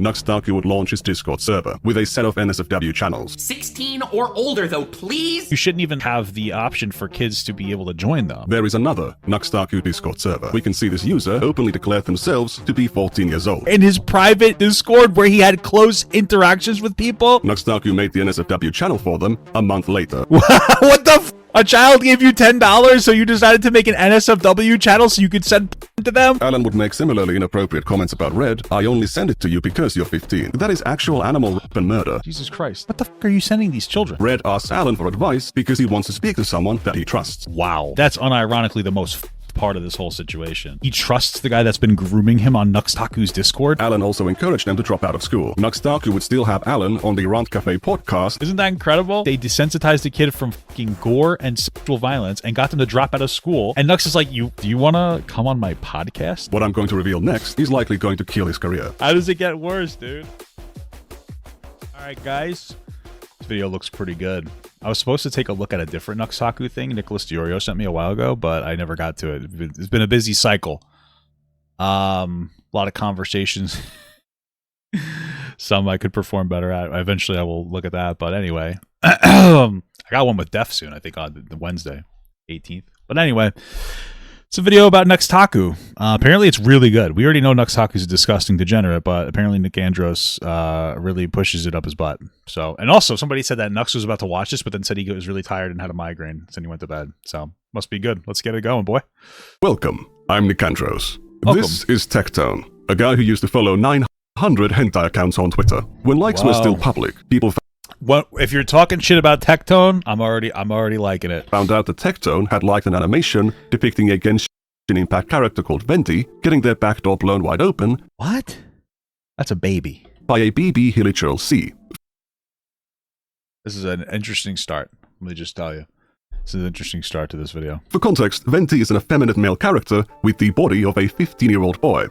Taku would launch his Discord server with a set of NSFW channels. 16 or older though, please? You shouldn't even have the option for kids to be able to join them. There is another Taku Discord server. We can see this user openly declared themselves to be 14 years old. In his private Discord where he had close interactions with people? Taku made the NSFW channel for them a month later. What the f? A child gave you $10, so you decided to make an NSFW channel so you could send to them? Alan would make similarly inappropriate comments about Red. I only send it to you because you're 15. That is actual animal rape and murder. Jesus Christ. What the f are you sending these children? Red asks Alan for advice because he wants to speak to someone that he trusts. Wow. That's unironically the most part of this whole situation. He trusts the guy that's been grooming him on Taku's Discord. Alan also encouraged them to drop out of school. Taku would still have Alan on the Rant Cafe podcast. Isn't that incredible? They desensitized the kid from fucking gore and sexual violence and got them to drop out of school. And Nux is like, do you want to come on my podcast? What I'm going to reveal next is likely going to kill his career. How does it get worse, dude? All right, guys. This video looks pretty good. I was supposed to take a look at a different Taku thing Nicholas Diorio sent me a while ago, but I never got to it. It's been a busy cycle. A lot of conversations. Some I could perform better at. Eventually I will look at that, but anyway. I got one with Def soon, I think on the Wednesday, 18th. But anyway, it's a video about Taku. Apparently it's really good. We already know Taku is a disgusting degenerate, but apparently Nick Andros really pushes it up his butt. So, and also somebody said that Nux was about to watch this, but then said he was really tired and had a migraine, so he went to bed. So, must be good. Let's get it going, boy. Welcome. I'm Nick Andros. Welcome. This is Tectone, a guy who used to follow 900 hentai accounts on Twitter. When likes were still public, people What if you're talking shit about Tectone? I'm already liking it. found out that Tectone had liked an animation depicting a Genshin Impact character called Venti getting their back door blown wide open. What? That's a baby. By a BB Hilichurl C. This is an interesting start. Let me just tell you. This is an interesting start to this video. For context, Venti is an effeminate male character with the body of a 15-year-old boy.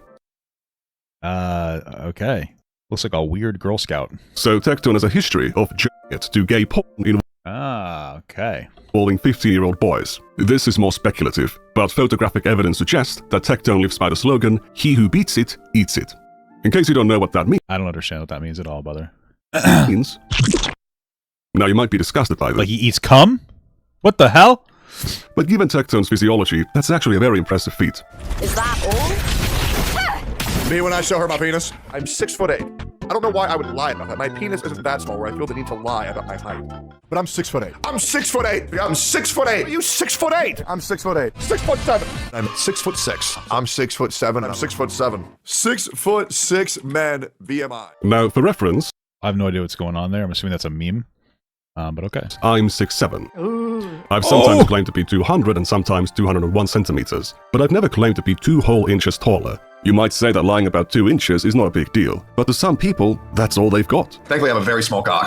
Okay. Looks like a weird Girl Scout. So Tectone has a history of jerking it to gay porn Okay. involving 15-year-old boys. This is more speculative, but photographic evidence suggests that Tectone lives by the slogan, "He who beats it, eats it." In case you don't know what that I don't understand what that means at all, brother. means. Now you might be disgusted by this. Like he eats cum? What the hell? But given Tectone's physiology, that's actually a very impressive feat. Is that all? Me when I show her my penis, I'm 6'8". I don't know why I would lie about that. My penis isn't that small where I feel the need to lie about my height. But I'm 6'8". I'm 6'8". I'm 6'8". Are you 6'8"? I'm 6'8". 6'7". I'm 6'6". I'm 6'7". I'm 6'7". 6'6" men BMI. Now, for reference, I have no idea what's going on there. I'm assuming that's a meme. But okay. I'm 6'7". I've sometimes claimed to be 200 and sometimes 201 centimeters, but I've never claimed to be 2 whole inches taller. You might say that lying about 2 inches is not a big deal, but to some people, that's all they've got. Thankfully, I have a very small cock.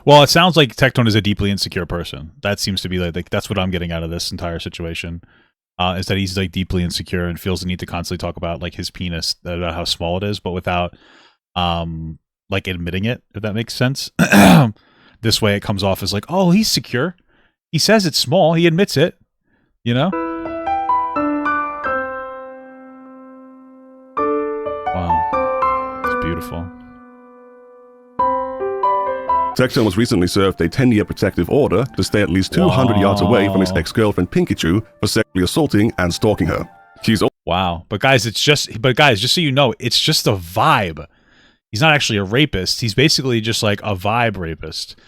Well, it sounds like Tectone is a deeply insecure person. That seems to be like that's what I'm getting out of this entire situation. Is that he's like deeply insecure and feels the need to constantly talk about like his penis, about how small it is, but without like admitting it, if that makes sense. This way it comes off as like, oh, he's secure. He says it's small. He admits it. You know? Wow. It's beautiful. Tectone was recently served a 10-year protective order to stay at least 200 yards away from his ex-girlfriend Pinkichu for sexually assaulting and stalking her. He's wow. But guys, just so you know, it's just a vibe. He's not actually a rapist. He's basically just like a vibe rapist.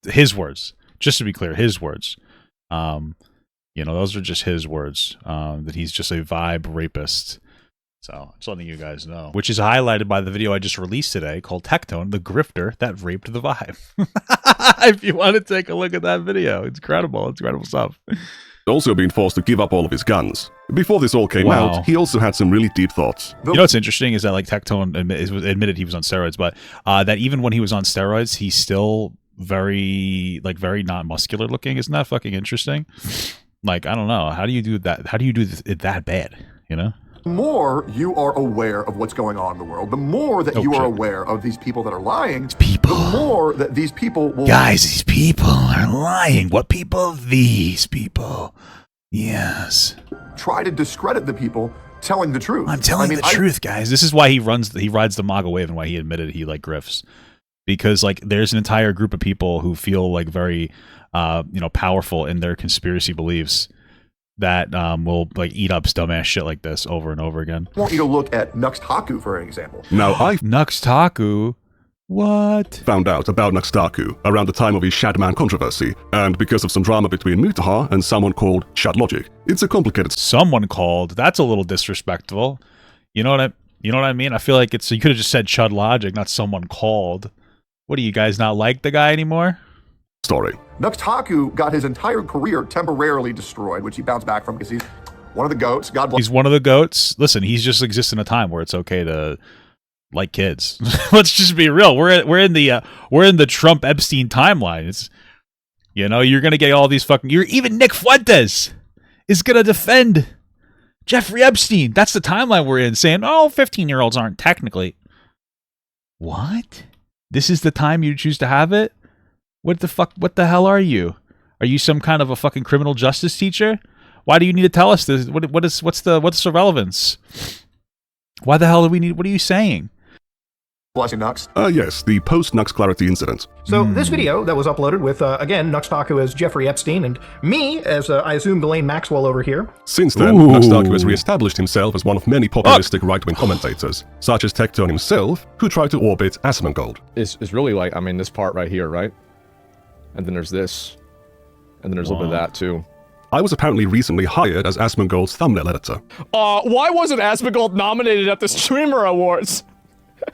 His words. Just to be clear, his words. You know, those are just his words. That he's just a vibe rapist. So, just letting you guys know. Which is highlighted by the video I just released today called Tectone, the grifter that raped the vibe. If you want to take a look at that video. It's incredible. It's incredible stuff. also been forced to give up all of his guns. Before this all came out, he also had some really deep thoughts. You know what's interesting is that like Tectone admitted he was on steroids, but that even when he was on steroids, he's still very not muscular looking. Isn't that fucking interesting? Like, I don't know. How do you do that? How do you do it that bad? You know? The more you are aware of what's going on in the world, the more that you are aware of these people that are lying, the more that these people will... Guys, these people are lying. What people? These people. Yes. Try to discredit the people telling the truth. I'm telling the truth, guys. This is why he rides the MAGA wave and why he admitted he like grifts. Because like there's an entire group of people who feel like very powerful in their conspiracy beliefs that will like eat up dumbass shit like this over and over again. I want you to look at Taku for an example. Now, I Taku? What? found out about Taku around the time of his Shadman controversy, and because of some drama between Mutaha and someone called Shadlogic. It's a complicated... Someone called? That's a little disrespectful. You know what I mean? I feel like you could have just said Chud Logic, not someone called. What, do you guys not like the guy anymore? story. Taku got his entire career temporarily destroyed, which he bounced back from because he's one of the GOATs. God bless. He's one of the GOATs. Listen, he's just exists in a time where it's okay to like kids. Let's just be real. We're in the Trump Epstein timeline. It's, you're gonna get all these fucking. Even Nick Fuentes is gonna defend Jeffrey Epstein. That's the timeline we're in, saying, "Oh, 15-year-olds aren't technically." What? This is the time you choose to have it? What the fuck? What the hell are you? Are you some kind of a fucking criminal justice teacher? Why do you need to tell us this? What's the relevance? Why the hell do we need? What are you saying? Blessing Nux. Yes, the post-Nux Clarity incident. So this video that was uploaded with, again, Taku as Jeffrey Epstein and me as, I assume, Delane Maxwell over here. Since then, Taku has re-established himself as one of many populistic right-wing commentators, such as Tectone himself, who tried to orbit Asmongold. It's really like, this part right here, right? And then there's this. And then there's a little bit of that, too. I was apparently recently hired as Asmongold's thumbnail editor. Why wasn't Asmongold nominated at the Streamer Awards?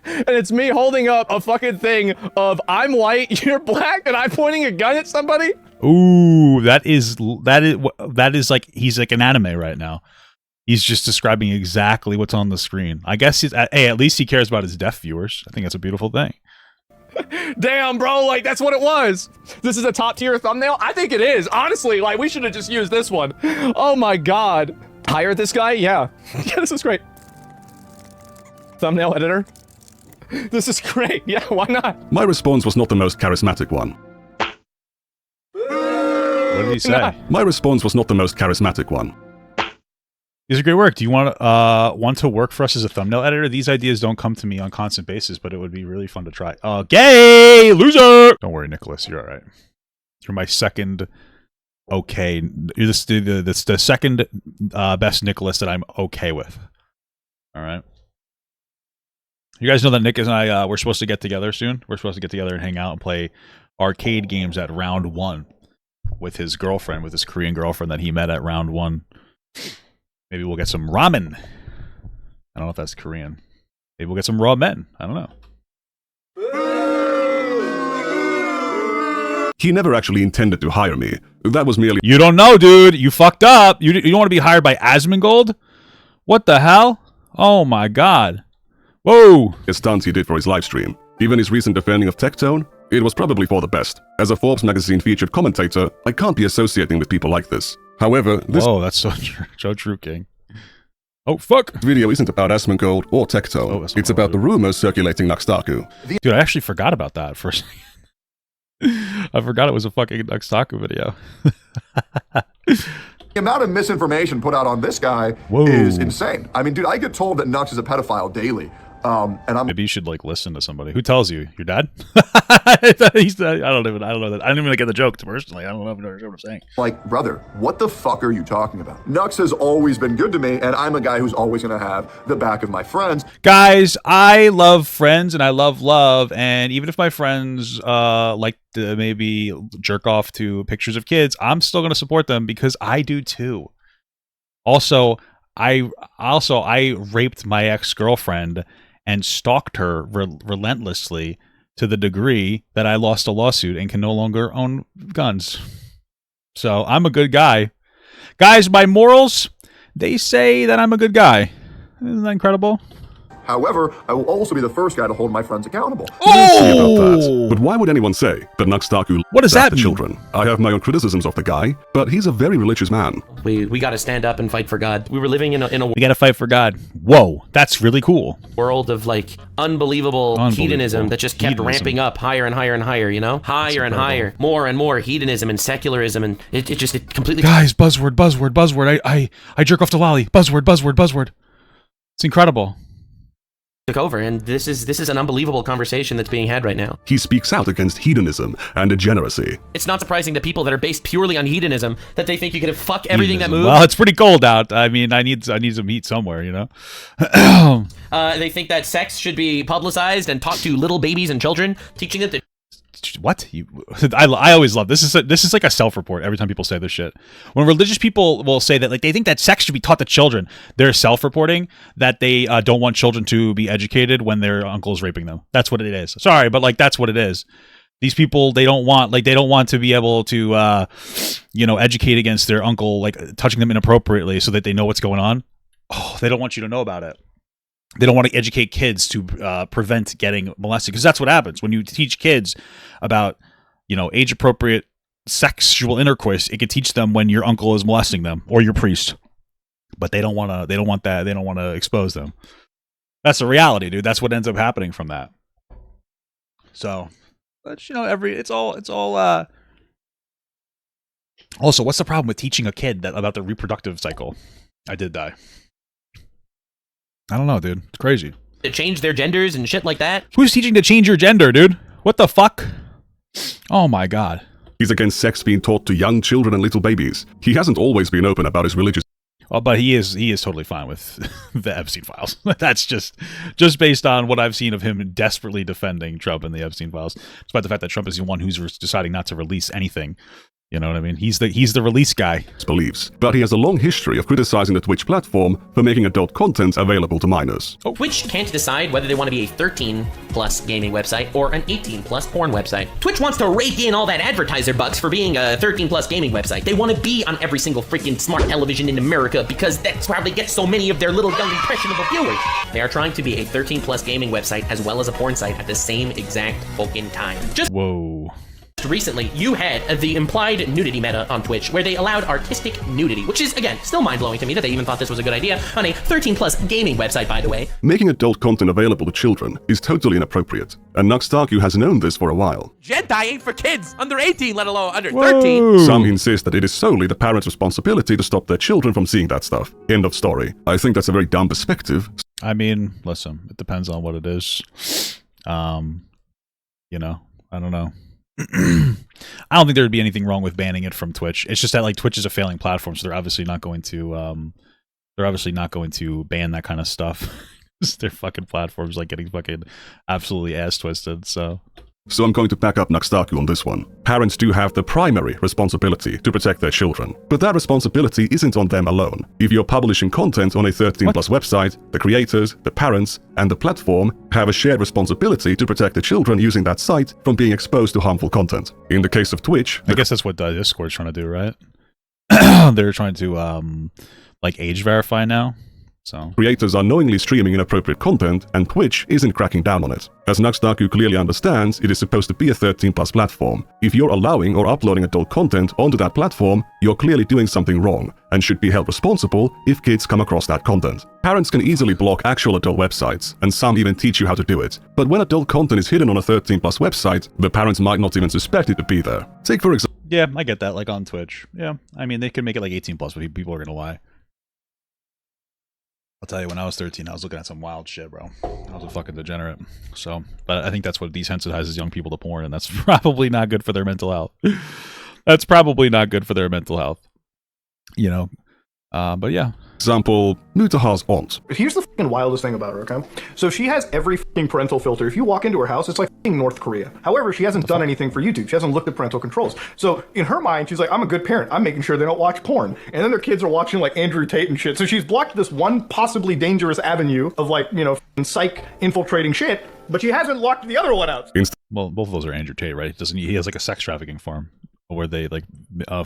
And it's me holding up a fucking thing of I'm white, you're black, and I'm pointing a gun at somebody? Ooh, that is like, he's like an anime right now. He's just describing exactly what's on the screen. I guess at least he cares about his deaf viewers. I think that's a beautiful thing. Damn, bro, like, that's what it was. This is a top-tier thumbnail? I think it is. Honestly, like, we should have just used this one. Oh my god. Hire this guy? Yeah. Yeah, this is great. Thumbnail editor? This is great. Yeah, why not? My response was not the most charismatic one. What did he say? My response was not the most charismatic one. These are great work. Do you want to work for us as a thumbnail editor? These ideas don't come to me on a constant basis, but it would be really fun to try. Gay loser! Don't worry, Nicholas. You're all right. You're my second okay. You're the second best Nicholas that I'm okay with. All right. You guys know that Nick and I, we're supposed to get together soon. We're supposed to get together and hang out and play arcade games at round 1 with his girlfriend, with his Korean girlfriend that he met at round 1. Maybe we'll get some ramen. I don't know if that's Korean. Maybe we'll get some raw men. I don't know. He never actually intended to hire me. That was merely... You don't know, dude. You fucked up. You don't want to be hired by Asmongold? What the hell? Oh my god. Whoa! A stunt he did for his livestream. Even his recent defending of Tectone, it was probably for the best. As a Forbes magazine featured commentator, I can't be associating with people like this. However, this that's so true, so true, King. Oh, fuck! video isn't about Asmongold or Tectone. It's about the rumors circulating Taku. Dude, I actually forgot about that for a second. I forgot it was a fucking Taku video. The amount of misinformation put out on this guy is insane. I mean, dude, I get told that Nux is a pedophile daily. And maybe you should like listen to somebody. Who tells you? Your dad? I don't know that. I didn't even get the joke personally. I don't know what I'm saying. Like, brother, what the fuck are you talking about? Nux has always been good to me, and I'm a guy who's always gonna have the back of my friends. Guys, I love friends and I love love, and even if my friends like to maybe jerk off to pictures of kids, I'm still gonna support them because I do too. Also, I raped my ex-girlfriend and stalked her relentlessly to the degree that I lost a lawsuit and can no longer own guns. So I'm a good guy. Guys, my morals, they say that I'm a good guy. Isn't that incredible? However, I will also be the first guy to hold my friends accountable. Oh! About that. But why would anyone say that Taku what does that mean? Children? I have my own criticisms of the guy, but he's a very religious man. We got to stand up and fight for God. We were living in a we got to fight for God. Whoa, that's really cool. world of like unbelievable hedonism that just kept ramping up higher and higher and higher, you know? Higher and higher, more and more hedonism and secularism, and it completely... Guys, buzzword. I jerk off to Lolly. Buzzword. It's incredible. Took over, and this is an unbelievable conversation that's being had right now. He speaks out against hedonism and degeneracy. It's not surprising that people that are based purely on hedonism, that they think you can fuck everything that moves. Well, it's pretty cold out. I mean, I need some heat somewhere, you know. They think that sex should be publicized and taught to little babies and children, teaching them to. What? I always love this. This is like a self-report every time people say this shit. When religious people will say that, like, they think that sex should be taught to children, they're self-reporting that they don't want children to be educated when their uncle is raping them. That's what it is. Sorry, but like that's what it is. These people, they don't want to be able to educate against their uncle, like touching them inappropriately, so that they know what's going on. Oh, they don't want you to know about it. They don't want to educate kids to prevent getting molested, because that's what happens when you teach kids about, age-appropriate sexual intercourse. It can teach them when your uncle is molesting them or your priest, but they don't want to. They don't want that. They don't want to expose them. That's the reality, dude. That's what ends up happening from that. So, but it's all. Also, what's the problem with teaching a kid about the reproductive cycle? I did die. I don't know, dude. It's crazy. To change their genders and shit like that. Who's teaching to change your gender, dude? What the fuck? Oh my god. He's against sex being taught to young children and little babies. He hasn't always been open about his religious. Oh, but he is totally fine with the Epstein files. That's just based on what I've seen of him desperately defending Trump and the Epstein files, despite the fact that Trump is the one who's deciding not to release anything. You know what I mean? He's the release guy. Beliefs, but he has a long history of criticizing the Twitch platform for making adult content available to minors. Twitch can't decide whether they want to be a 13+ gaming website or an 18+ porn website. Twitch wants to rake in all that advertiser bucks for being a 13+ gaming website. They want to be on every single freaking smart television in America because that's how they get so many of their little young impressionable viewers. They are trying to be a 13+ gaming website as well as a porn site at the same exact fucking time. Whoa. Recently, you had the implied nudity meta on Twitch, where they allowed artistic nudity, which is, again, still mind-blowing to me that they even thought this was a good idea, on a 13+ gaming website, by the way. Making adult content available to children is totally inappropriate, and Taku has known this for a while. Hentai ain't for kids under 18, let alone under 13. Some insist that it is solely the parents' responsibility to stop their children from seeing that stuff. End of story. I think that's a very dumb perspective. I mean, listen, it depends on what it is. I don't know. I don't think there'd be anything wrong with banning it from Twitch. It's just that, like, Twitch is a failing platform, so they're obviously not going to ban that kind of stuff. Their fucking platform's like getting fucking absolutely ass twisted. So I'm going to back up Taku on this one. Parents do have the primary responsibility to protect their children, but that responsibility isn't on them alone. If you're publishing content on a 13+ website, the creators, the parents, and the platform have a shared responsibility to protect the children using that site from being exposed to harmful content. In the case of Twitch, I guess that's what Discord's trying to do, right? They're trying to age verify now. So creators are knowingly streaming inappropriate content, and Twitch isn't cracking down on it. As Taku clearly understands, it is supposed to be a 13+ platform. If you're allowing or uploading adult content onto that platform, you're clearly doing something wrong, and should be held responsible if kids come across that content. Parents can easily block actual adult websites, and some even teach you how to do it. But when adult content is hidden on a 13+ website, the parents might not even suspect it to be there. Take for example... Yeah, I get that, like on Twitch. Yeah, I mean, they can make it like 18+, but people are gonna lie. I'll tell you, when I was 13, I was looking at some wild shit, bro. I was a fucking degenerate. So, but I think that's what desensitizes young people to porn, and that's probably not good for their mental health. That's probably not good for their mental health. But yeah. Example, Mutaha's aunt. Here's the fucking wildest thing about her, okay? So she has every fucking parental filter. If you walk into her house, it's like fucking North Korea. However, she hasn't done anything for YouTube. She hasn't looked at parental controls. So in her mind, she's like, I'm a good parent. I'm making sure they don't watch porn. And then their kids are watching like Andrew Tate and shit. So she's blocked this one possibly dangerous avenue of like, psych infiltrating shit, but she hasn't locked the other one out. Well, both of those are Andrew Tate, right? He has like a sex trafficking farm where they like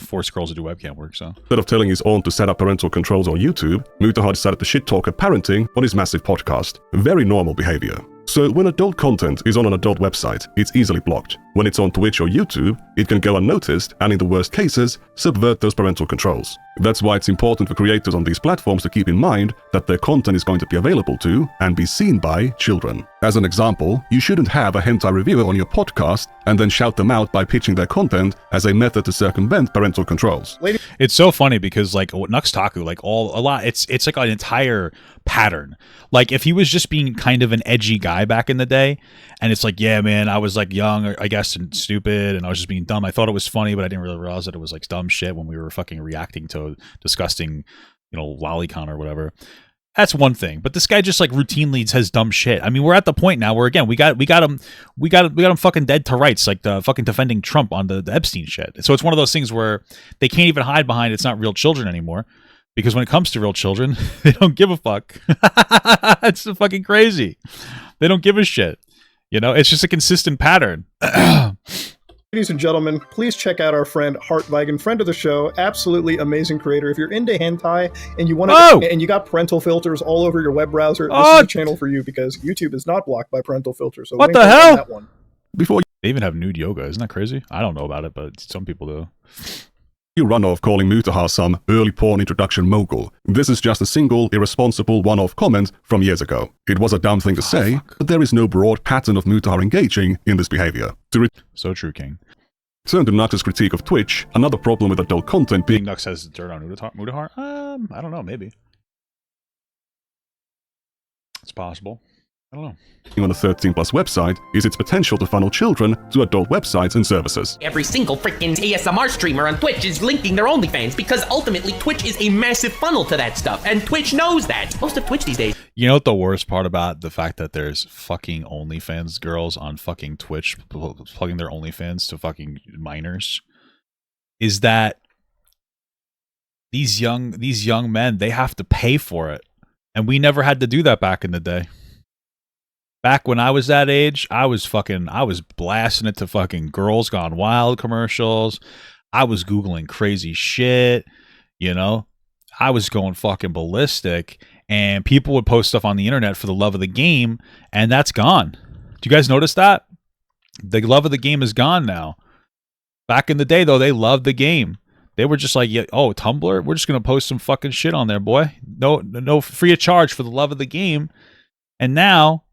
force girls to do webcam work. So instead of telling his aunt to set up parental controls on YouTube, Mutaha decided to shit talk at parenting on his massive podcast. Very normal behavior. So when adult content is on an adult website, it's easily blocked. When it's on Twitch or YouTube, it can go unnoticed and in the worst cases, subvert those parental controls. That's why it's important for creators on these platforms to keep in mind that their content is going to be available to and be seen by children. As an example, you shouldn't have a hentai reviewer on your podcast and then shout them out by pitching their content as a method to circumvent parental controls. It's so funny because like what Taku, like it's like an entire pattern. Like if he was just being kind of an edgy guy back in the day, and it's like, yeah, man, I was like young, I guess, and stupid, and I was just being dumb. I thought it was funny, but I didn't really realize that it was like dumb shit when we were fucking reacting to disgusting, lolicon or whatever. That's one thing, but this guy just like routinely says dumb shit. I mean, we're at the point now where again we got him fucking dead to rights, like the fucking defending Trump on the Epstein shit. So it's one of those things where they can't even hide behind it's not real children anymore, because when it comes to real children, they don't give a fuck. It's fucking crazy. They don't give a shit. It's just a consistent pattern. Ladies and gentlemen, please check out our friend Hartweigen, friend of the show, absolutely amazing creator. If you're into hentai and you want to, and you got parental filters all over your web browser, this is the channel for you, because YouTube is not blocked by parental filters. So what the hell? That one. Before they even have nude yoga, isn't that crazy? I don't know about it, but some people do. you run off calling Mutahar some early porn introduction mogul, this is just a single, irresponsible one-off comment from years ago. It was a dumb thing to say, but there is no broad pattern of Mutahar engaging in this behavior. So true, King. Turn to Nux's critique of Twitch, another problem with adult content being Nux has dirt on Mutahar? I don't know, maybe. It's possible. I don't know. On a 13+ website is its potential to funnel children to adult websites and services. Every single freaking ASMR streamer on Twitch is linking their OnlyFans because ultimately Twitch is a massive funnel to that stuff, and Twitch knows that. Most of Twitch these days. You know what the worst part about the fact that there's fucking OnlyFans girls on fucking Twitch plugging their OnlyFans to fucking minors is that these young men, they have to pay for it. And we never had to do that back in the day. Back when I was that age, I was blasting it to fucking Girls Gone Wild commercials. I was Googling crazy shit, I was going fucking ballistic, and people would post stuff on the internet for the love of the game, and that's gone. Do you guys notice that? The love of the game is gone now. Back in the day, though, they loved the game. They were just like, oh, Tumblr? We're just going to post some fucking shit on there, boy. No free of charge for the love of the game. And now,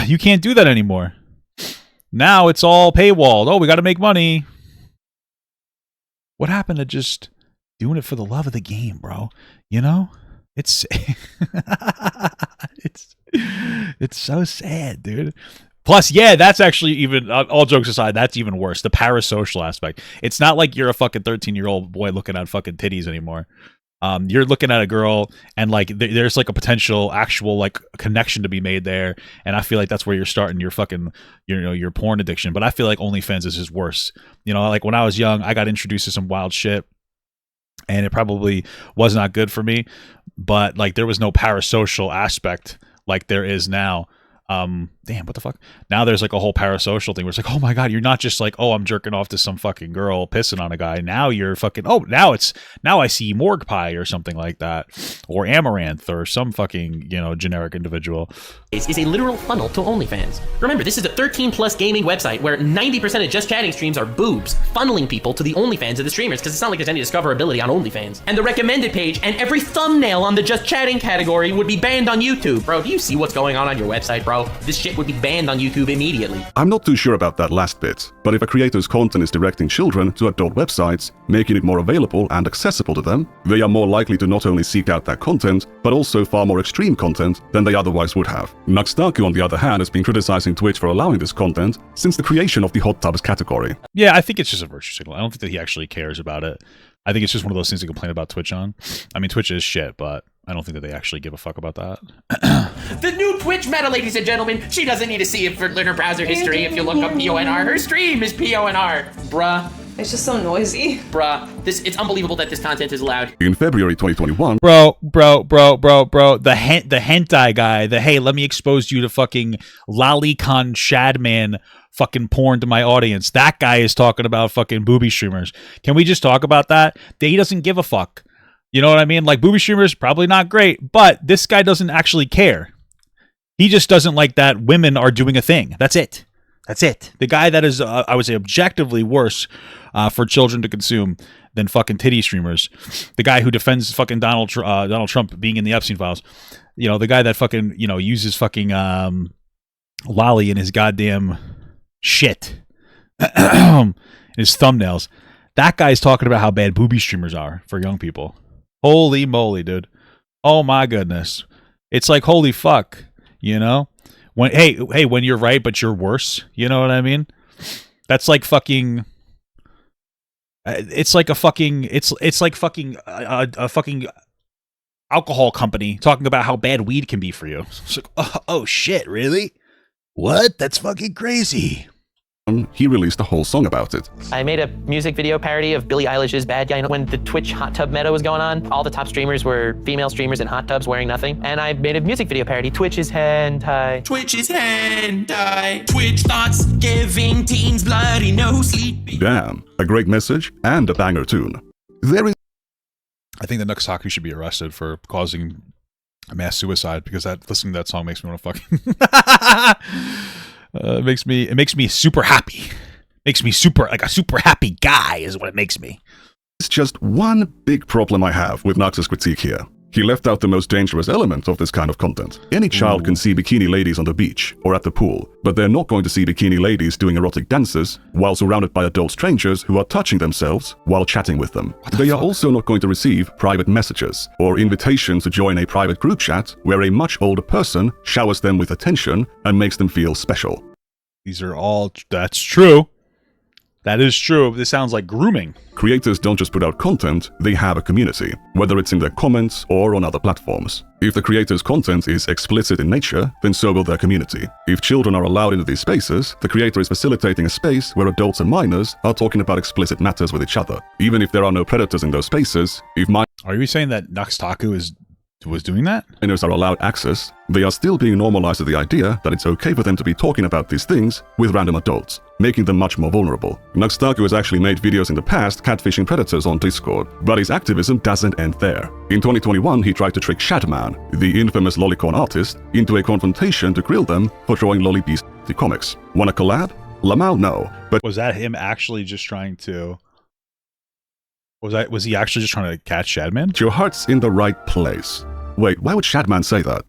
you can't do that anymore. Now it's all paywalled. Oh, we got to make money. What happened to just doing it for the love of the game, bro? It's it's so sad, dude. Plus, yeah, that's actually even, all jokes aside, that's even worse. The parasocial aspect. It's not like you're a fucking 13-year-old boy looking at fucking titties anymore. You're looking at a girl, and like there's like a potential actual like connection to be made there, and I feel like that's where you're starting your fucking your porn addiction. But I feel like OnlyFans is just worse. Like when I was young, I got introduced to some wild shit, and it probably was not good for me. But like there was no parasocial aspect like there is now. Damn, what the fuck? Now there's like a whole parasocial thing where it's like, oh my god, you're not just like, oh, I'm jerking off to some fucking girl pissing on a guy. Now you're fucking, now I see Morgue Pie or something like that, or Amaranth or some fucking generic individual. Is a literal funnel to OnlyFans. Remember, this is a 13+ gaming website where 90% of just chatting streams are boobs, funneling people to the OnlyFans of the streamers, because it's not like there's any discoverability on OnlyFans. And the recommended page and every thumbnail on the just chatting category would be banned on YouTube. Bro, do you see what's going on your website, bro? This shit would be banned on YouTube immediately. I'm not too sure about that last bit, but if a creator's content is directing children to adult websites, making it more available and accessible to them, they are more likely to not only seek out that content, but also far more extreme content than they otherwise would have. Taku, on the other hand, has been criticizing Twitch for allowing this content since the creation of the hot tubs category. Yeah, I think it's just a virtue signal. I don't think that he actually cares about it. I think it's just one of those things to complain about Twitch on. I mean, Twitch is shit, but I don't think that they actually give a fuck about that. The new Twitch meta, ladies and gentlemen. She doesn't need to see it for her browser history. If you look up PONR, her stream is PONR. Bruh. It's just so noisy. Bruh. It's unbelievable that this content is allowed. In February 2021... Bro. The hentai guy, hey, let me expose you to fucking lolicon shadman fucking porn to my audience. That guy is talking about fucking booby streamers. Can we just talk about that? He doesn't give a fuck. You know what I mean? Like, booby streamers, probably not great, but this guy doesn't actually care. He just doesn't like that women are doing a thing. That's it. The guy that is, I would say, objectively worse for children to consume than fucking titty streamers. The guy who defends fucking Donald Trump being in the Epstein files. The guy that fucking, uses fucking lolly in his goddamn shit. In his thumbnails. That guy's talking about how bad booby streamers are for young people. Holy moly, dude. Oh my goodness. It's like, holy fuck, you know? When when you're right, but you're worse. You know what I mean? That's like fucking... It's like a fucking... It's like fucking... a fucking alcohol company talking about how bad weed can be for you. It's like, oh shit, really? What? That's fucking crazy. He released a whole song about it. I made a music video parody of Billie Eilish's Bad Guy. When the Twitch hot tub meta was going on, all the top streamers were female streamers in hot tubs wearing nothing. And I made a music video parody, Twitch is hentai. Twitch is hentai. Twitch thoughts giving teens bloody no sleep. Damn, a great message and a banger tune. There is I think that Taku should be arrested for causing a mass suicide because listening to that song makes me want to fucking... it makes me super happy. Makes me like a super happy guy is what it makes me. It's just one big problem I have with Nox's critique here. He left out the most dangerous element of this kind of content. Any child can see bikini ladies on the beach or at the pool, but they're not going to see bikini ladies doing erotic dances while surrounded by adult strangers who are touching themselves while chatting with them. They are also not going to receive private messages or invitations to join a private group chat where a much older person showers them with attention and makes them feel special. These are all... That's true. That is true. This sounds like grooming. Creators don't just put out content, they have a community, whether it's in their comments or on other platforms. If the creator's content is explicit in nature, then so will their community. If children are allowed into these spaces, the creator is facilitating a space where adults and minors are talking about explicit matters with each other. Even if there are no predators in those spaces, if Are you saying that Taku was doing that? minors are allowed access, they are still being normalized to the idea that it's okay for them to be talking about these things with random adults, making them much more vulnerable. Taku has actually made videos in the past catfishing predators on Discord, but his activism doesn't end there. In 2021, he tried to trick Shadman, the infamous lolicon artist, into a confrontation to grill them for drawing Lolly Beast comics. Want a collab? Lamau, no. But Was that him actually just trying to... Was he actually just trying to catch Shadman? your heart's in the right place. Wait, why would Shadman say that?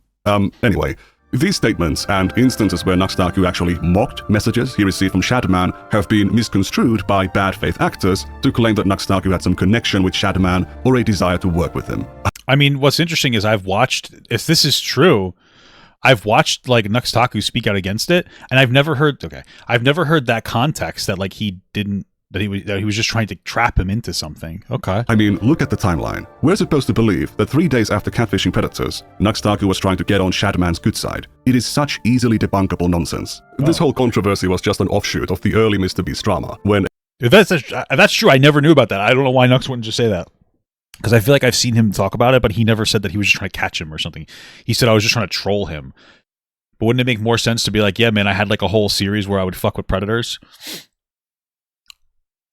Anyway, these statements and instances where Taku actually mocked messages he received from Shadman have been misconstrued by bad faith actors to claim that Taku had some connection with Shadman or a desire to work with him. I mean, what's interesting is I've watched, if this is true, I've watched like Taku speak out against it, and I've never heard that context that like he was just trying to trap him into something. Okay. I mean, look at the timeline. We're supposed to believe that 3 days after catfishing predators, Taku was trying to get on Shadman's good side. It is such easily debunkable nonsense. This whole controversy was just an offshoot of the early Mr. Beast drama, when... If that's true, I never knew about that. I don't know why Nux wouldn't just say that. Because I feel like I've seen him talk about it, but he never said that he was just trying to catch him or something. He said, I was just trying to troll him. But wouldn't it make more sense to be like, yeah, man, I had like a whole series where I would fuck with predators?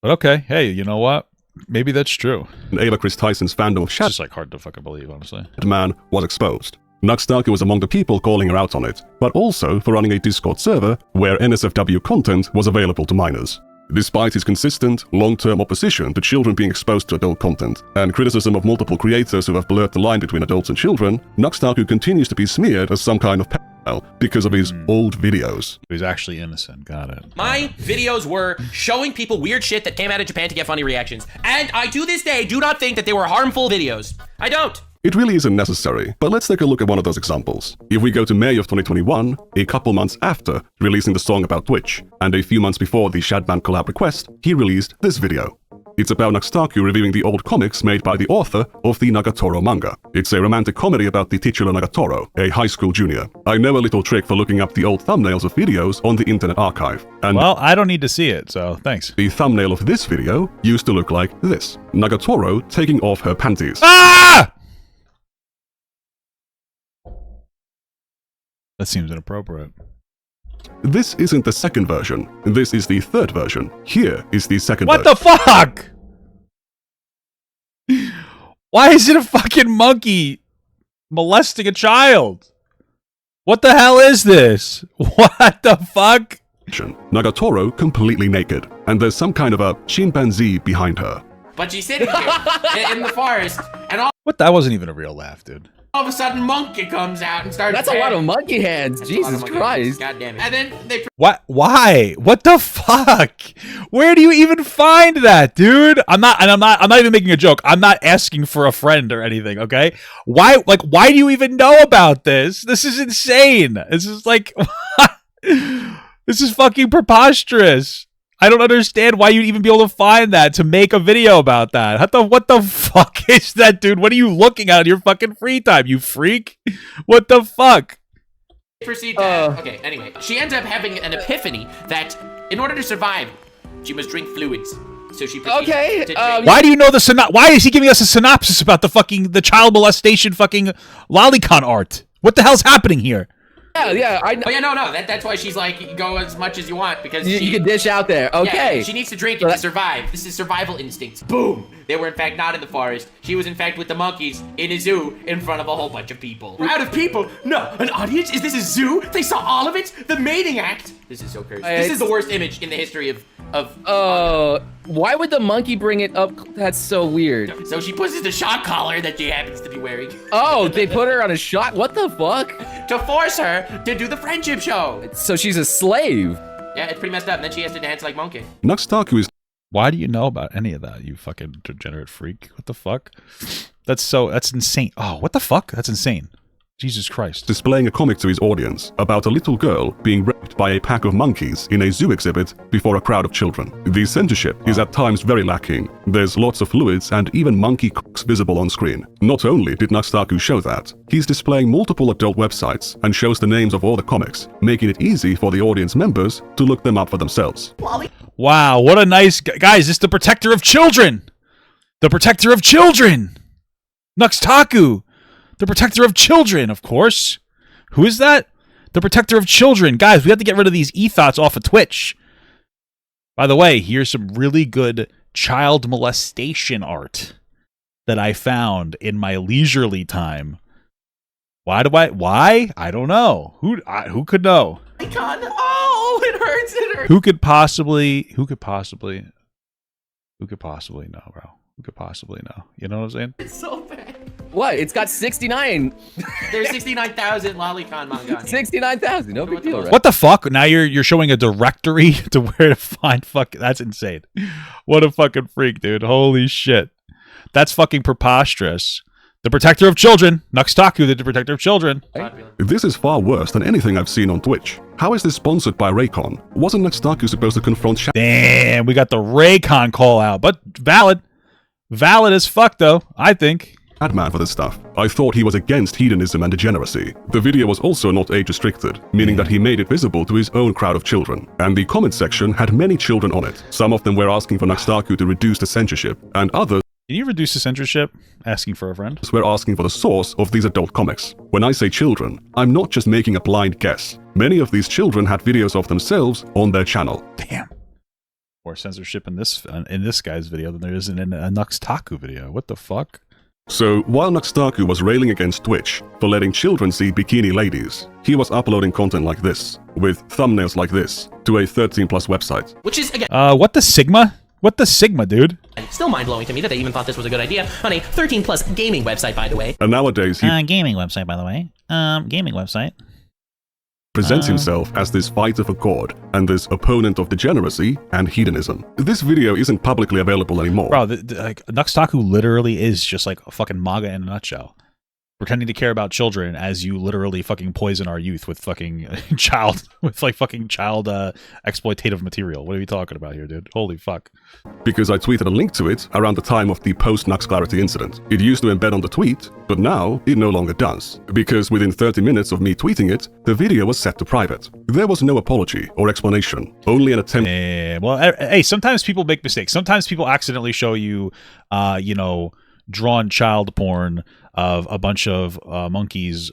But okay, hey, you know what? Maybe that's true. Ava Chris Tyson's fandom of It's just like hard to fucking believe, honestly. Shadman was exposed. Taku was among the people calling her out on it, but also for running a Discord server where NSFW content was available to minors. Despite his consistent, long-term opposition to children being exposed to adult content, and criticism of multiple creators who have blurred the line between adults and children, Taku continues to be smeared as some kind of pedophile because of his old videos. He's actually innocent, got it. My videos were showing people weird shit that came out of Japan to get funny reactions. And I, to this day, do not think that they were harmful videos. I don't. It really isn't necessary, but let's take a look at one of those examples. If we go to May of 2021, a couple months after releasing the song about Twitch, and a few months before the Shadman collab request, he released this video. It's about Taku reviewing the old comics made by the author of the Nagatoro manga. It's a romantic comedy about the titular Nagatoro, a high school junior. I know a little trick for looking up the old thumbnails of videos on the Internet Archive. And well, I don't need to see it, so thanks. the thumbnail of this video used to look like this. Nagatoro taking off her panties. Ah! That seems inappropriate. This isn't the second version. This is the third version. Here is the second What version. the fuck? Why is it a fucking monkey molesting a child? What the hell is this? What the fuck? Nagatoro completely naked, and there's some kind of a chimpanzee behind her. But she's sitting here in the forest, and all What? That wasn't even a real laugh, dude. All of a sudden, monkey comes out and starts. That's a lot of monkey hands. Jesus Christ. God damn it. And then they. What? Why? What the fuck? Where do you even find that, dude? I'm not even making a joke. I'm not asking for a friend or anything, okay? Why do you even know about this? This is insane. This is like this is fucking preposterous. I don't understand why you'd even be able to find that to make a video about that. What the fuck is that, dude? What are you looking at in your fucking free time, you freak? What the fuck? Proceed to, okay, anyway. She ends up having an epiphany that in order to survive, she must drink fluids. So she proceeds to drink. Why do you know the why is he giving us a synopsis about the child molestation fucking lolicon art? What the hell's happening here? Yeah. Oh yeah, no. That's why she's like, go as much as you want because you can dish out there. Okay. Yeah, she needs to drink it to survive. This is survival instincts. Boom. They were in fact not in the forest. She was in fact with the monkeys in a zoo in front of a whole bunch of people. Crowd of people? No, an audience? Is this a zoo? They saw all of it? The mating act? This is so crazy. This is the worst image in the history of why would the monkey bring it up? That's so weird. So she pushes the shock collar that she happens to be wearing. Oh, they put her on a shock? What the fuck? To force her to do the friendship show. So she's a slave. Yeah, it's pretty messed up. And then she has to dance like monkey. Taku is. Why do you know about any of that, you fucking degenerate freak? What the fuck? That's insane. Oh, what the fuck? That's insane. Jesus Christ. Displaying a comic to his audience about a little girl being raped by a pack of monkeys in a zoo exhibit before a crowd of children. The censorship is at times very lacking. There's lots of fluids and even monkey cocks visible on screen. Not only did Taku show that, he's displaying multiple adult websites and shows the names of all the comics, making it easy for the audience members to look them up for themselves. Wow, what a nice guys, it's the protector of children! The protector of children! Taku! The protector of children, of course. Who is that? The protector of children. Guys, we have to get rid of these e-thoughts off of Twitch. By the way, here's some really good child molestation art that I found in my leisurely time. Why? I don't know. Who could know? Oh, it hurts. Who could possibly know, bro? Who could possibly know? You know what I'm saying? It's so bad. What? It's got 69. There's 69,000 lolicon manga. 69,000. No big deal, right? What the fuck? Now you're showing a directory to where to find that's insane. What a fucking freak, dude. Holy shit. That's fucking preposterous. The protector of children. Taku, the protector of children. This is far worse than anything I've seen on Twitch. How is this sponsored by Raycon? Wasn't Taku supposed to confront Damn, we got the Raycon call out, but valid. Valid as fuck, though, I think. Madman for this stuff. I thought he was against hedonism and degeneracy. The video was also not age restricted, meaning that he made it visible to his own crowd of children. And the comment section had many children on it. Some of them were asking for Taku to reduce the censorship, and others Can you reduce the censorship? Asking for a friend. We're asking for the source of these adult comics. When I say children, I'm not just making a blind guess. Many of these children had videos of themselves on their channel. Damn. More censorship in this guy's video than there is in a Taku video. What the fuck? So, while Taku was railing against Twitch for letting children see bikini ladies, he was uploading content like this, with thumbnails like this, to a 13+ website. Which is, again... what the Sigma? What the Sigma, dude? Still mind-blowing to me that they even thought this was a good idea on a 13+ gaming website, by the way. And nowadays, he gaming website, by the way. Gaming website. presents himself as this fighter for God and this opponent of degeneracy and hedonism. This video isn't publicly available anymore. Bro, like, Taku literally is just like a fucking MAGA in a nutshell. Pretending to care about children as you literally fucking poison our youth with fucking child exploitative material. What are we talking about here, dude? Holy fuck. Because I tweeted a link to it around the time of the post-Nux Clarity incident. It used to embed on the tweet, but now it no longer does. Because within 30 minutes of me tweeting it, the video was set to private. There was no apology or explanation, only an attempt. Well, hey, sometimes people make mistakes. Sometimes people accidentally show you, drawn child porn of a bunch of monkeys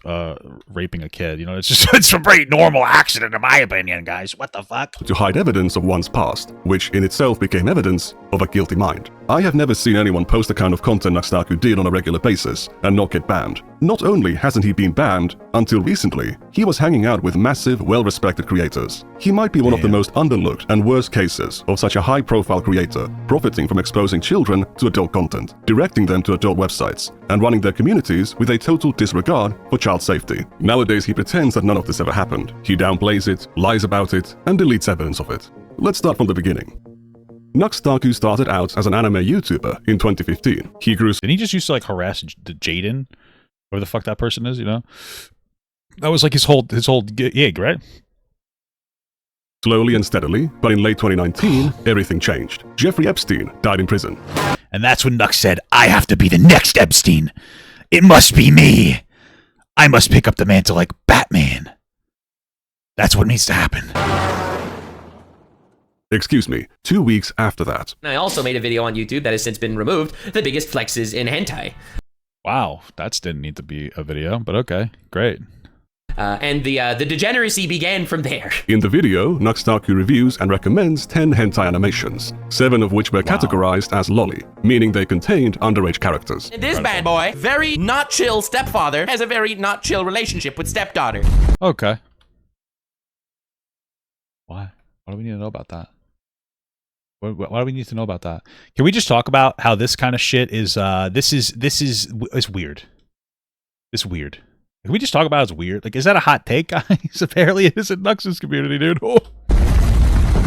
raping a kid. You know, it's a pretty normal accident in my opinion, guys. What the fuck? To hide evidence of one's past, which in itself became evidence of a guilty mind. I have never seen anyone post the kind of content Taku did on a regular basis and not get banned. Not only hasn't he been banned, until recently, he was hanging out with massive, well-respected creators. He might be one of the most underlooked and worst cases of such a high-profile creator, profiting from exposing children to adult content, directing them to adult websites, and running their communities with a total disregard for child safety. Nowadays, he pretends that none of this ever happened. He downplays it, lies about it, and deletes evidence of it. Let's start from the beginning. Taku started out as an anime YouTuber in 2015. He grew... Didn't he just used to like harass Jaden? Whoever the fuck that person is, you know? That was like his whole gig, right? Slowly and steadily, but in late 2019, everything changed. Jeffrey Epstein died in prison. And that's when Nux said, I have to be the next Epstein. It must be me. I must pick up the mantle like Batman. That's what needs to happen. Excuse me, 2 weeks after that. I also made a video on YouTube that has since been removed, the biggest flexes in hentai. Wow, that didn't need to be a video, but okay, great. And the degeneracy began from there. In the video, Taku reviews and recommends 10 hentai animations, 7 of which were categorized as lolly, meaning they contained underage characters. And this bad boy, very not chill stepfather, has a very not chill relationship with stepdaughter. Okay. Why? What do we need to know about that? Why do we need to know about that? Can we just talk about how this kind of shit is, it's weird. It's weird. Can we just talk about it's weird? Like, is that a hot take, guys? Apparently it is in Nux's community, dude. Oh.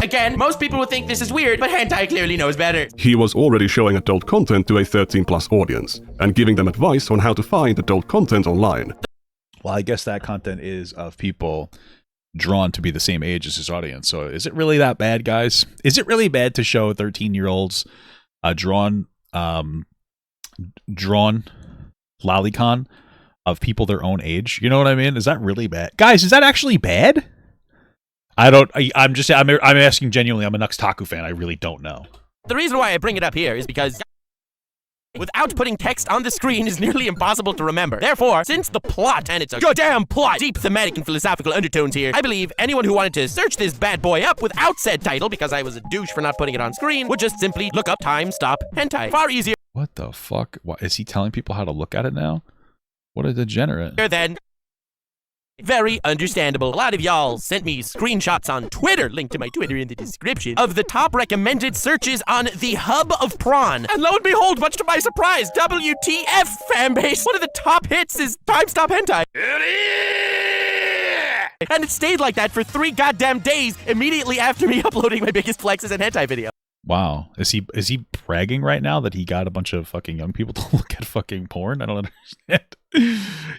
Again, most people would think this is weird, but hentai clearly knows better. He was already showing adult content to a 13+ audience, and giving them advice on how to find adult content online. Well, I guess that content is of people drawn to be the same age as his audience. So is it really that bad, guys? Is it really bad to show 13-year-olds drawn lolicon of people their own age? You know what I mean? Is that really bad? Guys, is that actually bad? I'm asking genuinely. I'm a Nux Taku fan. I really don't know. The reason why I bring it up here is because without putting text on the screen is nearly impossible to remember. Therefore, since the plot, and it's a goddamn plot, deep thematic and philosophical undertones here, I believe anyone who wanted to search this bad boy up without said title, because I was a douche for not putting it on screen, would just simply look up time stop hentai. Far easier. What the fuck? What, is he telling people how to look at it now? What a degenerate. Then very understandable. A lot of y'all sent me screenshots on Twitter, link to my Twitter in the description, of the top recommended searches on the hub of prawn. And lo and behold, much to my surprise, WTF fanbase, one of the top hits is Time Stop Hentai. And it stayed like that for 3 goddamn days immediately after me uploading my biggest flexes and hentai video. Wow. Is he bragging right now that he got a bunch of fucking young people to look at fucking porn? I don't understand.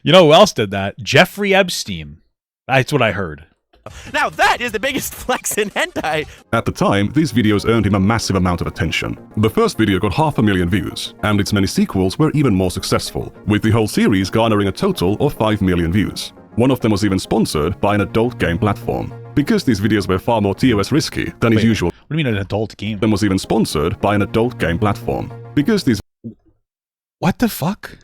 You know who else did that? Jeffrey Epstein. That's what I heard. Now that is the biggest flex in hentai. At the time, these videos earned him a massive amount of attention. The first video got 500,000 views, and its many sequels were even more successful, with the whole series garnering a total of 5 million views. One of them was even sponsored by an adult game platform. Because these videos were far more TOS risky than his usual. What do you mean an adult game? Them was even sponsored by an adult game platform. Because these... What the fuck?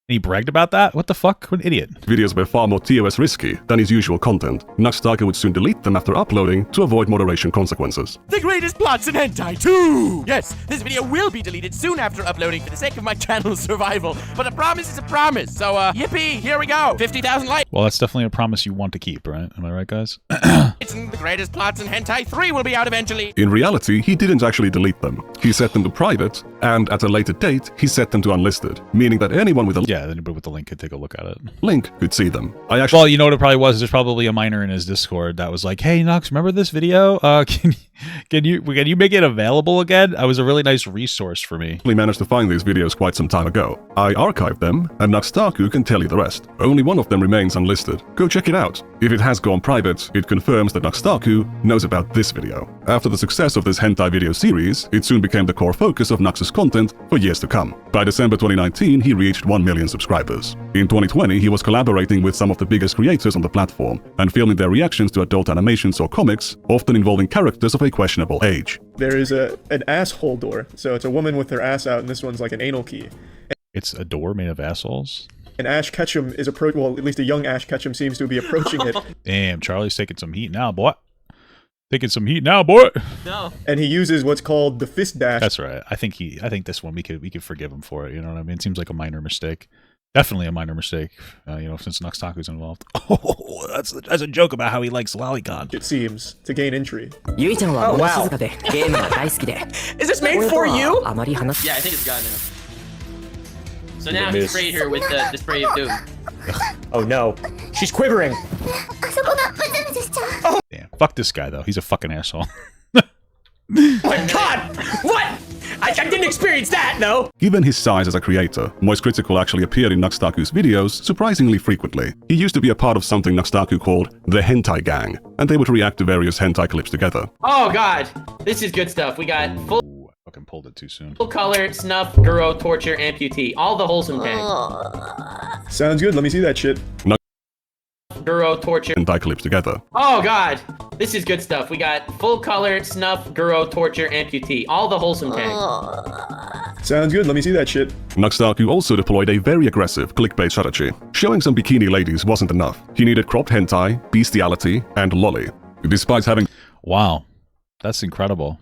And he bragged about that? What the fuck? What an idiot. Videos were far more TOS risky than his usual content. Taku would soon delete them after uploading to avoid moderation consequences. The greatest plots in hentai 2! Yes, this video will be deleted soon after uploading for the sake of my channel's survival. But a promise is a promise, so yippee, here we go! 50,000 likes! Well, that's definitely a promise you want to keep, right? Am I right, guys? The greatest plots in hentai 3 will be out eventually. In reality, he didn't actually delete them. He set them to private, and at a later date, he set them to unlisted, meaning that anyone with a anybody with the link could take a look at it. Link could see them. Well, you know what it probably was? There's probably a miner in his Discord that was like, "Hey, Nux, remember this video? Can you make it available again? It was a really nice resource for me." We managed to find these videos quite some time ago. I archived them, and Taku can tell you the rest. Only one of them remains unlisted. Go check it out. If it has gone private, it confirms that Taku knows about this video. After the success of this hentai video series, it soon became the core focus of Nux's content for years to come. By December 2019, he reached 1 million subscribers. In 2020, he was collaborating with some of the biggest creators on the platform and filming their reactions to adult animations or comics, often involving characters of a questionable age. There is an asshole door, so it's a woman with her ass out, and this one's like an anal key. It's a door made of assholes? And Ash Ketchum is well, at least a young Ash Ketchum seems to be approaching it. Damn, Charlie's taking some heat now, boy. Taking some heat now, boy. No. And he uses what's called the fist dash. That's right. I think this one we could forgive him for it. You know what I mean? It seems like a minor mistake. Definitely a minor mistake, since Nux Taku's involved. Oh, that's a joke about how he likes Lolicon. It seems to gain intrigue. Oh, wow. Is this made for you? Yeah, I think it's gone now. So now he sprayed her with the spray of doom. Oh no. She's quivering. Damn. Fuck this guy, though. He's a fucking asshole. Oh my god! What? I didn't experience that, no! Given his size as a creator, Moist Critical actually appeared in Nux Taku's videos surprisingly frequently. He used to be a part of something Nux Taku called the Hentai Gang, and they would react to various hentai clips together. Oh god, this is good stuff. We got full Ooh, I fucking pulled it too soon. color, snuff, guro, torture, amputee. All the wholesome tag. Sounds good. Let me see that shit. Guro, torture. Hentai clips together. Oh god, this is good stuff. We got full color, snuff, guro, torture, amputee. All the wholesome tag. Sounds good. Let me see that shit. Nux Taku also deployed a very aggressive clickbait strategy. Showing some bikini ladies wasn't enough. He needed cropped hentai, bestiality, and lolly. Despite having Wow. That's incredible.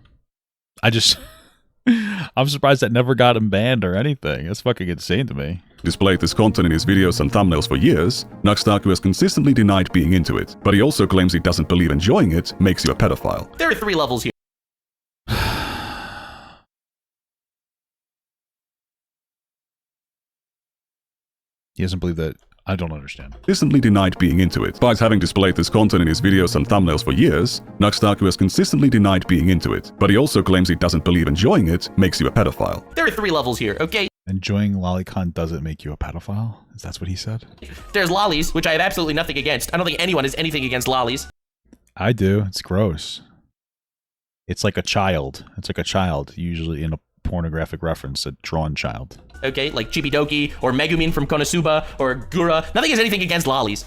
I'm surprised that never got him banned or anything. That's fucking insane to me. displayed this content in his videos and thumbnails for years, Nux Taku has consistently denied being into it, but he also claims he doesn't believe enjoying it makes you a pedophile. There are 3 levels here. He doesn't believe that. I don't understand. Consistently denied being into it. Despite having displayed this content in his videos and thumbnails for years, Nux Taku has consistently denied being into it, but he also claims he doesn't believe enjoying it makes you a pedophile. There are 3 levels here, okay? Enjoying lolicon doesn't make you a pedophile? Is that what he said? There's lollies, which I have absolutely nothing against. I don't think anyone has anything against lollies. I do. It's gross. It's like a child. It's like a child, usually in a pornographic reference, a drawn child. Okay, like Chibidoki, or Megumin from Konosuba, or Gura. Nothing has anything against lollies.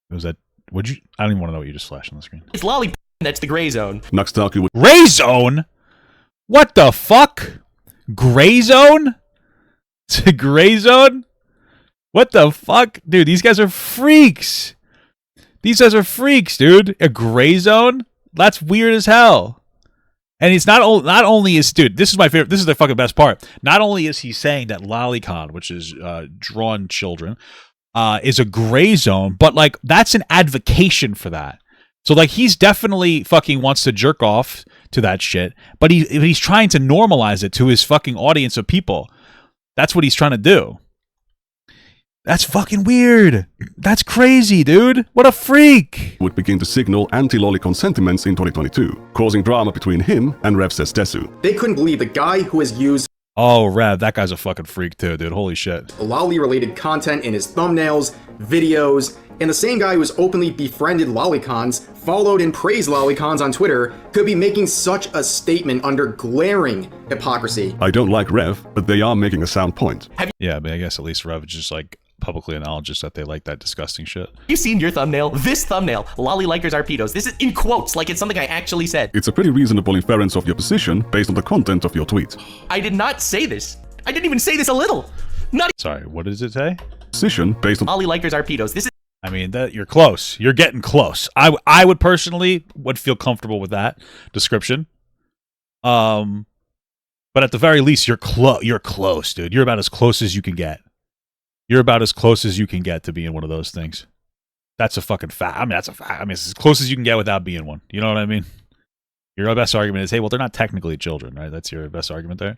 Was that... Would you... I don't even want to know what you just flashed on the screen. It's lolly that's the gray zone. Nux Taku would... Gray zone? What the fuck? Gray zone? It's a gray zone? What the fuck? Dude, these guys are freaks. These guys are freaks, dude. A gray zone? That's weird as hell. And it's not only is, dude, this is my favorite, this is the fucking best part. Not only is he saying that lolicon, which is drawn children, is a gray zone, but like that's an advocation for that. So like he's definitely fucking wants to jerk off to that shit, but he's trying to normalize it to his fucking audience of people. That's what he's trying to do. That's fucking weird. That's crazy, dude. What a freak. Would begin to signal anti-lolicon sentiments in 2022, causing drama between him and Rev Says Desu. They couldn't believe the guy who has used Oh, Rev, that guy's a fucking freak too, dude. Holy shit. lolly-related content in his thumbnails, videos, and the same guy who has openly befriended lolicons, followed and praised lolicons on Twitter, could be making such a statement under glaring hypocrisy. I don't like Rev, but they are making a sound point. Yeah, but I guess at least Rev just like publicly acknowledges that they like that disgusting shit. You seen your thumbnail? This thumbnail. Lolly likers are pedos. This is in quotes, like it's something I actually said. It's a pretty reasonable inference of your position based on the content of your tweet. I did not say this. I didn't even say this a little. Not Sorry, what does it say? Position based on... Lolly likers are pedos. This is... I mean, that you're close. You're getting close. I would personally would feel comfortable with that description. But at the very least, you're close, dude. You're about as close as you can get. You're about as close as you can get to being one of those things. That's a fucking fact. I mean, that's a fact. I mean, it's as close as you can get without being one. You know what I mean? Your best argument is, hey, well, they're not technically children, right? That's your best argument there.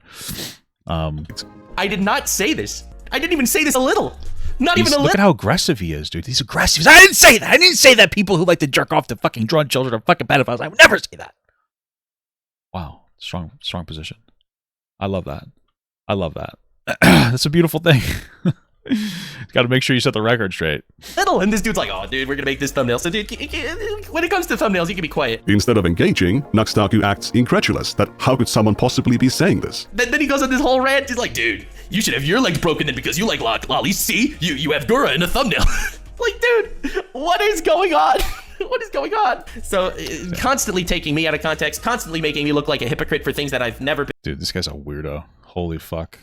I did not say this. I didn't even say this a little. Not even a little. Look at how aggressive he is, dude. He's aggressive. I didn't say that. I didn't say that people who like to jerk off to fucking drawn children are fucking pedophiles. I would never say that. Wow. Strong position. I love that. I love that. That's a beautiful thing. Got to make sure you set the record straight. Little, and this dude's like, oh, dude, we're gonna make this thumbnail. So, dude, when it comes to thumbnails, you can be quiet. Instead of engaging, Nux Taku acts incredulous that how could someone possibly be saying this? Then he goes on this whole rant. He's like, dude, you should have your legs broken then because you like lollies. See, you have Gura in a thumbnail. Like, dude, what is going on? What is going on? So, constantly taking me out of context, constantly making me look like a hypocrite for things that I've never been. Dude, this guy's a weirdo. Holy fuck.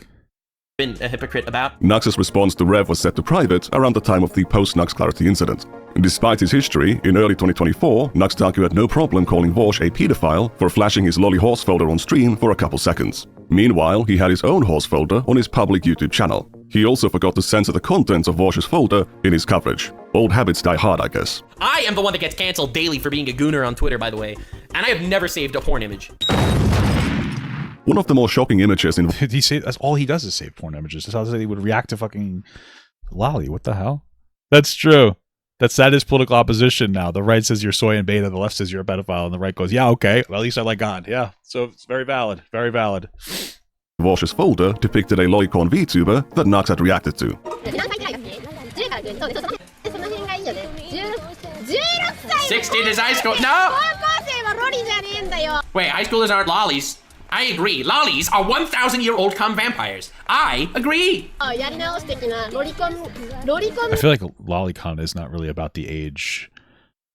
been a hypocrite about. Nux's response to Rev was set to private around the time of the post-Nux Clarity incident. Despite his history, in early 2024, Nux Taku had no problem calling Vosh a pedophile for flashing his lolly horse folder on stream for a couple seconds. Meanwhile, he had his own horse folder on his public YouTube channel. He also forgot to censor the contents of Vosh's folder in his coverage. Old habits die hard, I guess. I am the one that gets canceled daily for being a gooner on Twitter, by the way. And I have never saved a porn image. One of the more shocking images in... Did he say that's all he does is save porn images? That's how he would react to fucking Lolly. What the hell? That's true. That is political opposition now. The right says you're soy and beta, the left says you're a pedophile, and the right goes, yeah, okay. Well, at least I like God. Yeah. So it's very valid. Very valid. Vosh's folder depicted a lolicon VTuber that Nux had reacted to. 16 is high school. No! Wait, high schoolers aren't lollies. I agree. Lollies are 1,000-year-old cum vampires. I agree. I feel like Lolicon is not really about the age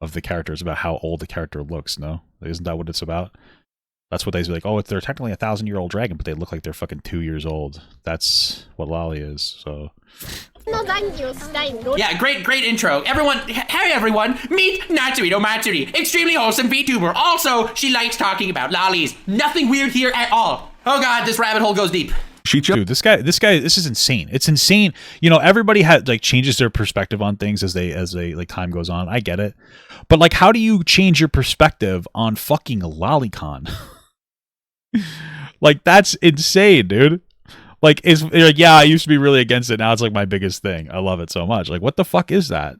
of the character. It's about how old the character looks, no? Isn't that what it's about? That's what they say, like, oh, they're technically a 1,000-year-old dragon, but they look like they're fucking 2 years old. That's what Lolly is, so... Yeah, great intro. Everyone, hey everyone, meet Natsuhito Matsuri, extremely wholesome VTuber. Also, she likes talking about lollies. Nothing weird here at all. Oh god, this rabbit hole goes deep. Dude, this is insane. It's insane. You know, everybody changes their perspective on things as they like time goes on. I get it. But like, how do you change your perspective on fucking Lolicon? Like, that's insane, dude. Like, yeah, I used to be really against it. Now it's like my biggest thing. I love it so much. Like, what the fuck is that?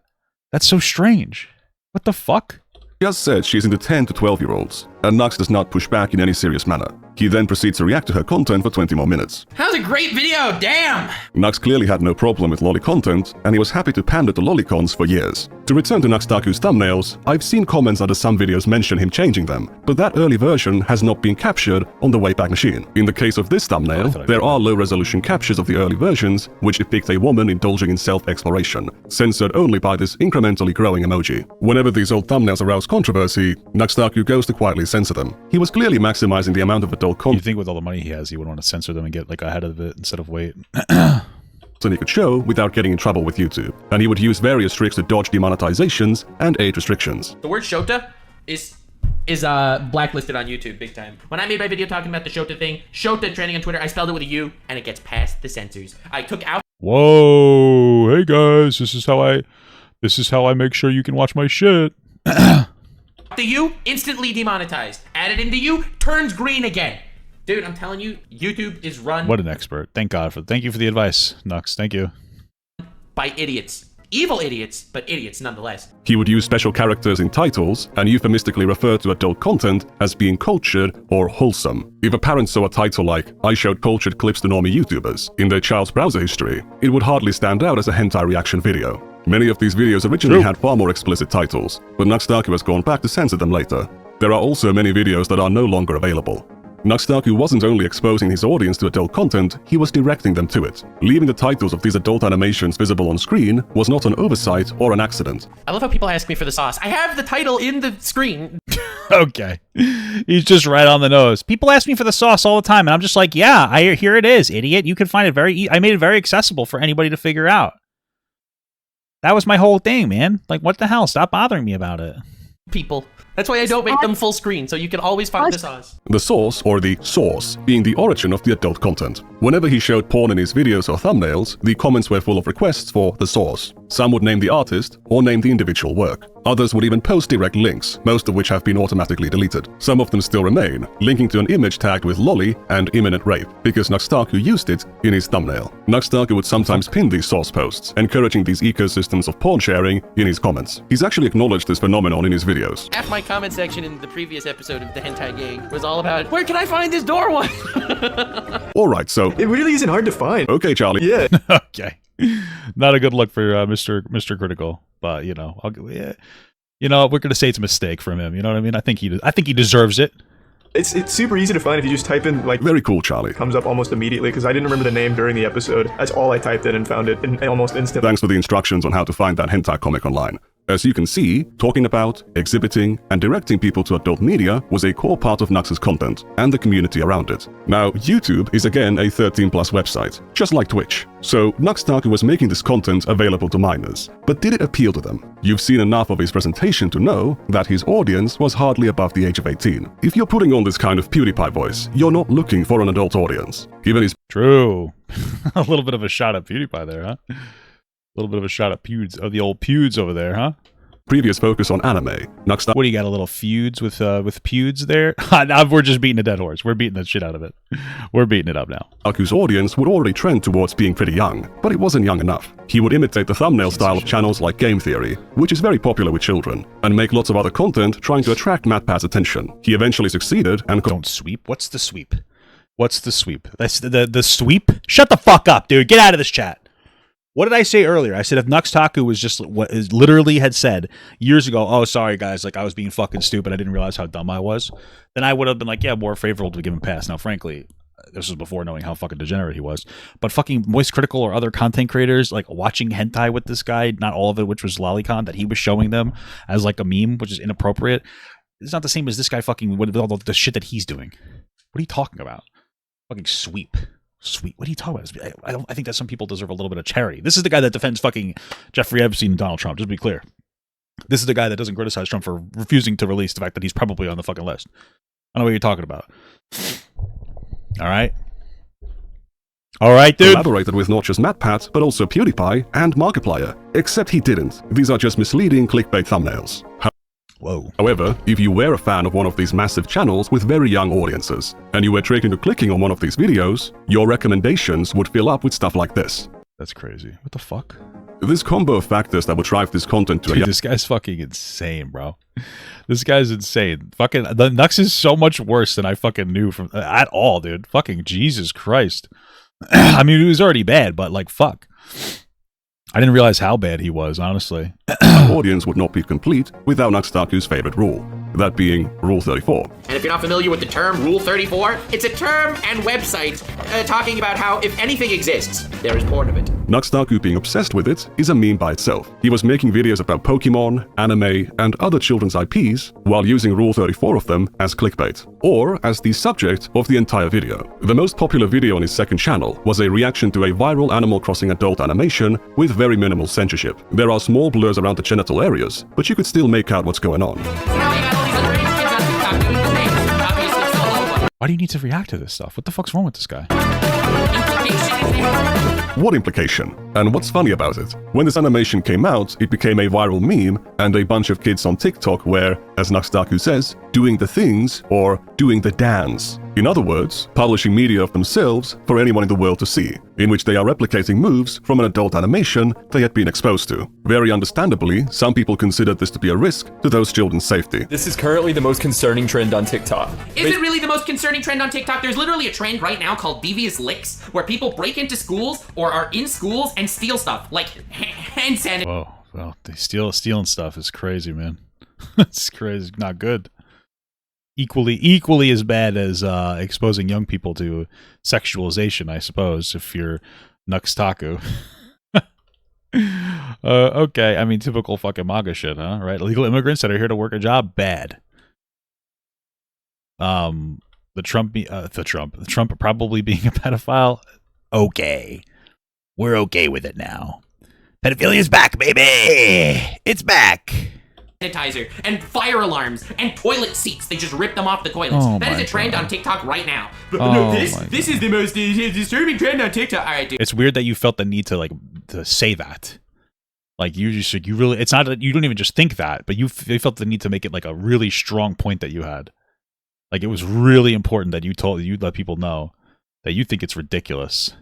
That's so strange. What the fuck? She has said she's into 10 to 12-year-olds, and Nux does not push back in any serious manner. He then proceeds to react to her content for 20 more minutes. That was a great video, damn! Nux clearly had no problem with lolly content, and he was happy to pander to lolicons for years. To return to Nux Taku's thumbnails, I've seen comments under some videos mention him changing them, but that early version has not been captured on the Wayback Machine. In the case of this thumbnail, there are low-resolution captures of the early versions, which depict a woman indulging in self-exploration, censored only by this incrementally growing emoji. Whenever these old thumbnails arouse controversy, Nux Taku goes to quietly censor them. He was clearly maximizing the amount of adult content. You think with all the money he has, he would want to censor them and get like ahead of it instead of wait. And he could show without getting in trouble with YouTube. And he would use various tricks to dodge demonetizations and age restrictions. The word Shota is blacklisted on YouTube big time. When I made my video talking about the Shota thing, Shota trending on Twitter, I spelled it with a U, and it gets past the censors. I took out... Whoa, hey guys, this is how I make sure you can watch my shit. The U, instantly demonetized. Added in the U, turns green again. Dude, I'm telling you, YouTube is run... What an expert. Thank you for the advice, Nux. Thank you. ...by idiots. Evil idiots, but idiots nonetheless. He would use special characters in titles and euphemistically refer to adult content as being cultured or wholesome. If a parent saw a title like, I showed cultured clips to normie YouTubers in their child's browser history, it would hardly stand out as a hentai reaction video. Many of these videos originally had far more explicit titles, but Nux Taku has gone back to censor them later. There are also many videos that are no longer available. Nux Taku wasn't only exposing his audience to adult content, he was directing them to it. Leaving the titles of these adult animations visible on screen was not an oversight or an accident. I love how people ask me for the sauce. I have the title in the screen. Okay. He's just right on the nose. People ask me for the sauce all the time, and I'm just like, yeah, here it is, idiot. You can find it I made it very accessible for anybody to figure out. That was my whole thing, man. Like, what the hell? Stop bothering me about it. People. That's why I don't make them full screen, so you can always find the sauce. The source, or the source, being the origin of the adult content. Whenever he showed porn in his videos or thumbnails, the comments were full of requests for the source. Some would name the artist, or name the individual work. Others would even post direct links, most of which have been automatically deleted. Some of them still remain, linking to an image tagged with lolly and imminent rape, because Nux Taku used it in his thumbnail. Nux Taku would sometimes pin these source posts, encouraging these ecosystems of porn sharing in his comments. He's actually acknowledged this phenomenon in his videos. Half my comment section in the previous episode of the Hentai Gang was all about, where can I find this door one? Alright, so... It really isn't hard to find. Okay, Charlie. Yeah. Okay. Not a good look for Mr. Critical, but you know, we're gonna say it's a mistake from him. You know what I mean? I think he deserves it. It's super easy to find if you just type in, like... Very cool, Charlie. It comes up almost immediately, because I didn't remember the name during the episode. That's all I typed in and found it in almost instantly. Thanks for the instructions on how to find that hentai comic online. As you can see, talking about, exhibiting, and directing people to adult media was a core part of Nux's content and the community around it. Now, YouTube is again a 13+ website, just like Twitch. So, Taku was making this content available to minors. But did it appeal to them? You've seen enough of his presentation to know that his audience was hardly above the age of 18. If you're putting on this kind of PewDiePie voice, you're not looking for an adult audience. Given his True. A little bit of a shot at PewDiePie there, huh? A little bit of a shot at Pewds, of the old Pewds over there, huh? previous focus on anime, Nux. What do you got? A little feuds with Pewds there? We're just beating a dead horse. We're beating the shit out of it. We're beating it up now. Taku's audience would already trend towards being pretty young, but it wasn't young enough. He would imitate the thumbnail style of channels like Game Theory, which is very popular with children, and make lots of other content trying to attract MatPat's attention. He eventually succeeded and don't sweep. What's the sweep? What's the sweep? That's the sweep. Shut the fuck up, dude. Get out of this chat. What did I say earlier? I said if Taku was just what is literally had said years ago, oh, sorry, guys, like I was being fucking stupid. I didn't realize how dumb I was. Then I would have been like, yeah, more favorable to give him a pass. Now, frankly, this was before knowing how fucking degenerate he was. But fucking Moist Critical or other content creators, like watching hentai with this guy, not all of it, which was Lolicon, that he was showing them as like a meme, which is inappropriate. It's not the same as this guy fucking with all the shit that he's doing. What are you talking about? Fucking sweep. Sweet. What are you talking about? I think that some people deserve a little bit of charity. This is the guy that defends fucking Jeffrey Epstein and Donald Trump. Just to be clear. This is the guy that doesn't criticize Trump for refusing to release the fact that he's probably on the fucking list. I know what you're talking about. All right. All right, dude. Collaborated with not just MatPat, but also PewDiePie and Markiplier. Except he didn't. These are just misleading clickbait thumbnails. Whoa. However, if you were a fan of one of these massive channels with very young audiences, and you were tricked into clicking on one of these videos, your recommendations would fill up with stuff like this. That's crazy. What the fuck? This combo of factors that would drive this content to Dude, this guy's fucking insane, bro. This guy's insane. Fucking, the Nux is so much worse than I fucking knew from at all, dude. Fucking Jesus Christ. I mean, he was already bad, but like, fuck. I didn't realize how bad he was, honestly. Our audience would not be complete without Taku's favorite rule, that being Rule 34. And if you're not familiar with the term Rule 34, it's a term and website talking about how if anything exists, there is porn of it. Taku being obsessed with it is a meme by itself. He was making videos about Pokemon, anime, and other children's IPs while using Rule 34 of them as clickbait, or as the subject of the entire video. The most popular video on his second channel was a reaction to a viral Animal Crossing adult animation with very minimal censorship. There are small blurs around the genital areas, but you could still make out what's going on. Why do you need to react to this stuff? What the fuck's wrong with this guy? What implication? And what's funny about it? When this animation came out, it became a viral meme, and a bunch of kids on TikTok were, as Taku says, doing the things or doing the dance. In other words, publishing media of themselves for anyone in the world to see, in which they are replicating moves from an adult animation they had been exposed to. Very understandably, some people considered this to be a risk to those children's safety. This is currently the most concerning trend on TikTok. Is it really the most concerning trend on TikTok? There's literally a trend right now called devious licks, where people break into schools or are in schools and steal stuff, like hand sanitizer. Whoa, well, they stealing stuff is crazy, man. It's crazy, not good. Equally as bad as exposing young people to sexualization, I suppose, if you're Taku. Okay, I mean, typical fucking MAGA shit, huh? Right? Illegal immigrants that are here to work a job, bad. The Trump probably being a pedophile, okay. We're okay with it now. Pedophilia's back, baby! It's back! Sanitizer and fire alarms and toilet seats. They just rip them off the toilets. Oh that is a trend God. on TikTok right now. Oh This is the most disturbing trend on TikTok. All right, dude. It's weird that you felt the need to say that. Like you really, it's not that you don't even just think that, but you felt the need to make it like a really strong point that you had. Like it was really important that you let people know that you think it's ridiculous.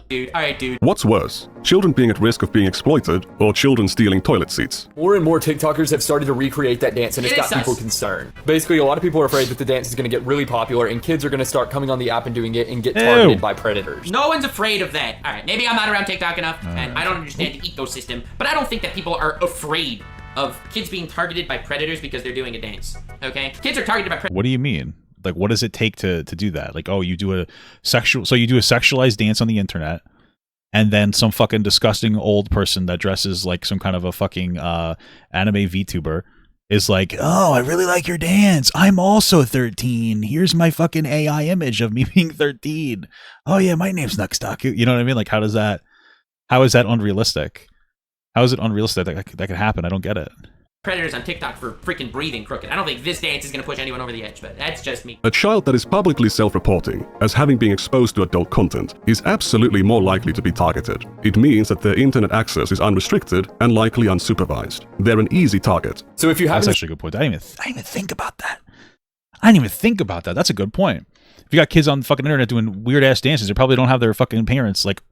Dude, all right, dude. What's worse, children being at risk of being exploited or children stealing toilet seats? More and more TikTokers have started to recreate that dance, and it's got It is people us. concerned. Basically, a lot of people are afraid that the dance is going to get really popular, and kids are going to start coming on the app and doing it and get targeted by predators. No one's afraid of that. All right, maybe I'm not around TikTok enough, and I don't understand the ecosystem, but I don't think that people are afraid of kids being targeted by predators because they're doing a dance. Okay, kids are targeted by predators. What do you mean? Like, what does it take to do that? Like, oh, you do a sexualized dance on the internet, and then some fucking disgusting old person that dresses like some kind of a fucking anime VTuber is like, oh, I really like your dance. I'm also 13. Here's my fucking AI image of me being 13. Oh yeah, my name's Nuxtaku. You know what I mean? Like, how is that unrealistic? How is it unrealistic that could happen? I don't get it. Predators on TikTok for freaking breathing crooked. I don't think this dance is gonna push anyone over the edge, but that's just me. A child that is publicly self-reporting as having been exposed to adult content is absolutely more likely to be targeted. It means that their internet access is unrestricted and likely unsupervised. They're an easy target. So if you have That's actually a good point. I didn't even think about that. I didn't even think about that. That's a good point. If you got kids on the fucking internet doing weird ass dances, they probably don't have their fucking parents like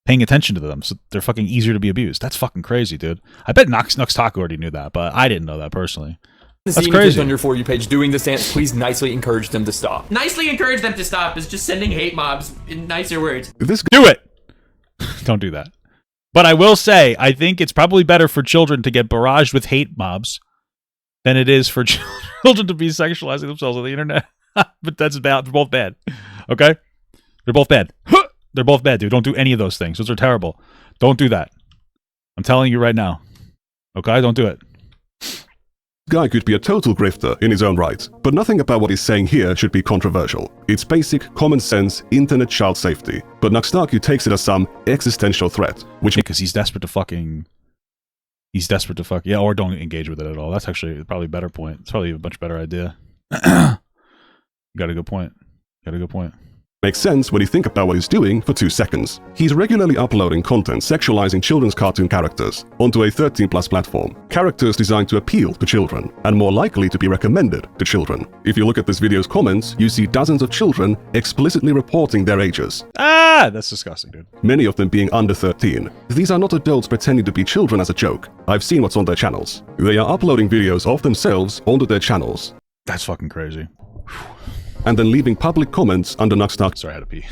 paying attention to them, so they're fucking easier to be abused. That's fucking crazy, dude. I bet Nuxtaku already knew that, but I didn't know that personally. That's crazy. On your For You page doing this dance, please nicely encourage them to stop. Nicely encourage them to stop is just sending hate mobs in nicer words. Do it! Don't do that. But I will say, I think it's probably better for children to get barraged with hate mobs than it is for children to be sexualizing themselves on the internet. But that's bad. They're both bad. Okay? They're both bad. They're both bad, dude. Don't do any of those things. Those are terrible. Don't do that. I'm telling you right now. Okay? Don't do it. Guy could be a total grifter in his own right, but nothing about what he's saying here should be controversial. It's basic, common sense, internet child safety. But Nuxtaku takes it as some existential threat, which... Because he's desperate to fucking... Yeah, or don't engage with it at all. That's actually probably a better point. It's probably a much better idea. You got a good point. Makes sense when you think about what he's doing for 2 seconds. He's regularly uploading content sexualizing children's cartoon characters onto a 13+ platform. Characters designed to appeal to children, and more likely to be recommended to children. If you look at this video's comments, you see dozens of children explicitly reporting their ages. Ah, that's disgusting, dude. Many of them being under 13. These are not adults pretending to be children as a joke. I've seen what's on their channels. They are uploading videos of themselves onto their channels. That's fucking crazy. And then leaving public comments under Nuxtaku's Sorry, I had to pee.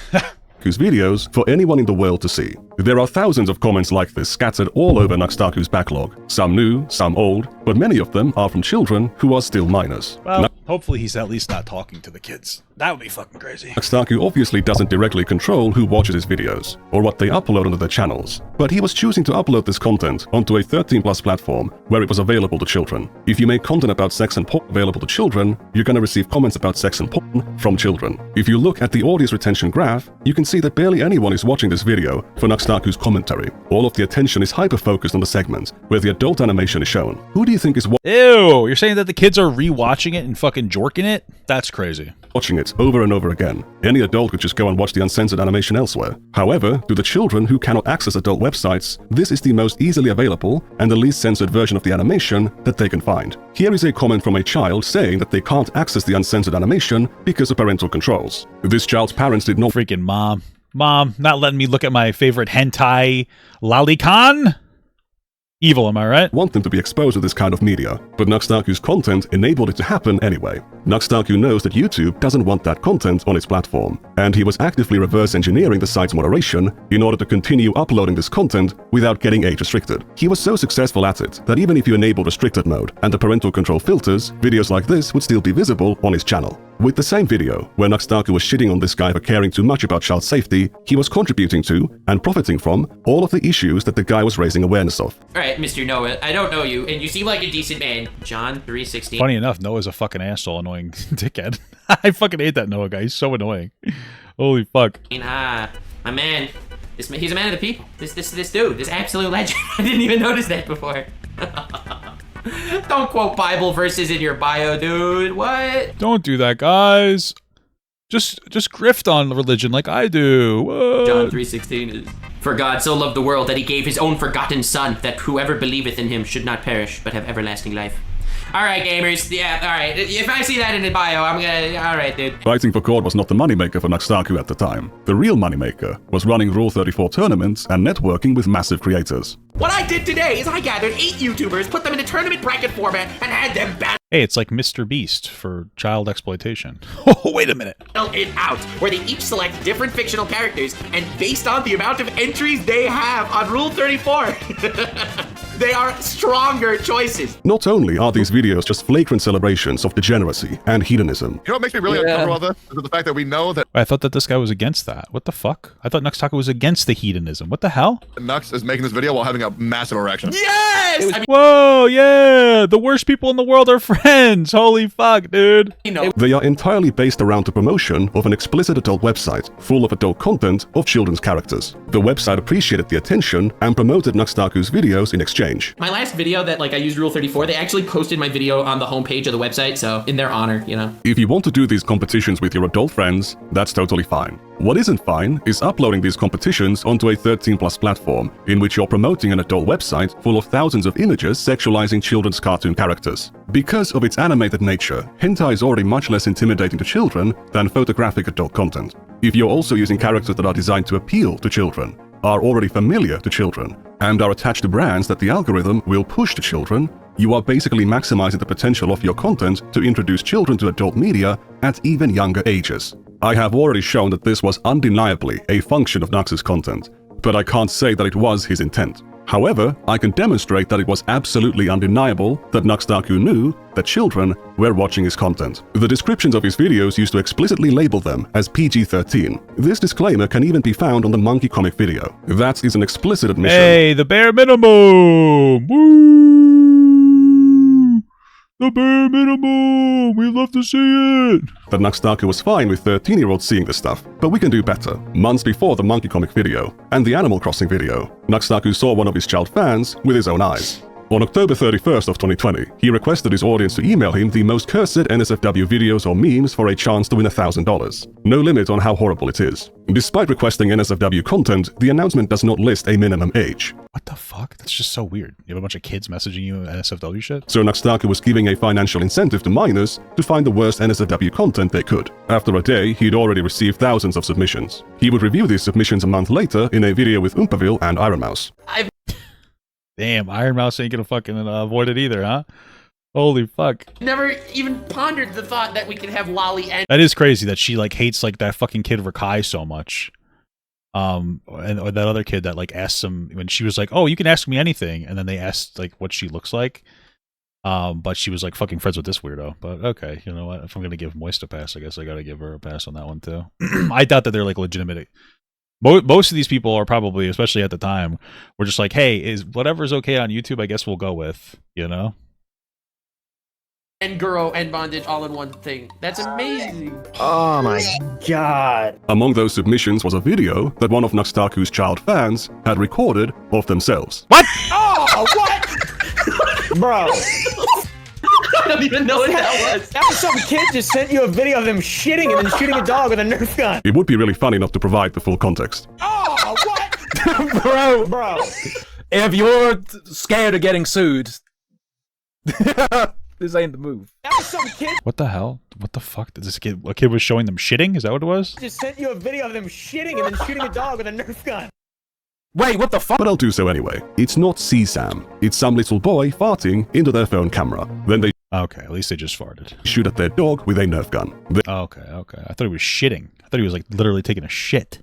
videos for anyone in the world to see. There are thousands of comments like this scattered all over Nuxtaku's backlog. Some new, some old, but many of them are from children who are still minors. Well, hopefully he's at least not talking to the kids. That would be fucking crazy. Nuxtaku obviously doesn't directly control who watches his videos, or what they upload onto their channels, but he was choosing to upload this content onto a 13+ platform where it was available to children. If you make content about sex and porn available to children, you're gonna receive comments about sex and porn from children. If you look at the audience retention graph, you can see that barely anyone is watching this video for Nuxtaku's commentary. All of the attention is hyper-focused on the segment where the adult animation is shown. Who do you think is Ew, you're saying that the kids are rewatching it and fucking jorking it? That's crazy. Watching it over and over again? Any adult could just go and watch the uncensored animation elsewhere. However, to the children who cannot access adult websites, this is the most easily available and the least censored version of the animation that they can find. Here is a comment from a child saying that they can't access the uncensored animation because of parental controls. This child's parents did not— Freaking mom. Mom, not letting me look at my favorite hentai lolicon? Evil, am I right? Want them to be exposed to this kind of media, but Nuxtaku's content enabled it to happen anyway. Nuxtaku knows that YouTube doesn't want that content on its platform, and he was actively reverse engineering the site's moderation in order to continue uploading this content without getting age restricted. He was so successful at it that even if you enable restricted mode and the parental control filters, videos like this would still be visible on his channel. With the same video, where Nuxtaku was shitting on this guy for caring too much about child safety, he was contributing to and profiting from all of the issues that the guy was raising awareness of. Alright, Mr. Noah, I don't know you, and you seem like a decent man. John 3:16. Funny enough, Noah's a fucking asshole, annoying dickhead. I fucking hate that Noah guy. He's so annoying. Holy fuck. My man. He's a man of the people. This dude, this absolute legend. I didn't even notice that before. Don't quote Bible verses in your bio, dude. What? Don't do that, guys. Just grift on religion like I do. What? John 3:16 is, "For God so loved the world that he gave his own forgotten son, that whoever believeth in him should not perish, but have everlasting life." Alright, gamers. Yeah, alright. If I see that in the bio, I'm gonna... Alright, dude. Fighting for court was not the moneymaker for Nuxtaku at the time. The real moneymaker was running Rule 34 tournaments and networking with massive creators. What I did today is I gathered 8 YouTubers, put them in a tournament bracket format, and had them battle Hey, it's like Mr. Beast for child exploitation. Oh, wait a minute. it out, where they each select different fictional characters, and based on the amount of entries they have on Rule 34. They are stronger choices. Not only are these videos just flagrant celebrations of degeneracy and hedonism. You know what makes me really uncomfortable about this? Is the fact that we know that I thought that this guy was against that. What the fuck? I thought Nux Taku was against the hedonism. What the hell? Nux is making this video while having a massive erection. Yes! I mean, Whoa, yeah! The worst people in the world are friends! Holy fuck, dude! you know, They are entirely based around the promotion of an explicit adult website full of adult content of children's characters. The website appreciated the attention and promoted Nux Taku's videos in exchange. my last video that like I used Rule 34, they actually posted my video on the homepage of the website, so in their honor, you know. If you want to do these competitions with your adult friends, that's totally fine. What isn't fine is uploading these competitions onto a 13+ platform in which you're promoting an adult website full of thousands of images sexualizing children's cartoon characters. Because of its animated nature, hentai is already much less intimidating to children than photographic adult content. If you're also using characters that are designed to appeal to children, are already familiar to children, and are attached to brands that the algorithm will push to children, you are basically maximizing the potential of your content to introduce children to adult media at even younger ages. I have already shown that this was undeniably a function of Nux's content, but I can't say that it was his intent. However, I can demonstrate that it was absolutely undeniable that Nux Taku knew that children were watching his content. The descriptions of his videos used to explicitly label them as PG-13. This disclaimer can even be found on the monkey comic video. That is an explicit admission. Hey, the bare minimum! Woo! The bare minimum! We love to see it! That Nux Taku was fine with 13-year-olds seeing this stuff, but we can do better. Months before the monkey comic video and the Animal Crossing video, Nux Taku saw one of his child fans with his own eyes. On October 31st of 2020, he requested his audience to email him the most cursed NSFW videos or memes for a chance to win $1,000. No limit on how horrible it is. Despite requesting NSFW content, the announcement does not list a minimum age. What the fuck? That's just so weird. You have a bunch of kids messaging you NSFW shit? So Nux Taku was giving a financial incentive to minors to find the worst NSFW content they could. After a day, he'd already received thousands of submissions. He would review these submissions a month later in a video with Oompaville and Iron Mouse. Damn, Iron Mouse ain't gonna fucking avoid it either, huh? Holy fuck. Never even pondered the thought that we could have Lolly and That is crazy that she like hates like that fucking kid Rakai so much. And or that other kid that like asked him when she was like, "Oh, you can ask me anything," and then they asked like what she looks like. But she was like fucking friends with this weirdo. But okay, you know what? If I'm gonna give Moist a pass, I guess I gotta give her a pass on that one too. I doubt that they're like legitimate. Most of these people are probably, especially at the time, were just like, "Hey, is whatever's okay on YouTube? I guess we'll go with," you know. Guro and Bondage all in one thing. That's amazing. Oh my god. Among those submissions was a video that one of Nux Taku's child fans had recorded of themselves. What? Oh, what? Bro. I don't even know what that was. That was some kid just sent you a video of them shitting and then shooting a dog with a Nerf gun. It would be really funny not to provide the full context. Oh, what? Bro. If you're scared of getting sued, this ain't the move. That was some kid What the hell? What the fuck? Did this kid? A kid was showing them shitting? Is that what it was? just sent you a video of them shitting and then shooting a dog with a Nerf gun. Wait, what the fuck? But I'll do so anyway. It's not CSAM. It's some little boy farting into their phone camera. Then they Okay, at least they just farted. shoot at their dog with a Nerf gun. Okay. I thought he was shitting. I thought he was like literally taking a shit.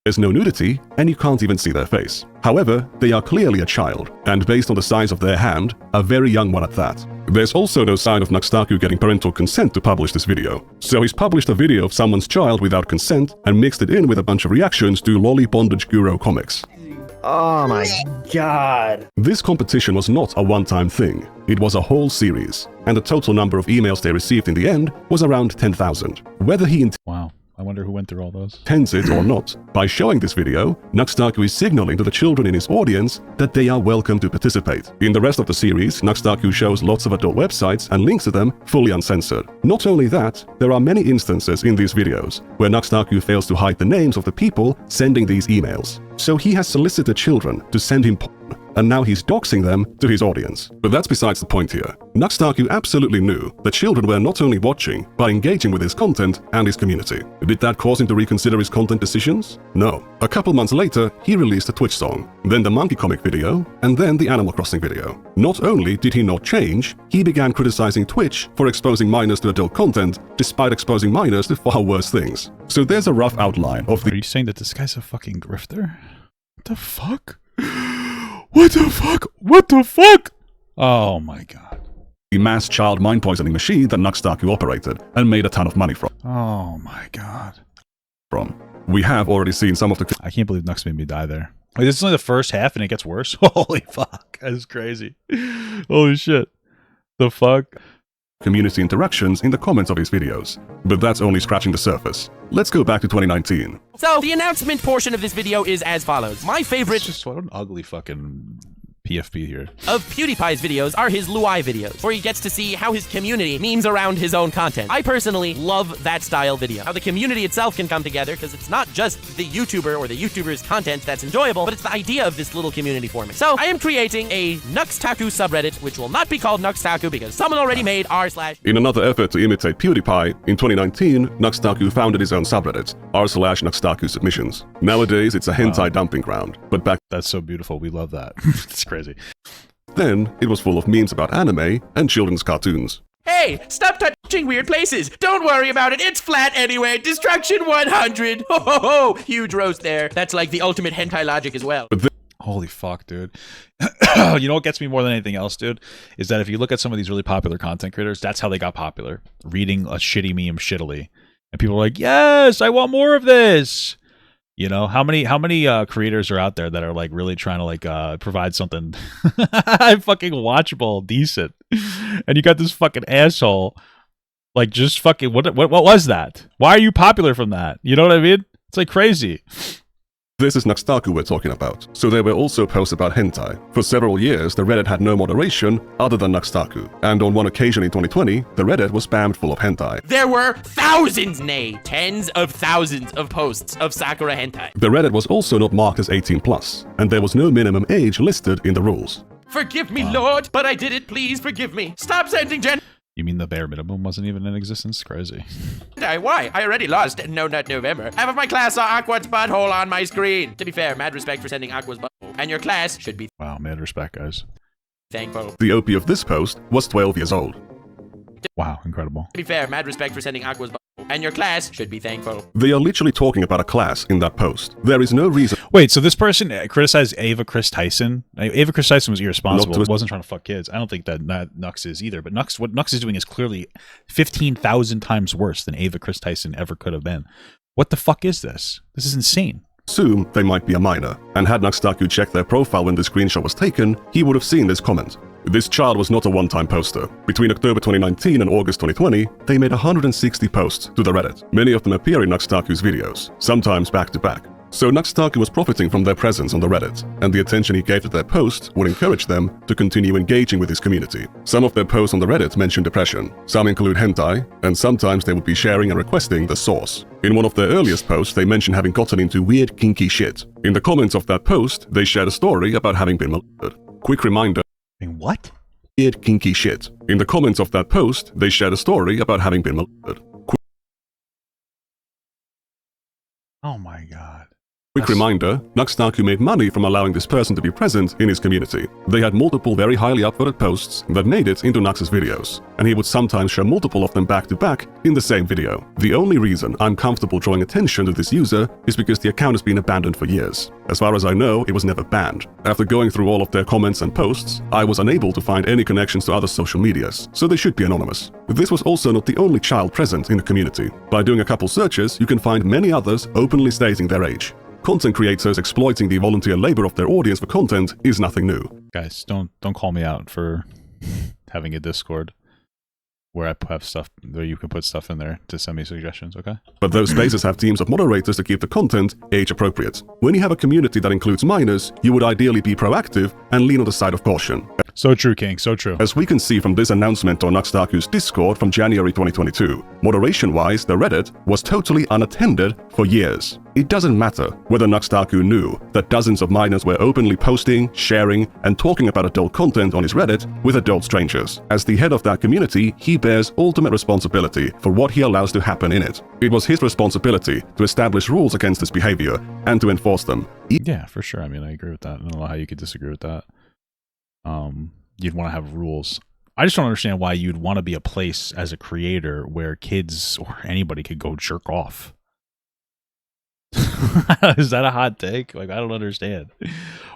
There's no nudity, and you can't even see their face. However, they are clearly a child, and based on the size of their hand, a very young one at that. There's also no sign of Nux Taku getting parental consent to publish this video. So he's published a video of someone's child without consent and mixed it in with a bunch of reactions to Lolly Bondage Guro comics. Oh my god. This competition was not a one-time thing. It was a whole series, and the total number of emails they received in the end was around 10,000. Whether he Wow. I wonder who went through all those. intends it or not, by showing this video, Nux Taku is signaling to the children in his audience that they are welcome to participate. In the rest of the series, Nux Taku shows lots of adult websites and links to them fully uncensored. Not only that, there are many instances in these videos where Nux Taku fails to hide the names of the people sending these emails. So he has solicited children to send him porn, and now he's doxing them to his audience. But that's besides the point here. Nux Taku absolutely knew that children were not only watching, but engaging with his content and his community. Did that cause him to reconsider his content decisions? No. A couple months later, he released a Twitch song, then the monkey comic video, and then the Animal Crossing video. Not only did he not change, he began criticizing Twitch for exposing minors to adult content, despite exposing minors to far worse things. So there's a rough outline of the— Are you saying that this guy's a fucking grifter? What the fuck? What the fuck? What the fuck? Oh my god. The mass child mind poisoning machine that Nuxtaku operated and made a ton of money from. Oh my god. We have already seen some of the I can't believe Nux made me die there. Wait, this is only the first half and it gets worse? Holy fuck. That is crazy. Holy shit. The fuck? community interactions in the comments of his videos. But that's only scratching the surface. Let's go back to 2019. So, the announcement portion of this video is as follows. My favorite... It's just what an ugly fucking... PFP here. Of PewDiePie's videos are his Luai videos, where he gets to see how his community memes around his own content. I personally love that style video. How the community itself can come together, because it's not just the YouTuber or the YouTuber's content that's enjoyable, but it's the idea of this little community forming. So, I am creating a Nuxtaku subreddit, which will not be called Nuxtaku because someone already made r/. In another effort to imitate PewDiePie, in 2019, Nuxtaku founded his own subreddit, r/Nuxtaku submissions. Nowadays, it's a hentai dumping ground, but back... That's so beautiful. We love that. It's crazy. Then, it was full of memes about anime and children's cartoons. Hey, stop touching weird places. Don't worry about it. It's flat anyway. Destruction 100. Ho ho ho. Huge roast there. That's like the ultimate hentai logic as well. Holy fuck, dude. You know what gets me more than anything else, dude? Is that if you look at some of these really popular content creators, that's how they got popular. Reading a shitty meme shittily. And people are like, yes, I want more of this. You know, how many creators are out there that are like really trying to like provide something fucking watchable, decent, and you got this fucking asshole like just fucking what was that? Why are you popular from that? You know what I mean? It's like crazy. This is Nuxtaku we're talking about. So there were also posts about hentai. For several years, the Reddit had no moderation other than Nuxtaku. And on one occasion in 2020, the Reddit was spammed full of hentai. There were thousands, nay, tens of thousands of posts of Sakura hentai. The Reddit was also not marked as 18+, and there was no minimum age listed in the rules. Forgive me, Lord, but I did it. Please forgive me. Stop sending You mean the bare minimum wasn't even in existence? Crazy. Why? I already lost No Nut November. Half of my class saw Aqua's butthole on my screen. To be fair, mad respect for sending Aqua's butthole. And your class should be Wow, mad respect, guys. thankful. The OP of this post was 12 years old. Wow, incredible. To be fair, mad respect for sending Aqua's butthole. And your class should be thankful. They are literally talking about a class in that post. There is no reason... Wait, so this person criticized Ava Chris Tyson? Ava Chris Tyson was irresponsible. Wasn't trying to fuck kids. I don't think that Nux is either. But what Nux is doing is clearly 15,000 times worse than Ava Chris Tyson ever could have been. What the fuck is this? This is insane. Assume they might be a minor. And had Nuxtaku checked their profile when the screenshot was taken, he would have seen this comment. This child was not a one-time poster. Between October 2019 and August 2020, they made 160 posts to the Reddit. Many of them appear in Nuxtaku's videos, sometimes back-to-back. So Nuxtaku was profiting from their presence on the Reddit, and the attention he gave to their posts would encourage them to continue engaging with his community. Some of their posts on the Reddit mention depression, some include hentai, and sometimes they would be sharing and requesting the source. In one of their earliest posts, they mentioned having gotten into weird kinky shit. In the comments of that post, they shared a story about having been molested. Quick reminder. In what? Weird kinky shit. In the comments of that post, they shared a story about having been molested. Oh my god. Quick reminder, Nuxtaku made money from allowing this person to be present in his community. They had multiple very highly upvoted posts that made it into Nux's videos, and he would sometimes share multiple of them back to back in the same video. The only reason I'm comfortable drawing attention to this user is because the account has been abandoned for years. As far as I know, it was never banned. After going through all of their comments and posts, I was unable to find any connections to other social medias, so they should be anonymous. This was also not the only child present in the community. By doing a couple searches, you can find many others openly stating their age. Content creators exploiting the volunteer labor of their audience for content is nothing new. Guys, don't call me out for having a Discord where I have stuff where you can put stuff in there to send me suggestions, okay? But those spaces have teams of moderators to keep the content age appropriate. When you have a community that includes minors, you would ideally be proactive and lean on the side of caution. So true, King, so true. As we can see from this announcement on Nuxtaku's Discord from January 2022, moderation-wise, the Reddit was totally unattended for years. It doesn't matter whether Nuxtaku knew that dozens of minors were openly posting, sharing, and talking about adult content on his Reddit with adult strangers. As the head of that community, he bears ultimate responsibility for what he allows to happen in it. It was his responsibility to establish rules against this behavior and to enforce them. Yeah, for sure. I mean, I agree with that. I don't know how you could disagree with that. You'd want to have rules. I just don't understand why you'd want to be a place as a creator where kids or anybody could go jerk off. Is that a hot take? Like, I don't understand.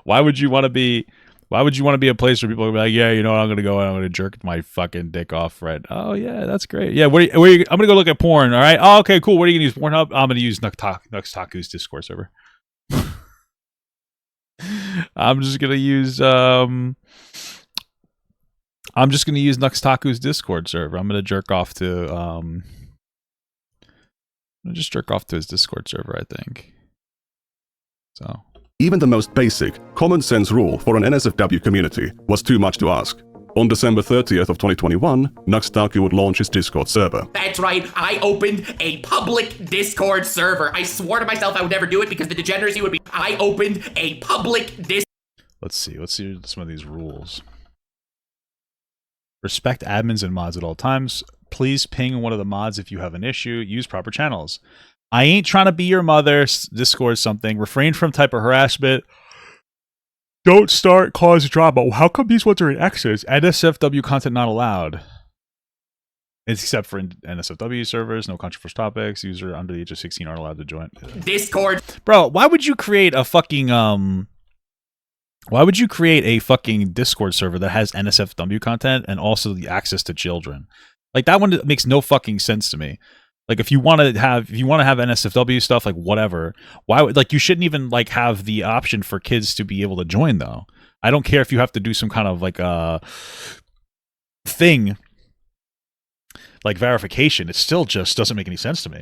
Why would you want to be Why would you want to be a place where people are like, yeah, you know what, I'm going to go and I'm going to jerk my fucking dick off, right? Oh, yeah, that's great. Yeah, I'm going to go look at porn, all right? Oh, okay, cool. What are you going to use? Pornhub? I'm going to use Taku's Discord server. I'm just going to use Taku's Discord server. I'm going to jerk off to his Discord server, I think. So even the most basic, common sense rule for an NSFW community was too much to ask. On December 30th of 2021, Taku would launch his Discord server. That's right, I opened a public Discord server. I swore to myself I would never do it because the degeneracy would be... I opened a public Discord... Let's see some of these rules. Respect admins and mods at all times. Please ping one of the mods if you have an issue. Use proper channels. I ain't trying to be your mother. Discord something. Refrain from type of harassment. Don't start, cause drama. How come these ones are in X's? NSFW content not allowed. Except for NSFW servers, no controversial topics. User under the age of 16 aren't allowed to join. Discord. Bro, why would you create a fucking Discord server that has NSFW content and also the access to children? Like, that one makes no fucking sense to me. Like, if you want to have NSFW stuff, like, whatever, why would, like, you shouldn't even like have the option for kids to be able to join, though. I don't care if you have to do some kind of like thing like verification. It still just doesn't make any sense to me.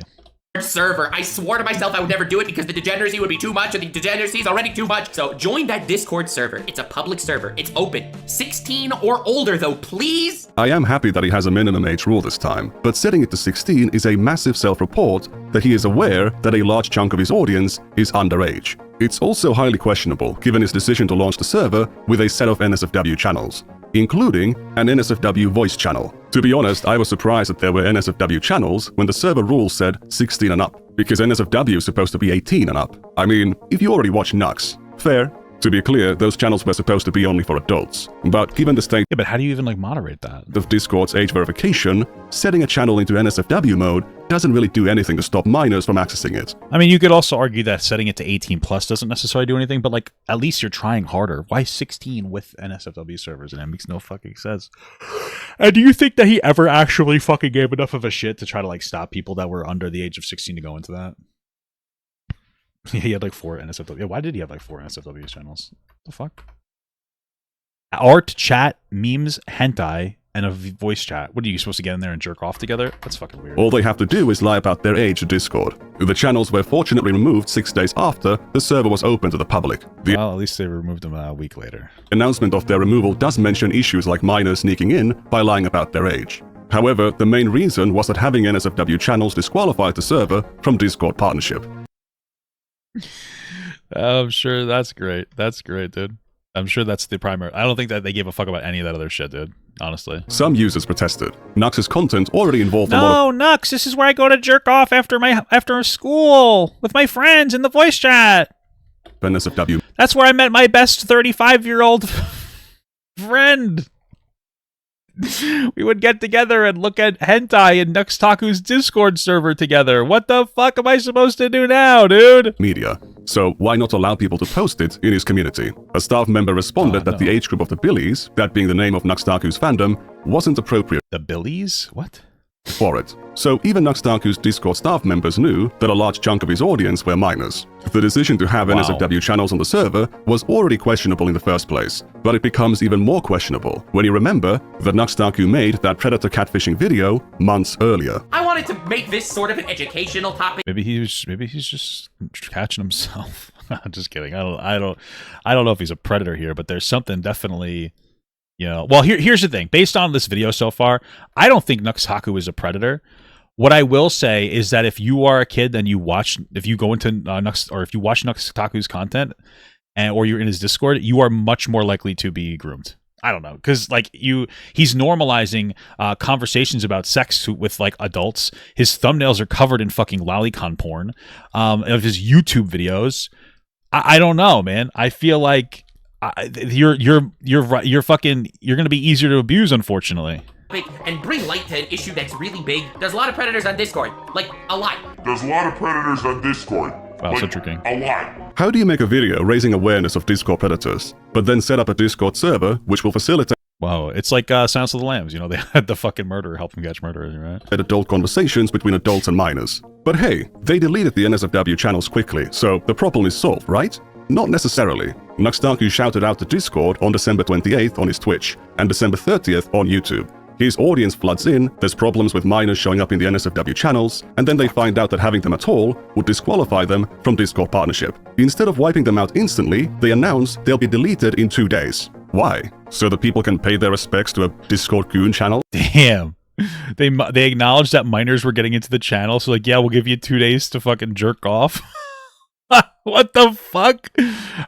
Server. I swore to myself I would never do it because the degeneracy would be too much and the degeneracy is already too much. So join that Discord server. It's a public server. It's open. 16 or older though, please. I am happy that he has a minimum age rule this time, but setting it to 16 is a massive self-report that he is aware that a large chunk of his audience is underage. It's also highly questionable given his decision to launch the server with a set of NSFW channels, including an NSFW voice channel. To be honest, I was surprised that there were NSFW channels when the server rules said 16 and up, because NSFW is supposed to be 18 and up. I mean, if you already watch Nux, fair. To be clear, those channels were supposed to be only for adults. But given the state but how do you even like moderate that? Of Discord's age verification, setting a channel into NSFW mode doesn't really do anything to stop minors from accessing it. I mean, you could also argue that setting it to 18 plus doesn't necessarily do anything, but like, at least you're trying harder. Why 16 with NSFW servers? And it makes no fucking sense. And do you think that he ever actually fucking gave enough of a shit to try to like stop people that were under the age of 16 to go into that? He had like 4 NSFW. Yeah, why did he have like 4 NSFW channels? What the fuck? Art, chat, memes, hentai, and a voice chat. What are you supposed to get in there and jerk off together? That's fucking weird. All they have to do is lie about their age to Discord. The channels were fortunately removed 6 days after the server was open to the public. Well, at least they removed them a week later. The announcement of their removal does mention issues like minors sneaking in by lying about their age. However, the main reason was that having NSFW channels disqualified the server from Discord partnership. I'm sure that's great. That's great, dude. I'm sure that's the primary. I don't think that they gave a fuck about any of that other shit, dude. Honestly. Some users protested. Nux's content already involved a lot No, Nux, this is where I go to jerk off after school with my friends in the voice chat. NSFW. That's where I met my best 35-year-old friend. We would get together and look at hentai in Nux Taku's Discord server together. What the fuck am I supposed to do now, dude? Media. So why not allow people to post it in his community? A staff member responded that the age group of the Billies, that being the name of Nux Taku's fandom, wasn't appropriate. The Billies? What? For it. So even Nux Taku's Discord staff members knew that a large chunk of his audience were minors. The decision to have NSFW channels on the server was already questionable in the first place, but it becomes even more questionable when you remember that Nux Taku made that predator catfishing video months earlier. I wanted to make this sort of an educational topic. Maybe he's just catching himself. I'm just kidding. I don't know if he's a predator here, but there's something definitely. You know, well, here's the thing. Based on this video so far, I don't think Nux Taku is a predator. What I will say is that if you are a kid and if you go into Nux, or if you watch Nux Taku's content, or you're in his Discord, you are much more likely to be groomed. I don't know, because like he's normalizing conversations about sex with like adults. His thumbnails are covered in fucking lolicon porn. Of his YouTube videos, I don't know, man. I feel like. You're gonna be easier to abuse, unfortunately. And bring light to an issue that's really big. There's a lot of predators on Discord. Like, a lot. There's a lot of predators on Discord. Wow, Citric King. How do you make a video raising awareness of Discord predators, but then set up a Discord server which will facilitate Wow, it's like Silence of the Lambs. You know, they had the fucking murderer help them catch murderers, right? adult conversations between adults and minors? But hey, they deleted the NSFW channels quickly, so the problem is solved, right? Not necessarily. Taku shouted out to Discord on December 28th on his Twitch, and December 30th on YouTube. His audience floods in, there's problems with minors showing up in the NSFW channels, and then they find out that having them at all would disqualify them from Discord partnership. Instead of wiping them out instantly, they announce they'll be deleted in 2 days. Why? So that people can pay their respects to a Discord goon channel? Damn. They acknowledged that minors were getting into the channel, so like, yeah, we'll give you 2 days to fucking jerk off. What the fuck?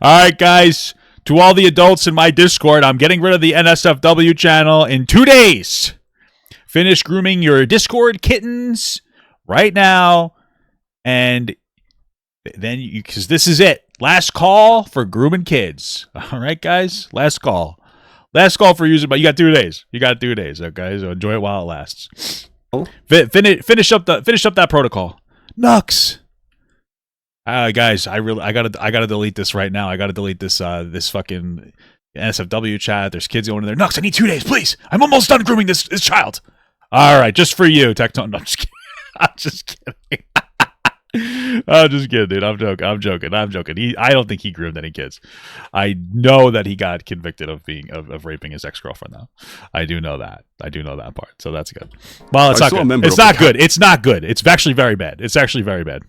Alright, guys. To all the adults in my Discord, I'm getting rid of the NSFW channel in 2 days. Finish grooming your Discord kittens right now. And then because this is it. Last call for grooming kids. All right, guys? Last call. Last call for using, but you got 2 days. You got 2 days, okay? So enjoy it while it lasts. Finish up that protocol. Nux. Guys, I gotta delete this right now. I gotta delete this this fucking NSFW chat. There's kids going in there. Nux, I need 2 days, please. I'm almost done grooming this child. All right, just for you, Tectone. No, I'm just kidding. I'm just kidding. I'm just kidding, dude. I'm joking. I don't think he groomed any kids. I know that he got convicted of raping his ex-girlfriend, though. I do know that part. So that's good. Well, it's not good. It's not good. It's not good. It's actually very bad. It's actually very bad.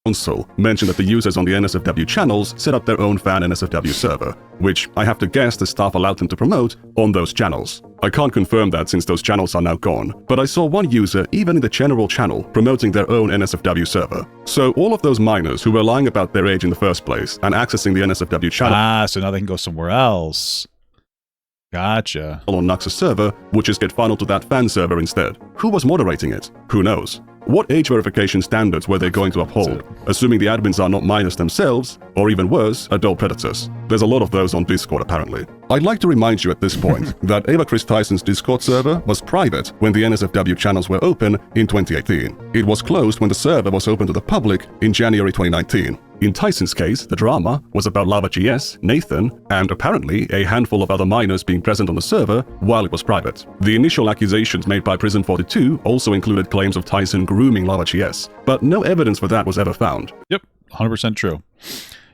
Council mentioned that the users on the NSFW channels set up their own fan NSFW server, which I have to guess the staff allowed them to promote on those channels. I can't confirm that since those channels are now gone, but I saw one user, even in the general channel, promoting their own NSFW server. So all of those minors who were lying about their age in the first place and accessing the NSFW channel so now they can go somewhere else. Gotcha. On Nux's server would just get funneled to that fan server instead. Who was moderating it? Who knows? What age verification standards were they going to uphold, assuming the admins are not minors themselves, or even worse, adult predators? There's a lot of those on Discord apparently. I'd like to remind you at this point that Ava Chris Tyson's Discord server was private when the NSFW channels were open in 2018. It was closed when the server was open to the public in January 2019. In Tyson's case, the drama was about Lava.js, Nathan, and apparently a handful of other minors being present on the server while it was private. The initial accusations made by Prison 42 also included claims of Tyson grooming Lava.js, but no evidence for that was ever found. Yep, 100% true.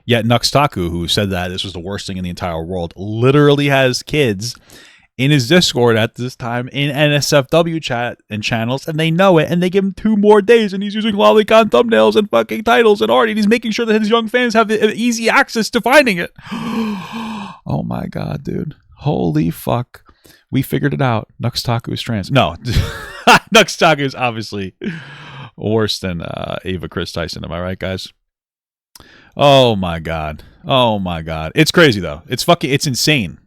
Yet Taku, who said that this was the worst thing in the entire world, literally has kids in his Discord at this time in NSFW chat and channels, and they know it, and they give him 2 more days, and he's using lolicon thumbnails and fucking titles and art, and he's making sure that his young fans have easy access to finding it. Oh my god, dude. Holy fuck. We figured it out. Taku is trans. No. Taku is obviously worse than Ava Chris Tyson. Am I right, guys? Oh my god. Oh my god. It's crazy, though. It's insane.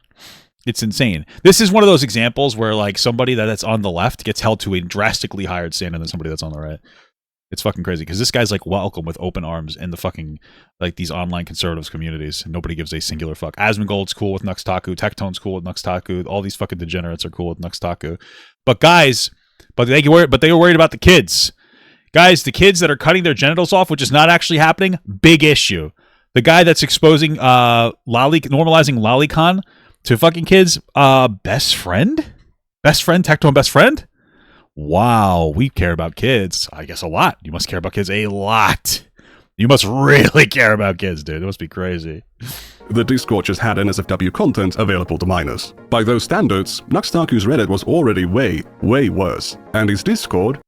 It's insane. This is one of those examples where like somebody that's on the left gets held to a drastically higher standard than somebody that's on the right. It's fucking crazy because this guy's like welcome with open arms in the fucking like these online conservatives communities. Nobody gives a singular fuck. Asmongold's cool with Taku. Tectone's cool with Taku. All these fucking degenerates are cool with Taku. But guys, they were worried about the kids. Guys, the kids that are cutting their genitals off, which is not actually happening, big issue. The guy that's exposing normalizing lolicon to fucking kids, best friend, Tectone best friend. Wow, we care about kids. I guess a lot. You must care about kids a lot. You must really care about kids, dude. It must be crazy. The Discord just had NSFW content available to minors. By those standards, Taku's Reddit was already way, way worse, and his Discord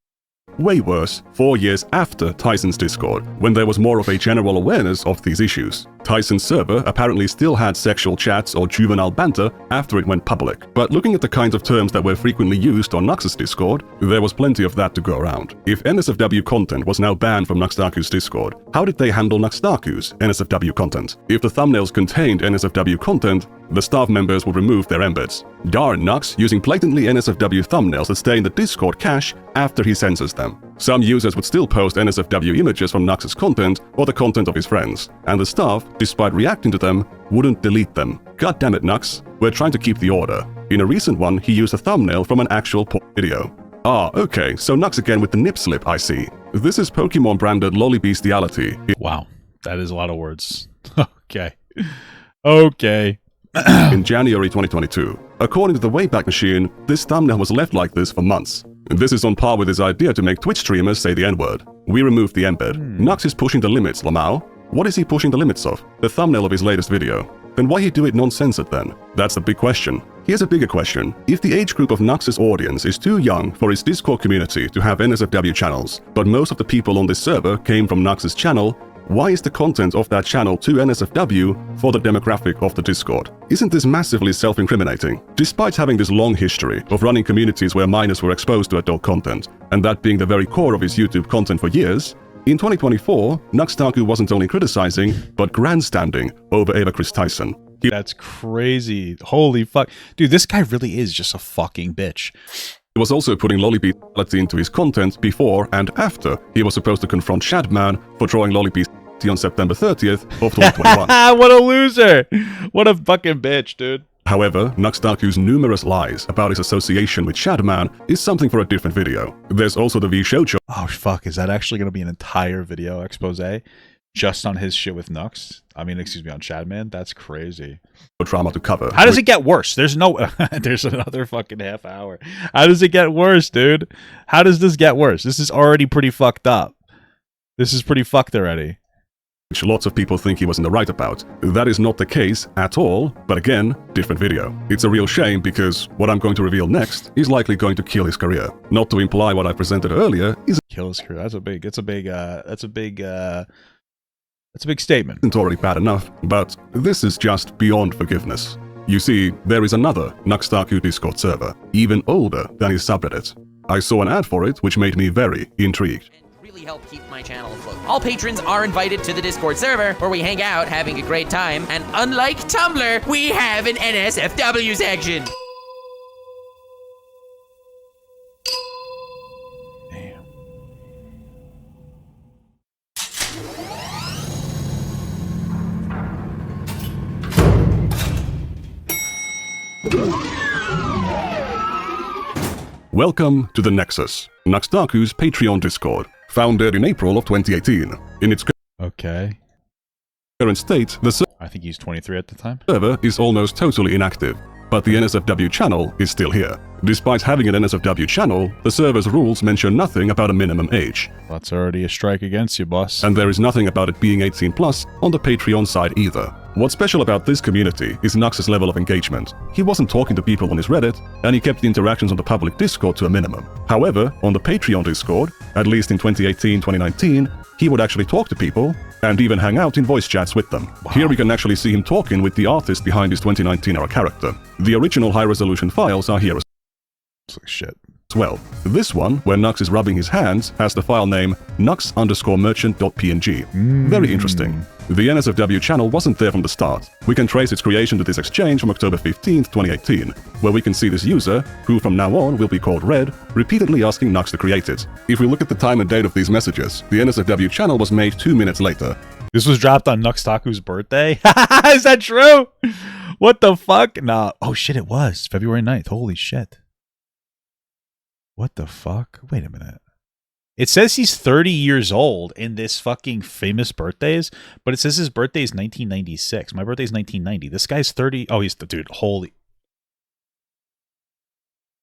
way worse 4 years after Tyson's Discord, when there was more of a general awareness of these issues. Tyson's server apparently still had sexual chats or juvenile banter after it went public, but looking at the kinds of terms that were frequently used on Nux's Discord, there was plenty of that to go around. If NSFW content was now banned from Taku's Discord, how did they handle Taku's NSFW content? If the thumbnails contained NSFW content, the staff members would remove their embeds. Darn Nux using blatantly NSFW thumbnails that stay in the Discord cache after he censors them. Some users would still post NSFW images from Nux's content or the content of his friends, and the staff, despite reacting to them, wouldn't delete them. God damn it, Nux. We're trying to keep the order. In a recent one, he used a thumbnail from an actual porn video. Ah, okay, so Nux again with the nip slip, I see. This is Pokemon branded lolly bestiality. Wow. That is a lot of words. Okay. Okay. In January 2022. According to the Wayback Machine, this thumbnail was left like this for months. This is on par with his idea to make Twitch streamers say the N-word. We removed the embed. Nux is pushing the limits, Lamau. What is he pushing the limits of? The thumbnail of his latest video. Then why he do it non-censored then? That's the big question. Here's a bigger question. If the age group of Nux's audience is too young for his Discord community to have NSFW channels, but most of the people on this server came from Nux's channel, why is the content of that channel too NSFW for the demographic of the Discord? Isn't this massively self-incriminating? Despite having this long history of running communities where minors were exposed to adult content, and that being the very core of his YouTube content for years, in 2024, Taku wasn't only criticizing, but grandstanding over Ava Chris Tyson. That's crazy. Holy fuck. Dude, this guy really is just a fucking bitch. He was also putting lollipetality into his content before and after he was supposed to confront Shadman for drawing lollipetality on September 30th of 2021. What a loser! What a fucking bitch, dude. However, Taku's numerous lies about his association with Shadman is something for a different video. There's also the V-Shoujo. Oh fuck, is that actually going to be an entire video expose just on his shit with Nux? I mean, excuse me, on Shadman? That's crazy. Drama to cover. How does it get worse? There's no... There's another fucking half hour. How does it get worse, dude? How does this get worse? This is already pretty fucked up. This is pretty fucked already. Which lots of people think he was in the right about. That is not the case at all, but again, different video. It's a real shame because what I'm going to reveal next is likely going to kill his career. Not to imply what I presented earlier is kill his career. That's a big statement. Isn't already bad enough, but this is just beyond forgiveness. You see, there is another Taku Discord server, even older than his subreddit. I saw an ad for it, which made me very intrigued. Help keep my channel afloat. All patrons are invited to the Discord server where we hang out having a great time, and unlike Tumblr, we have an NSFW section. Damn. Welcome to the Nexus, Taku's Patreon Discord, founded in April of 2018. In its current state, the I think he's 23 at the time. server is almost totally inactive, but the NSFW channel is still here. Despite having an NSFW channel, the server's rules mention nothing about a minimum age. That's already a strike against you, boss. And there is nothing about it being 18+ on the Patreon side either. What's special about this community is Nux's level of engagement. He wasn't talking to people on his Reddit, and he kept the interactions on the public Discord to a minimum. However, on the Patreon Discord, at least in 2018-2019, he would actually talk to people, and even hang out in voice chats with them. Wow. Here we can actually see him talking with the artist behind his 2019-era character. The original high-resolution files are here as shit. well. This one, where Nux is rubbing his hands, has the file name nux_merchant.png. Very interesting. The NSFW channel wasn't there from the start. We can trace its creation to this exchange from October 15th, 2018, where we can see this user, who from now on will be called Red, repeatedly asking Nux to create it. If we look at the time and date of these messages, the NSFW channel was made 2 minutes later. This was dropped on Taku's birthday? Is that true? What the fuck? Nah. Oh shit, it was. February 9th. Holy shit. What the fuck? Wait a minute. It says he's 30 years old in this fucking famous birthdays, but it says his birthday is 1996. My birthday is 1990. This guy's 30. Oh, he's the dude. Holy.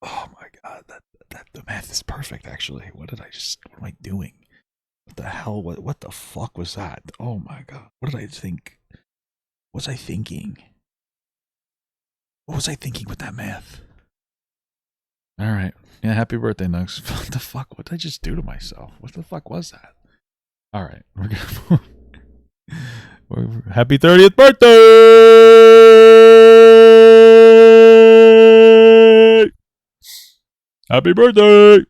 Oh my god. The math is perfect, actually. What am I doing? What the hell? What the fuck was that? Oh my god. What did I think? What was I thinking? What was I thinking with that math? All right. Yeah, happy birthday, Nux. What the fuck? What did I just do to myself? What the fuck was that? All right. We're gonna happy 30th birthday! Happy birthday!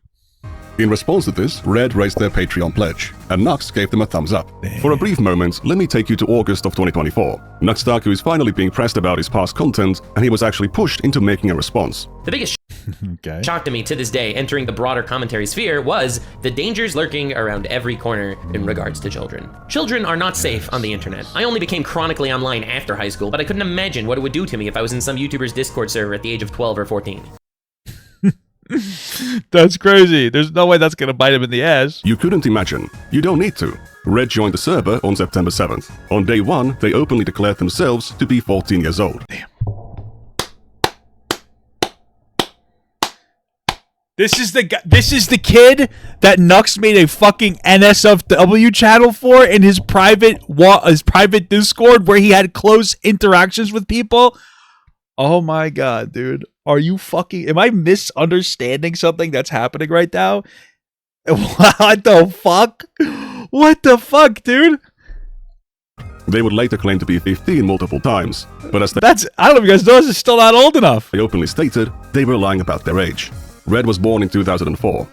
In response to this, Red raised their Patreon pledge, and Nux gave them a thumbs up. For a brief moment, let me take you to August of 2024. Taku is finally being pressed about his past content, and he was actually pushed into making a response. The biggest shock to me to this day entering the broader commentary sphere was the dangers lurking around every corner in regards to children. Children are not safe on the internet. I only became chronically online after high school, but I couldn't imagine what it would do to me if I was in some YouTuber's Discord server at the age of 12 or 14. That's crazy. There's no way that's gonna bite him in the ass. You couldn't imagine. You don't need to. Red joined the server on September 7th. On day 1, they openly declared themselves to be 14 years old. Damn. This is the kid that Nux made a fucking NSFW channel for in his private Discord where he had close interactions with people. Oh my god, dude. Are you fucking... Am I misunderstanding something that's happening right now? What the fuck? What the fuck, dude? They would later claim to be 15 multiple times, but as I don't know if you guys know, this is still not old enough. they openly stated, they were lying about their age. Red was born in 2004.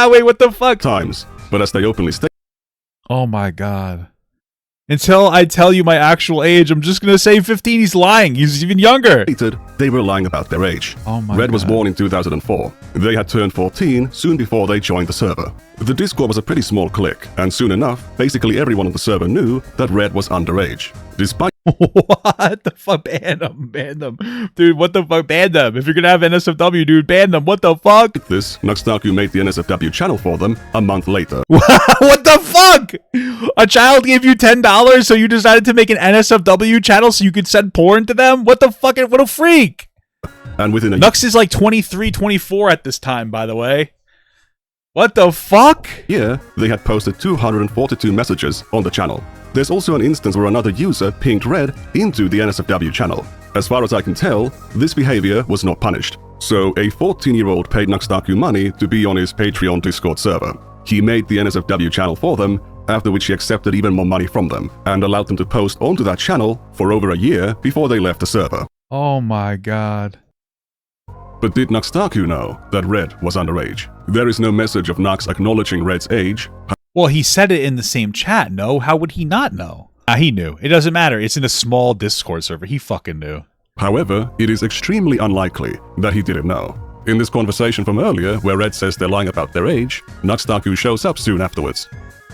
Wait, what the fuck? Times, but as they openly stated... Oh my god. Until I tell you my actual age, I'm just gonna say 15. He's lying. He's even younger. They were lying about their age. Oh my Red was God. born in 2004. They had turned 14 soon before they joined the server. The Discord was a pretty small clique, and soon enough, basically everyone on the server knew that Red was underage. Despite What the fuck? Ban them. Dude, what the fuck? Ban them. If you're gonna have NSFW, dude, ban them. What the fuck? this, Taku made the NSFW channel for them a month later. What the fuck? A child gave you $10, so you decided to make an NSFW channel so you could send porn to them? What the fuck? What a freak. And within a Nux is like 23, 24 at this time, by the way. What the fuck? year, they had posted 242 messages on the channel. There's also an instance where another user pinged Red into the NSFW channel. As far as I can tell, this behavior was not punished. So a 14-year-old paid Taku money to be on his Patreon Discord server. He made the NSFW channel for them, after which he accepted even more money from them, and allowed them to post onto that channel for over a year before they left the server. Oh my god. But did Taku know that Red was underage? There is no message of Nux acknowledging Red's age. Well, he said it in the same chat, no? How would he not know? He knew. It doesn't matter. It's in a small Discord server. He fucking knew. However, it is extremely unlikely that he didn't know. In this conversation from earlier, where Red says they're lying about their age, Taku shows up soon afterwards.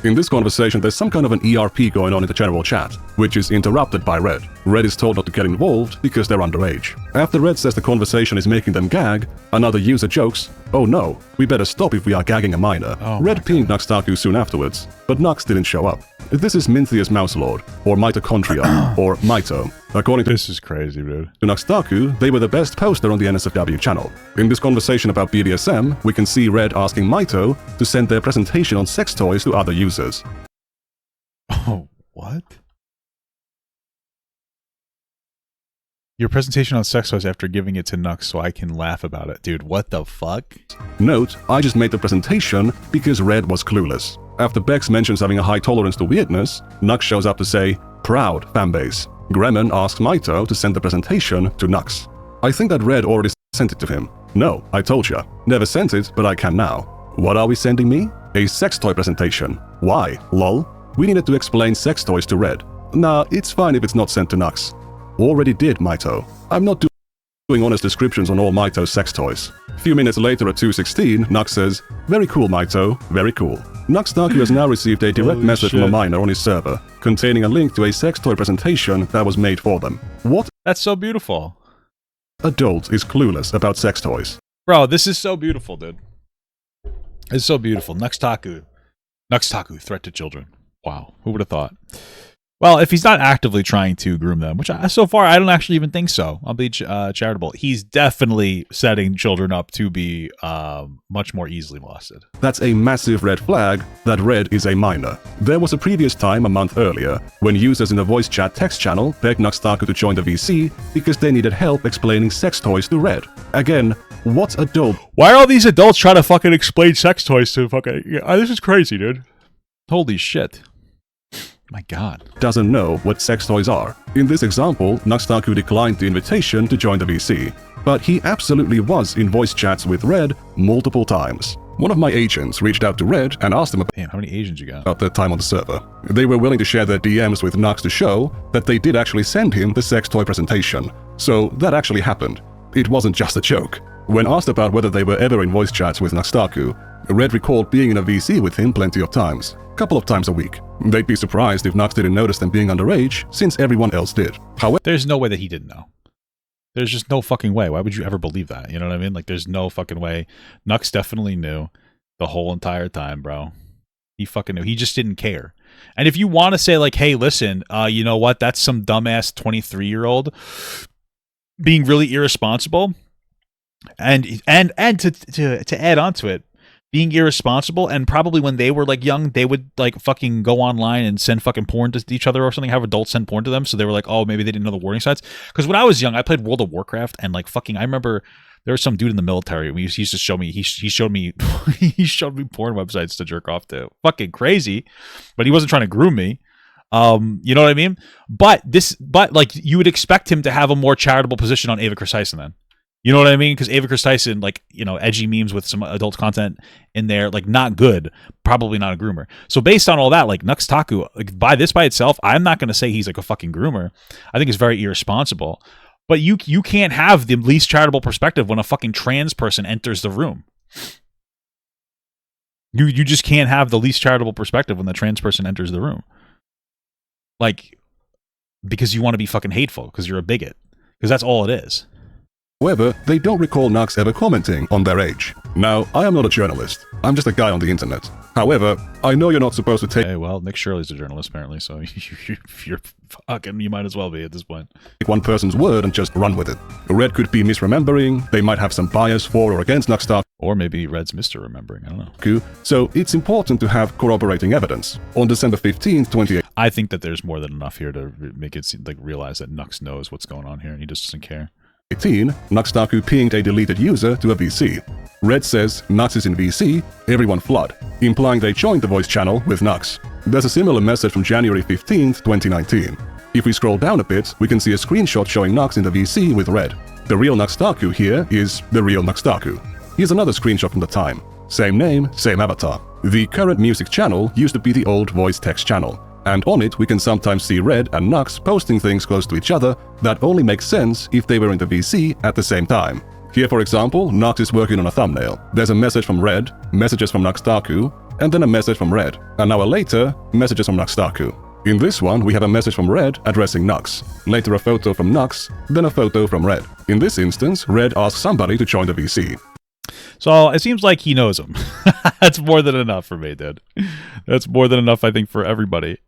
In this conversation, there's some kind of an ERP going on in the general chat, which is interrupted by Red. Red is told not to get involved because they're underage. After Red says the conversation is making them gag, another user jokes, "Oh no, we better stop if we are gagging a minor." Red pinged Taku soon afterwards, but Nux didn't show up. This is Mintheus Mouselord, or Mitochondria, or Mito. According to This is crazy, dude. Taku, they were the best poster on the NSFW channel. In this conversation about BDSM, we can see Red asking Mito to send their presentation on sex toys to other users. Oh, what? Your presentation on sex toys after giving it to Nux so I can laugh about it. Dude, what the fuck? Note, I just made the presentation because Red was clueless. After Bex mentions having a high tolerance to weirdness, Nux shows up to say, "Proud fanbase." Gremmen asks Mito to send the presentation to Nux. I think that Red already sent it to him. No, I told ya. Never sent it, but I can now. What are we sending me? A sex toy presentation. Why? Lol. We needed to explain sex toys to Red. Nah, it's fine if it's not sent to Nux. Already did, Mito. I'm not doing honest descriptions on all Mito's sex toys. A few minutes later at 2:16, Nux says, "Very cool, Mito. Very cool." Taku has now received a direct Holy message from a shit. minor on his server, containing a link to a sex toy presentation that was made for them. What That's so beautiful. adult is clueless about sex toys? Bro, this is so beautiful, dude. It's so beautiful. Nux Taku, threat to children. Wow, who would have thought? Well, if he's not actively trying to groom them, which so far I don't actually even think so. I'll be charitable. He's definitely setting children up to be much more easily molested. That's a massive red flag that Red is a minor. There was a previous time a month earlier when users in the voice chat text channel begged Taku to join the VC because they needed help explaining sex toys to Red. Again, what adult Why are all these adults trying to fucking explain sex toys to fucking... this is crazy, dude. Holy shit. My god. doesn't know what sex toys are? In this example, Taku declined the invitation to join the VC, but he absolutely was in voice chats with Red multiple times. One of my agents reached out to Red and asked him Damn, how many Asians you got? about their time on the server. They were willing to share their DMs with Nux to show that they did actually send him the sex toy presentation. So that actually happened. It wasn't just a joke. When asked about whether they were ever in voice chats with Taku, Red recalled being in a VC with him plenty of times. Couple of times a week. They'd be surprised if Nux didn't notice them being underage, since everyone else did. However, There's no way that he didn't know. There's just no fucking way. Why would you ever believe that? You know what I mean? Like, there's no fucking way. Nux definitely knew the whole entire time, bro. He fucking knew. He just didn't care. And if you want to say, like, hey, listen, you know what? That's some dumbass 23-year-old being really irresponsible. And to add on to it, being irresponsible, and probably when they were like young, they would like fucking go online and send fucking porn to each other or something, have adults send porn to them, so they were like, oh, maybe they didn't know the warning signs. Because when I was young, I played World of Warcraft, and like fucking, I remember there was some dude in the military. He used to show me, he showed me he showed me porn websites to jerk off to. Fucking crazy, but he wasn't trying to groom me. You know what I mean? But like you would expect him to have a more charitable position on Ava Chris-Tyson then. You know what I mean? Because Ava Chris-Tyson, like, you know, edgy memes with some adult content in there, like, not good. Probably not a groomer. So based on all that, like, Nux Taku, like, by itself, I'm not going to say he's, like, a fucking groomer. I think it's very irresponsible. But you can't have the least charitable perspective when a fucking trans person enters the room. You just can't have the least charitable perspective when the trans person enters the room. Like, because you want to be fucking hateful, because you're a bigot. Because that's all it is. However, they don't recall Nux ever commenting on their age. Now, I am not a journalist. I'm just a guy on the internet. However, I know you're not supposed to take... Hey, well, Nick Shirley's a journalist, apparently, so you're fucking... You might as well be at this point. One person's word and just run with it. Red could be misremembering, they might have some bias for or against Nux Taku. Or maybe Red's misremembering, I don't know. So it's important to have corroborating evidence. On December 15th, 2018... I think that there's more than enough here to make it seem, like, realize that Nux knows what's going on here, and he just doesn't care. Nux Taku pinged a deleted user to a VC. Red says Nux is in VC, everyone flood, implying they joined the voice channel with Nux. There's a similar message from January 15th, 2019. If we scroll down a bit, we can see a screenshot showing Nux in the VC with Red. The real Nux Taku here is the real Nux Taku. Here's another screenshot from the time. Same name, same avatar. The current music channel used to be the old voice text channel. And on it, we can sometimes see Red and Nux posting things close to each other that only make sense if they were in the VC at the same time. Here, for example, Nux is working on a thumbnail. There's a message from Red, messages from Nux Taku, and then a message from Red. An hour later, messages from Nux Taku. In this one, we have a message from Red addressing Nux. Later, a photo from Nux, then a photo from Red. In this instance, Red asks somebody to join the VC. So it seems like he knows him. That's more than enough for me, dude. That's more than enough, I think, for everybody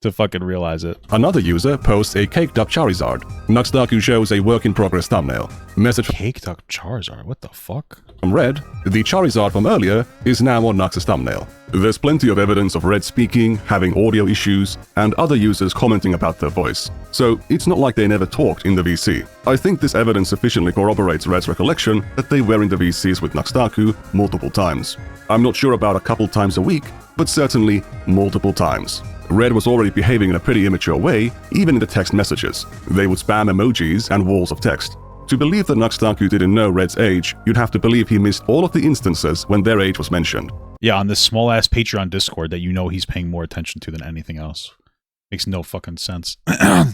to fucking realize it. Another user posts a caked up Charizard. Nux Taku shows a work-in-progress thumbnail. Message caked up Charizard? What the fuck? From Red, the Charizard from earlier is now on Nux's thumbnail. There's plenty of evidence of Red speaking, having audio issues, and other users commenting about their voice. So it's not like they never talked in the VC. I think this evidence sufficiently corroborates Red's recollection that they were in the VCs with Nux Taku multiple times. I'm not sure about a couple times a week, but certainly multiple times. Red was already behaving in a pretty immature way, even in the text messages. They would spam emojis and walls of text. To believe that Nux Taku didn't know Red's age, you'd have to believe he missed all of the instances when their age was mentioned. Yeah, on this small-ass Patreon Discord that you know he's paying more attention to than anything else. Makes no fucking sense.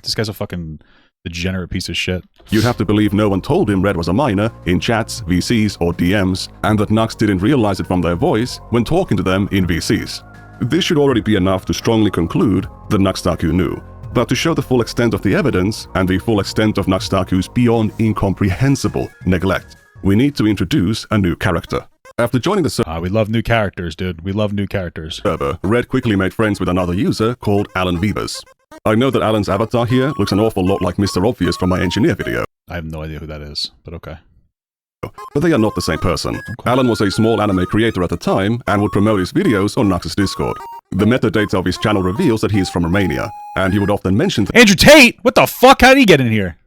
This guy's a fucking degenerate piece of shit. You'd have to believe no one told him Red was a minor in chats, VCs, or DMs, and that Nux didn't realize it from their voice when talking to them in VCs. This should already be enough to strongly conclude that Nux Taku knew. But to show the full extent of the evidence and the full extent of Nux Taku's beyond incomprehensible neglect, we need to introduce a new character. After joining the server, we love new characters, dude. We love new characters. Red quickly made friends with another user called Alan Beavers. I know that Alan's avatar here looks an awful lot like Mr. Obvious from my engineer video. I have no idea who that is, but okay. But they are not the same person. Okay. Alan was a small anime creator at the time and would promote his videos on Nux's Discord. The metadata of his channel reveals that he is from Romania, and he would often mention Andrew Tate! What the fuck? How did he get in here?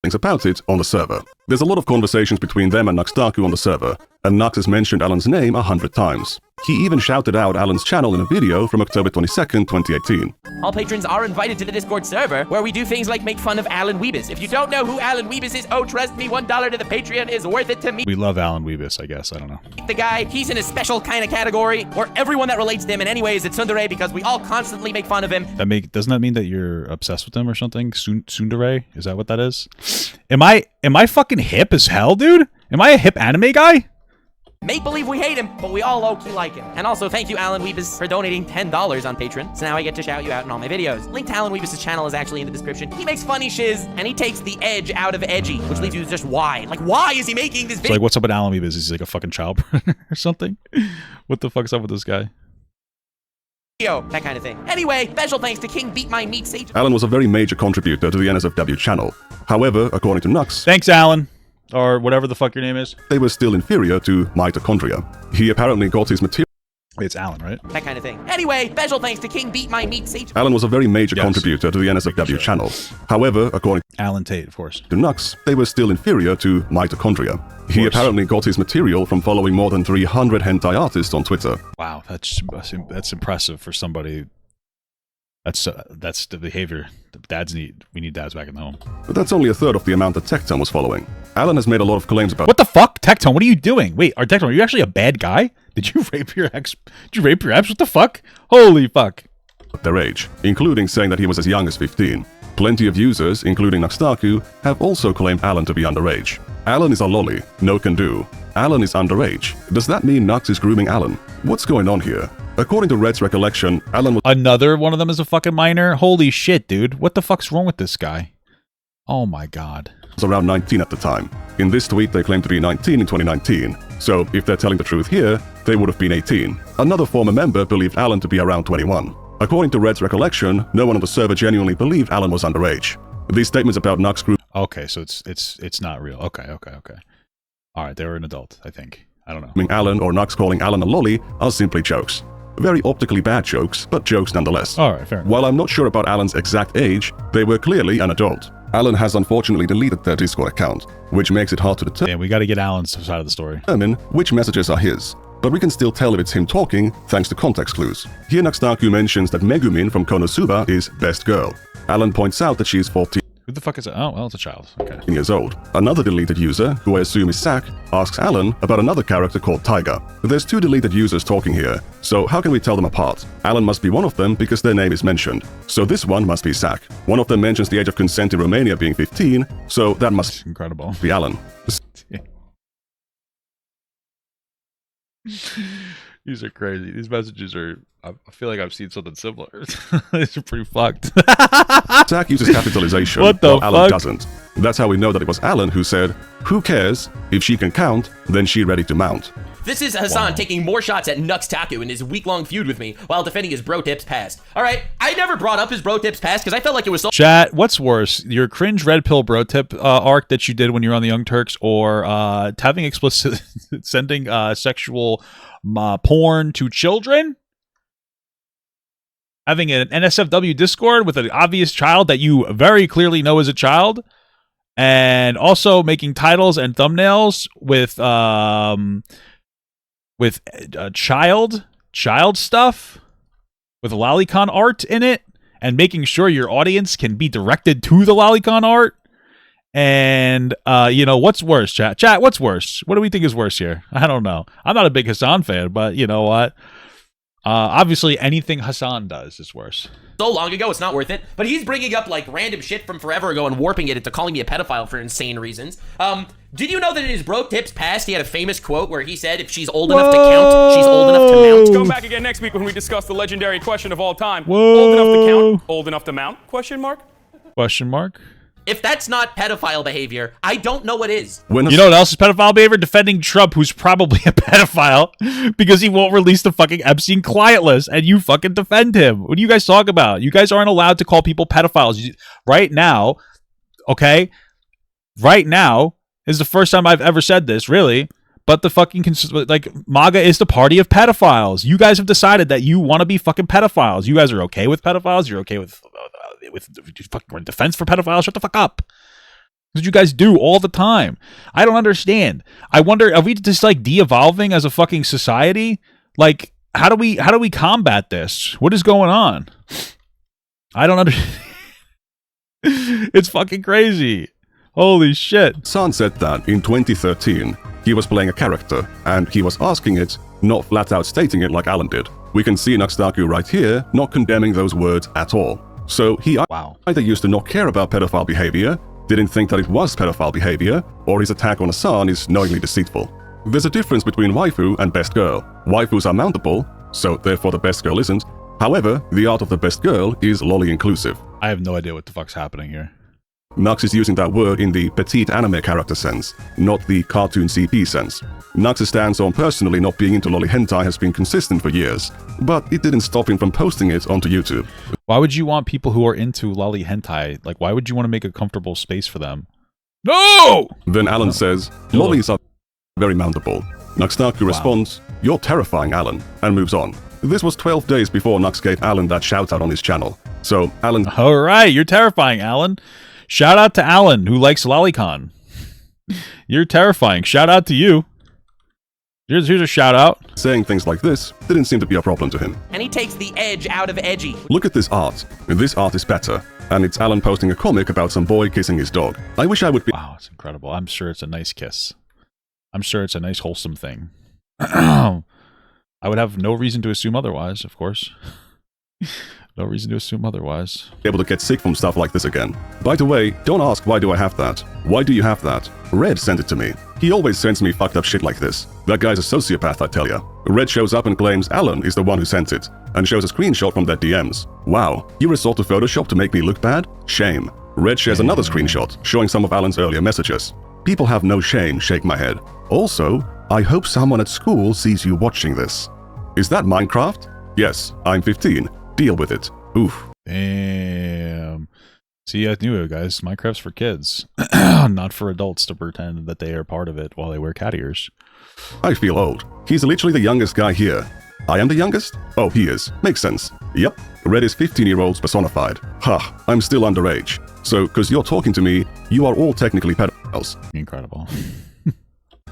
Things about it on the server. There's a lot of conversations between them and Nux Taku on the server, and Nux has mentioned Alan's name 100 times. He even shouted out Alan's channel in a video from October 22nd, 2018. All patrons are invited to the Discord server, where we do things like make fun of Alan Weebus. If you don't know who Alan Weebus is, oh, trust me, $1 to the Patreon is worth it to me. We love Alan Weebus, I guess. I don't know. The guy, he's in a special kind of category, where everyone that relates to him in any way is a tsundere because we all constantly make fun of him. Doesn't that mean that you're obsessed with him or something? Tsundere? Is that what that is? Am I fucking hip as hell, dude? Am I a hip anime guy? Make believe we hate him, but we all low-key like him. And also, thank you, Alan Weebus, for donating $10 on Patreon. So now I get to shout you out in all my videos. Link to Alan Weebus' channel is actually in the description. He makes funny shiz, and he takes the edge out of edgy, which leaves you just why? Like, why is he making this So video? like, what's up with Alan Weebus? Is he like a fucking child predator or something? What the fuck's up with this guy? That kind of thing. Anyway, special thanks to King Beat My Meat Sage. Alan was a very major contributor to the NSFW channel. However, according to Nux, Thanks, Alan. Or whatever the fuck your name is. they were still inferior to mitochondria. He apparently got his material. It's Alan, right? That kind of thing. Anyway, special thanks to King Beat My Meat Sage. Alan was a very major contributor to the NSFW channel. However, according Alan Tate, of course. to Nux, they were still inferior to mitochondria. He apparently got his material from following more than 300 hentai artists on Twitter. Wow, that's impressive for somebody. That's the behavior. We need dads back in the home. But that's only a third of the amount that Tecton was following. Alan has made a lot of claims about What the fuck, Tectone? What are you doing? Wait, Tectone, are you actually a bad guy? Did you rape your ex? Did you rape your ex? What the fuck? Holy fuck! their age, including saying that he was as young as 15. Plenty of users, including Taku, have also claimed Alan to be underage. Alan is a lolly, no can do. Alan is underage. Does that mean Nux is grooming Alan? What's going on here? According to Red's recollection, Alan was— Another one of them is a fucking minor? Holy shit, dude. What the fuck's wrong with this guy? Oh my god. Was around 19 at the time. In this tweet, they claim to be 19 in 2019. So, if they're telling the truth here, they would have been 18. Another former member believed Alan to be around 21. According to Red's recollection, no one on the server genuinely believed Alan was underage. These statements about Nux group— Okay, so it's not real. Okay. Alright, they were an adult, I think. I don't know. Alan or Nux calling Alan a lolly are simply jokes. Very optically bad jokes, but jokes nonetheless. Alright, fair enough. While I'm not sure about Alan's exact age, they were clearly an adult. Alan has unfortunately deleted their Discord account, which makes it hard to Damn, we gotta get Alan's side of the story. determine which messages are his. But we can still tell if it's him talking thanks to context clues. Here Taku mentions that Megumin from Konosuba is best girl. Alan points out that she is 14 Who the fuck is that? Oh, well, it's a child. Okay. years old. Another deleted user, who I assume is Sak, asks Alan about another character called Tiger. There's two deleted users talking here, so how can we tell them apart? Alan must be one of them because their name is mentioned. So this one must be Sak. One of them mentions the age of consent in Romania being 15, so that must incredible be Alan. These are crazy. These messages are... I feel like I've seen something similar. These are pretty fucked. Sak uses capitalization, What the while Alan fuck? doesn't. That's how we know that it was Alan who said, "Who cares? If she can count, then she ready to mount." This is Hassan taking more shots at Nux Taku in his week-long feud with me while defending his bro tips past. Alright, I never brought up his bro tips past because I felt like it was so— Chat, what's worse? Your cringe red pill bro tip arc that you did when you were on the Young Turks, or having explicit sending sexual porn to children? Having an NSFW Discord with an obvious child that you very clearly know is a child, and also making titles and thumbnails with child stuff with lolicon art in it, and making sure your audience can be directed to the lolicon art. And you know, what's worse, chat, what's worse? What do we think is worse here? I don't know. I'm not a big Hassan fan, but you know what, obviously anything Hassan does is worse. so long ago, it's not worth it. But he's bringing up like random shit from forever ago and warping it into calling me a pedophile for insane reasons. Did you know that in his bro tips past, he had a famous quote where he said, if she's old enough to count, she's old enough to mount? Let's come back again next week when we discuss the legendary question of all time. Whoa. Old enough to count, old enough to mount? Question mark? Question mark? If that's not pedophile behavior, I don't know what is. You know what else is pedophile behavior? Defending Trump, who's probably a pedophile because he won't release the fucking Epstein client list, and you fucking defend him. What do you guys talk about? You guys aren't allowed to call people pedophiles. Right now, okay? Right now is the first time I've ever said this, really. But the fucking, like, MAGA is the party of pedophiles. You guys have decided that you want to be fucking pedophiles. You guys are okay with pedophiles. You're okay with fucking defense for pedophiles. Shut the fuck up. That's what you guys do all the time. I don't understand. I wonder, are we just like de-evolving as a fucking society? Like, how do we combat this? What is going on? I don't understand. It's fucking crazy. Holy shit. San said that in 2013, he was playing a character, and he was asking it, not flat out stating it like Alan did. We can see Taku right here, not condemning those words at all. So he either used to not care about pedophile behavior, didn't think that it was pedophile behavior, or his attack on Hassan is knowingly deceitful. There's a difference between waifu and best girl. Waifus are mountable, so therefore the best girl isn't. However, the art of the best girl is lolly inclusive. I have no idea what the fuck's happening here. Nux is using that word in the petite anime character sense, not the cartoon CP sense. Nux's stance on personally not being into lolly hentai has been consistent for years, but it didn't stop him from posting it onto YouTube. Why would you want people who are into lolly hentai, like why would you want to make a comfortable space for them? No! Then Alan says, lollies are very mountable. Nuxtaku responds, "You're terrifying, Alan," and moves on. This was 12 days before Nux gave Alan that shout out on his channel. So Alan... Alright, you're terrifying, Alan. Shout out to Alan, who likes lolicon. You're terrifying. Shout out to you. Here's a shout out. Saying things like this didn't seem to be a problem to him. And he takes the edge out of edgy. Look at this art. This art is better. And it's Alan posting a comic about some boy kissing his dog. I wish I would be... Wow, it's incredible. I'm sure it's a nice kiss. I'm sure it's a nice, wholesome thing. I would have no reason to assume otherwise, of course. No reason to assume otherwise. Able to get sick from stuff like this again. By the way, don't ask why do I have that. Why do you have that? Red sent it to me. He always sends me fucked up shit like this. That guy's a sociopath, I tell ya. Red shows up and claims Alan is the one who sent it, and shows a screenshot from their DMs. Wow, you resort to Photoshop to make me look bad? Shame. Red shares another screenshot, showing some of Alan's earlier messages. People have no shame, shake my head. Also, I hope someone at school sees you watching this. Is that Minecraft? Yes, I'm 15. Deal with it. Oof. Damn. See, I knew it, guys. Minecraft's for kids. Not for adults to pretend that they are part of it while they wear cat ears. I feel old. He's literally the youngest guy here. I am the youngest? Oh, he is. Makes sense. Yep. Red is 15-year-olds personified. Ha, I'm still underage. So, because you're talking to me, you are all technically pedophiles. Incredible.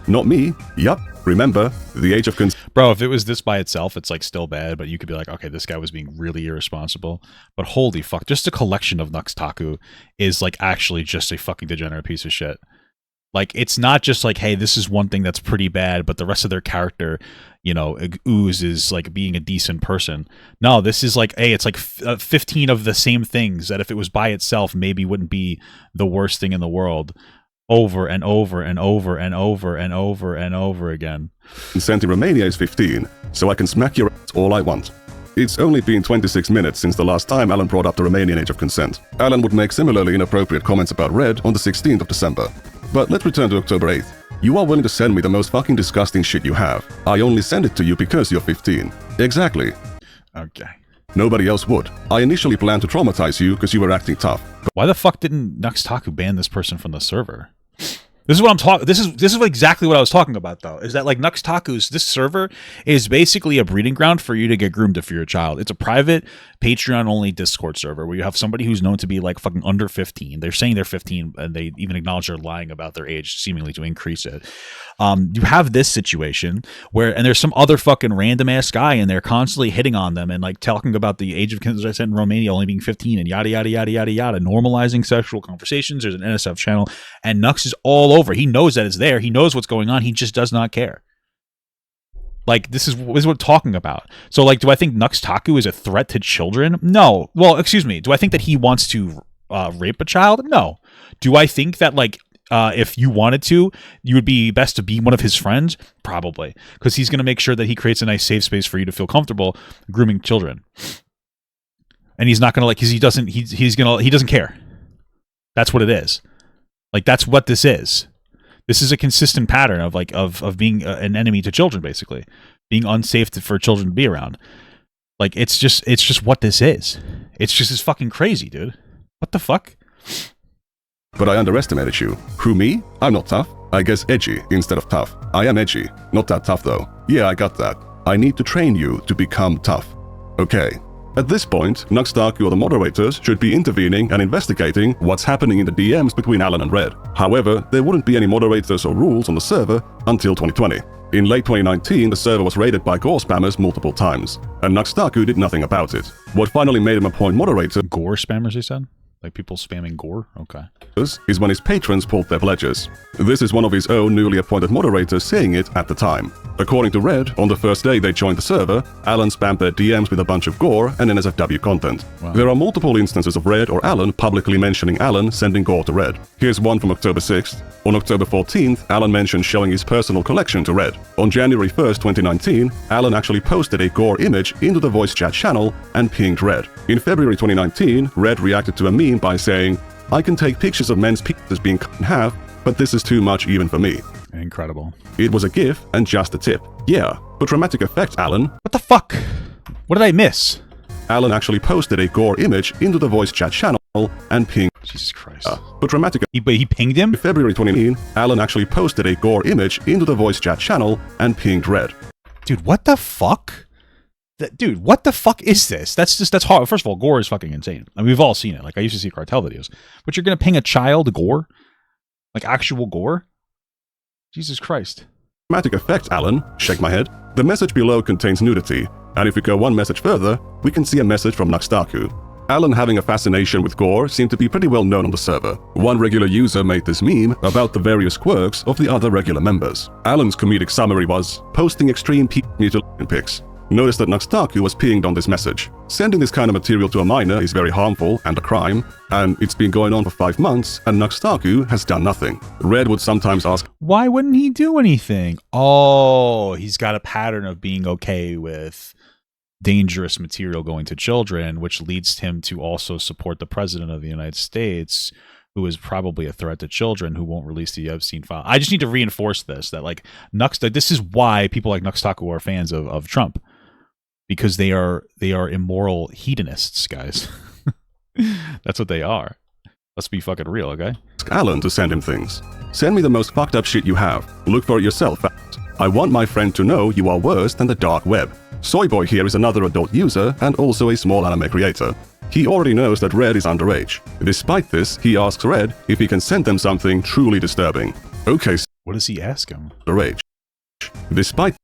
Not me. Yup. Remember, the age of consent. Bro, if it was this by itself, it's like still bad, but you could be like, okay, this guy was being really irresponsible. But holy fuck, just a collection of Nuxtaku is like actually just a fucking degenerate piece of shit. Like, it's not just like, hey, this is one thing that's pretty bad, but the rest of their character, you know, oozes like being a decent person. No, this is like, hey, it's like 15 of the same things that if it was by itself, maybe wouldn't be the worst thing in the world. Over and over and over and over and over and over again. Consent in Romania is 15, so I can smack your ass all I want. It's only been 26 minutes since the last time Alan brought up the Romanian age of consent. Alan would make similarly inappropriate comments about Red on the 16th of December. But let's return to October 8th. You are willing to send me the most fucking disgusting shit you have. I only send it to you because you're 15. Exactly. Okay. Nobody else would. I initially planned to traumatize you because you were acting tough. Why the fuck didn't Nuxtaku ban this person from the server? This is what I'm talking. This is exactly what I was talking about, though. Is that like Nuxtaku's this server is basically a breeding ground for you to get groomed for your child. It's a private Patreon only Discord server where you have somebody who's known to be like fucking under 15. They're saying they're 15, and they even acknowledge they're lying about their age, seemingly to increase it. You have this situation where, and there's some other fucking random ass guy in there constantly hitting on them and like talking about the age of consent in Romania only being 15 and yada yada yada yada yada, normalizing sexual conversations. There's an NSF channel, and Nux is all over. He knows that it's there. He knows what's going on. He just does not care. Like, this is what we're talking about. So, like, do I think Nuxtaku is a threat to children? No. Well, excuse me. Do I think that he wants to rape a child? No. Do I think that, like, if you wanted to, you would be best to be one of his friends? Probably. Because he's going to make sure that he creates a nice safe space for you to feel comfortable grooming children. And he's not going to, like, because he doesn't care. That's what it is. Like, that's what this is. This is a consistent pattern of like of being an enemy to children, basically being unsafe for children to be around. Like, it's just what this is. It's just as fucking crazy, dude. What the fuck? But I underestimated you. Who, me? I'm not tough. I guess edgy instead of tough. I am edgy. Not that tough though. Yeah, I got that. I need to train you to become tough. Okay. At this point, Nuxtaku or the moderators should be intervening and investigating what's happening in the DMs between Alan and Red. However, there wouldn't be any moderators or rules on the server until 2020. In late 2019, the server was raided by gore spammers multiple times, and Nuxtaku did nothing about it. What finally made him appoint moderator... Gore spammers, he said? Like people spamming gore? Okay. Is when his patrons pulled their pledges. This is one of his own newly appointed moderators saying it at the time. According to Red, on the first day they joined the server, Alan spammed their DMs with a bunch of gore and NSFW content. Wow. There are multiple instances of Red or Alan publicly mentioning Alan sending gore to Red. Here's one from October 6th. On October 14th, Alan mentioned showing his personal collection to Red. On January 1st, 2019, Alan actually posted a gore image into the voice chat channel and pinged Red. In February 2019, Red reacted to a meme by saying, "I can take pictures of men's penises being cut in half, but this is too much even for me." Incredible. It was a GIF and just a tip. Yeah, for dramatic effect, Alan. What the fuck? What did I miss? Alan actually posted a gore image into the voice chat channel and pinged. Jesus Christ. For dramatic he pinged him? In February 2019, Alan actually posted a gore image into the voice chat channel and pinged Red. Dude, what the fuck? Dude, what the fuck is this? That's hard. First of all, gore is fucking insane. I mean, we've all seen it. Like, I used to see cartel videos. But you're gonna ping a child gore? Like, actual gore? Jesus Christ. Dramatic effect, Alan. Shake my head. The message below contains nudity. And if we go one message further, we can see a message from Taku. Alan having a fascination with gore seemed to be pretty well known on the server. One regular user made this meme about the various quirks of the other regular members. Alan's comedic summary was, posting extreme mutilation pics. Notice that Taku was pinged on this message. Sending this kind of material to a minor is very harmful and a crime, and it's been going on for 5 months, and Taku has done nothing. Red would sometimes ask, why wouldn't he do anything? Oh, he's got a pattern of being okay with dangerous material going to children, which leads him to also support the president of the United States, who is probably a threat to children, who won't release the Epstein file. I just need to reinforce this, that like this is why people like Taku are fans of Trump, because they are immoral hedonists, guys. That's what they are. Let's be fucking real, okay? Ask Alan to send him things. Send me the most fucked up shit you have. Look for it yourself. I want my friend to know you are worse than the dark web. Soyboy here is another adult user and also a small anime creator. He already knows that Red is underage. Despite this, he asks Red if he can send them something truly disturbing. Okay. What does he ask him? Underage. Despite.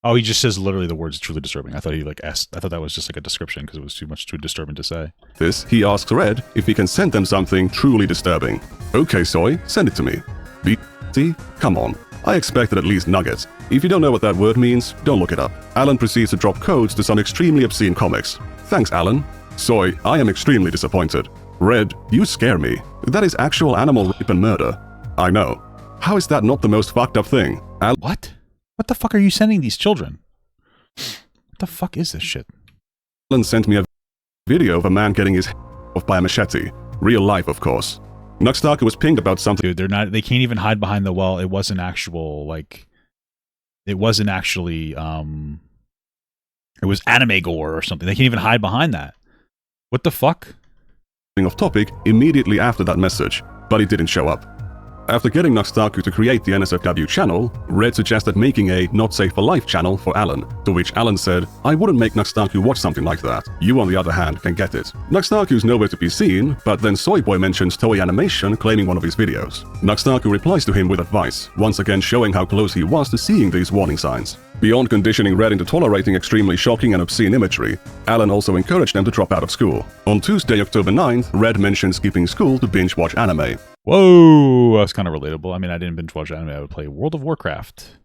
Oh, he just says literally the words truly disturbing. I thought he like asked. I thought that was just like a description because it was too disturbing to say. This, he asks Red if he can send them something truly disturbing. Okay, Soy, send it to me. B.T. Come on. I expected at least nuggets. If you don't know what that word means, don't look it up. Alan proceeds to drop codes to some extremely obscene comics. Thanks, Alan. Soy, I am extremely disappointed. Red, you scare me. That is actual animal rape and murder. I know. How is that not the most fucked up thing? What? What the fuck are you sending these children? What the fuck is this shit? Alan sent me a video of a man getting his head off by a machete. Real life, of course. Taku was pinged about something. Dude, they can't even hide behind the well. It wasn't actual, like, it wasn't actually, it was anime gore or something. They can't even hide behind that. What the fuck? Off topic immediately after that message, but he didn't show up. After getting Taku to create the NSFW channel, Red suggested making a Not Safe for Life channel for Alan, to which Alan said, I wouldn't make Taku watch something like that. You, on the other hand, can get it. Taku's nowhere to be seen, but then Soyboy mentions Toei Animation claiming one of his videos. Taku replies to him with advice, once again showing how close he was to seeing these warning signs. Beyond conditioning Red into tolerating extremely shocking and obscene imagery, Alan also encouraged them to drop out of school. On Tuesday, October 9th, Red mentioned skipping school to binge watch anime. Whoa, that's kind of relatable. I mean, I didn't binge watch anime. I would play World of Warcraft.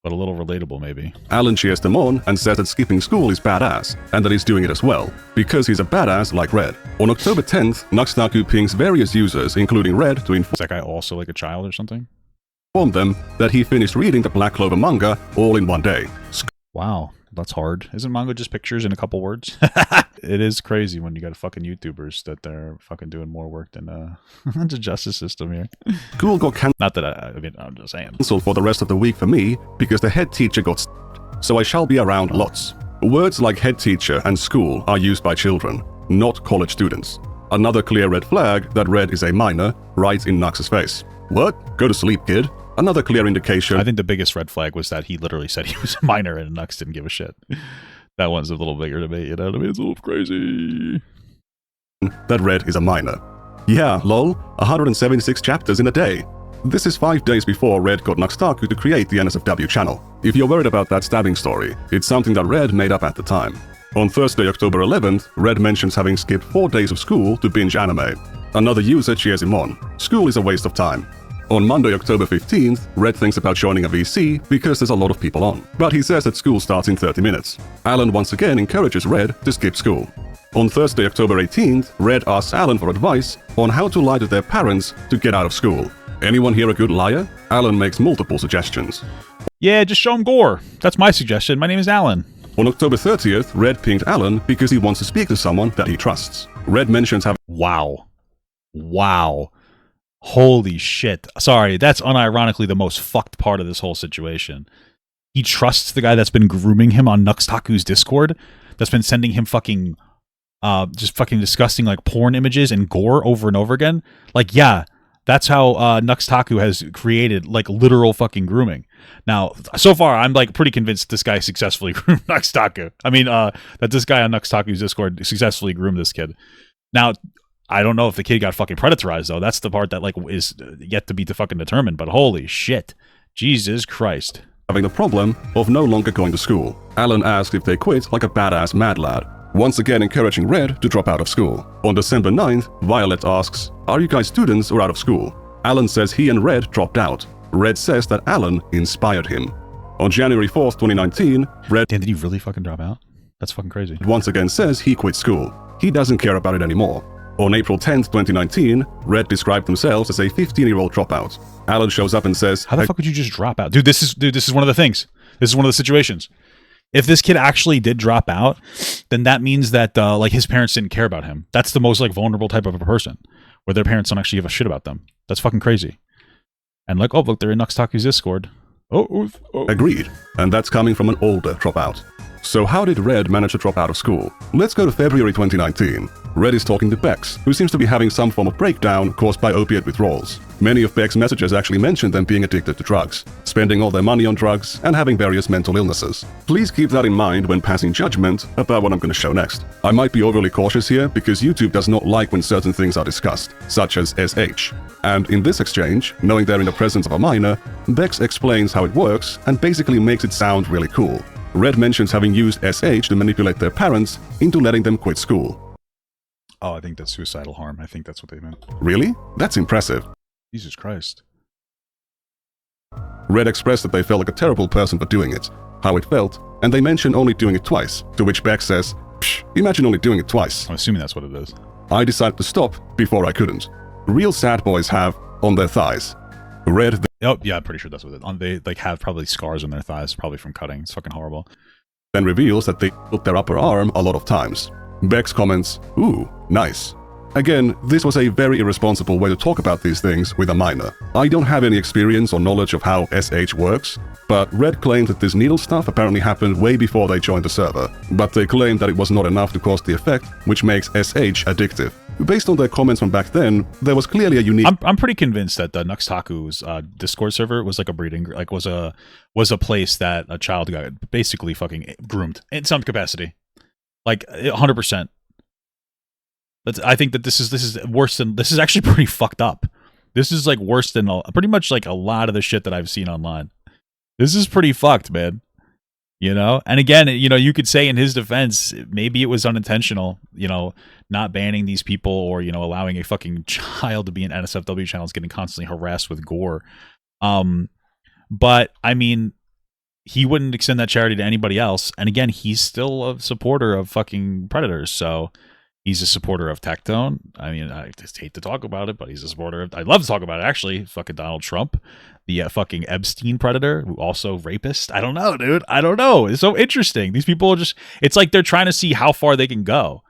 But a little relatable, maybe. Alan cheers them on and says that skipping school is badass, and that he's doing it as well, because he's a badass like Red. On October 10th, Taku pings various users, including Red, to inform... Is that guy also like a child or something? ...inform them that he finished reading the Black Clover manga all in one day. Wow, that's hard. Isn't manga just pictures in a couple words? It is crazy when you got fucking YouTubers that they're fucking doing more work than the justice system here. School got cancelled. Not that I mean, I'm just saying. Cancelled for the rest of the week for me because the head teacher got so I shall be around lots. Words like head teacher and school are used by children, not college students. Another clear red flag that Red is a minor right in Nux's face. What? Go to sleep, kid. Another clear indication. I think the biggest red flag was that he literally said he was a minor and Nux didn't give a shit. That one's a little bigger to me, you know what I mean? It's a little crazy. That Red is a minor. Yeah, lol, 176 chapters in a day. This is 5 days before Red got Taku to create the NSFW channel. If you're worried about that stabbing story, it's something that Red made up at the time. On Thursday, October 11th, Red mentions having skipped 4 days of school to binge anime. Another user cheers him on. School is a waste of time. On Monday, October 15th, Red thinks about joining a VC because there's a lot of people on. But he says that school starts in 30 minutes. Alan once again encourages Red to skip school. On Thursday, October 18th, Red asks Alan for advice on how to lie to their parents to get out of school. Anyone here a good liar? Alan makes multiple suggestions. Yeah, just show him gore. That's my suggestion. My name is Alan. On October 30th, Red pinged Alan because he wants to speak to someone that he trusts. Red mentions having... Wow. Holy shit. Sorry, that's unironically the most fucked part of this whole situation. He trusts the guy that's been grooming him on Taku's Discord, that's been sending him fucking... just fucking disgusting like porn images and gore over and over again. Like, yeah, that's how Taku has created like literal fucking grooming. Now, so far, I'm like pretty convinced this guy successfully groomed Taku. I mean, that this guy on Taku's Discord successfully groomed this kid. Now, I don't know if the kid got fucking predatorized though. That's the part that like is yet to be fucking determined. But holy shit, Jesus Christ. Having the problem of no longer going to school. Alan asks if they quit like a badass mad lad. Once again encouraging Red to drop out of school. On December 9th, Violet asks, "Are you guys students or out of school?" Alan says he and Red dropped out. Red says that Alan inspired him. On January 4th, 2019, Red... Damn, did he really fucking drop out? That's fucking crazy. Once again says he quit school. He doesn't care about it anymore. On April 10th, 2019, Red described themselves as a 15-year-old dropout. Alan shows up and says... How the fuck would you just drop out? Dude, this is one of the things. This is one of the situations. If this kid actually did drop out, then that means that like his parents didn't care about him. That's the most like vulnerable type of a person, where their parents don't actually give a shit about them. That's fucking crazy. And like, oh look, they're in Taku's Discord. Oh. Agreed. And that's coming from an older dropout. So how did Red manage to drop out of school? Let's go to February 2019. Red is talking to Bex, who seems to be having some form of breakdown caused by opiate withdrawals. Many of Beck's messages actually mention them being addicted to drugs, spending all their money on drugs, and having various mental illnesses. Please keep that in mind when passing judgment about what I'm going to show next. I might be overly cautious here because YouTube does not like when certain things are discussed, such as SH. And in this exchange, knowing they're in the presence of a minor, Bex explains how it works and basically makes it sound really cool. Red mentions having used SH to manipulate their parents into letting them quit school. Oh, I think that's suicidal harm. I think that's what they meant. Really? That's impressive. Jesus Christ. Red expressed that they felt like a terrible person for doing it, how it felt, and they mentioned only doing it twice, to which Beck says, "Psh, imagine only doing it twice." I'm assuming that's what it is. I decided to stop before I couldn't. Real sad boys have on their thighs. Red... Oh, yeah, I'm pretty sure that's what it is. They like have probably scars on their thighs, probably from cutting. It's fucking horrible. Then reveals that they put their upper arm a lot of times. Bex comments, "Ooh, nice." Again, this was a very irresponsible way to talk about these things with a minor. I don't have any experience or knowledge of how SH works, but Red claimed that this needle stuff apparently happened way before they joined the server, but they claimed that it was not enough to cause the effect, which makes SH addictive. Based on their comments from back then, there was clearly a unique... I'm pretty convinced that the Taku's Discord server was like a breeding... like was a place that a child got basically fucking groomed in some capacity. Like, 100%. I think that this is worse than... This is actually pretty fucked up. This is like worse than pretty much like a lot of the shit that I've seen online. This is pretty fucked, man. You know? And again, you know, you could say in his defense, maybe it was unintentional, you know, not banning these people or, you know, allowing a fucking child to be in NSFW channels getting constantly harassed with gore. But, I mean, he wouldn't extend that charity to anybody else. And again, he's still a supporter of fucking predators, so... He's a supporter of Tectone. I mean, I just hate to talk about it, but he's a supporter of... I'd love to talk about it, actually. Fucking Donald Trump. The fucking Epstein predator, who also rapist. I don't know, dude. I don't know. It's so interesting. These people are just... It's like they're trying to see how far they can go